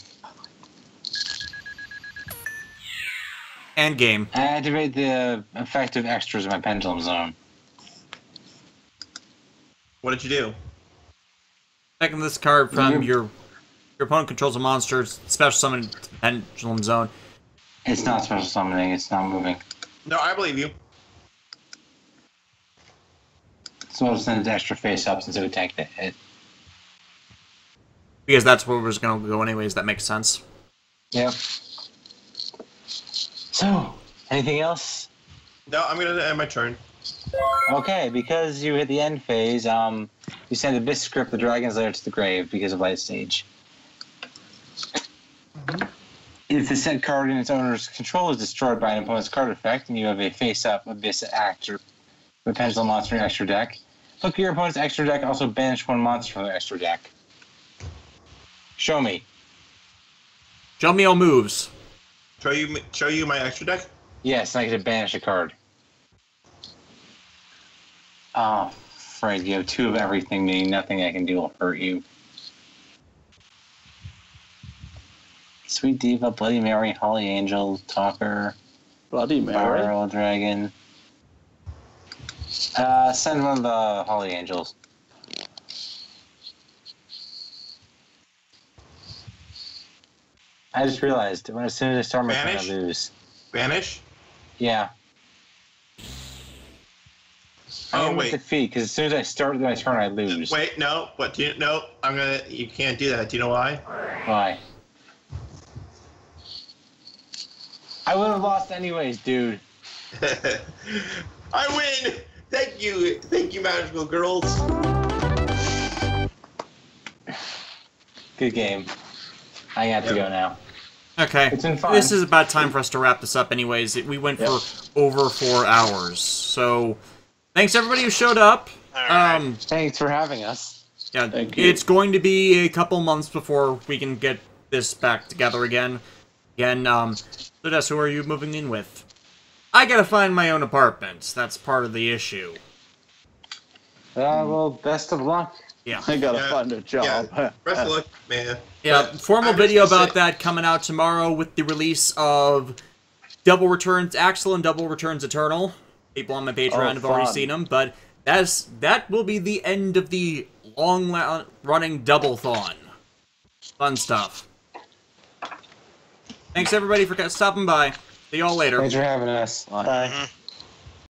And game. I activate the effective extras in my Pendulum Zone. What did you do? Second this card from Mhm. your opponent controls a monster, special summon Pendulum Zone. It's not special summoning, it's not moving. No, I believe you. So I'll send it extra face ups instead of attack the hit. Because that's where we're just going to go anyways. That makes sense. Yep. So, anything else? No, I'm gonna end my turn. Okay, because you hit the end phase, you send Abyss Script the Dragon's Lair to the grave because of Light Stage. If the said card in its owner's control is destroyed by an opponent's card effect, and you have a face-up Abyss actor, the Pendulum monster in your extra deck, look at your opponent's extra deck, also banish one monster from their extra deck. Show me. Show me all moves. Show you my extra deck. Yes, and I get to banish a card. Oh, Fred, you have 2 of everything, meaning nothing I can do will hurt you. Sweet Diva, Bloody Mary, Holly Angel, Talker, Bloody Mary. Viral Dragon. Send one of the Holly Angels. I just realized as soon as I start my turn, I Vanish? lose. Vanish. Yeah. I Oh am wait. defeat because as soon as I start my turn, I lose. Wait, no. What? Do you? No. You can't do that. Do you know why? Why? I would have lost anyways, dude. I win. Thank you, magical girls. Good game. I have to go now. Okay. It's been fun. This is about time for us to wrap this up anyways. We went for over 4 hours. So, thanks everybody who showed up. Alright. Thanks for having us. Yeah, Thank you. it's going to be a couple months before we can get this back together again. So Des, who are you moving in with? I gotta find my own apartment. That's part of the issue. Well, best of luck. Yeah. I gotta find a job. Yeah. Best of luck, man. Yeah, But formal I'm just video gonna about that coming out tomorrow with the release of Double Returns Axel and Double Returns Eternal. People on my Patreon have already fun. seen them, but that will be the end of the long-running Double-thon. Fun stuff. Thanks everybody for stopping by. See y'all later. Thanks for having us. Bye. Bye. Mhm.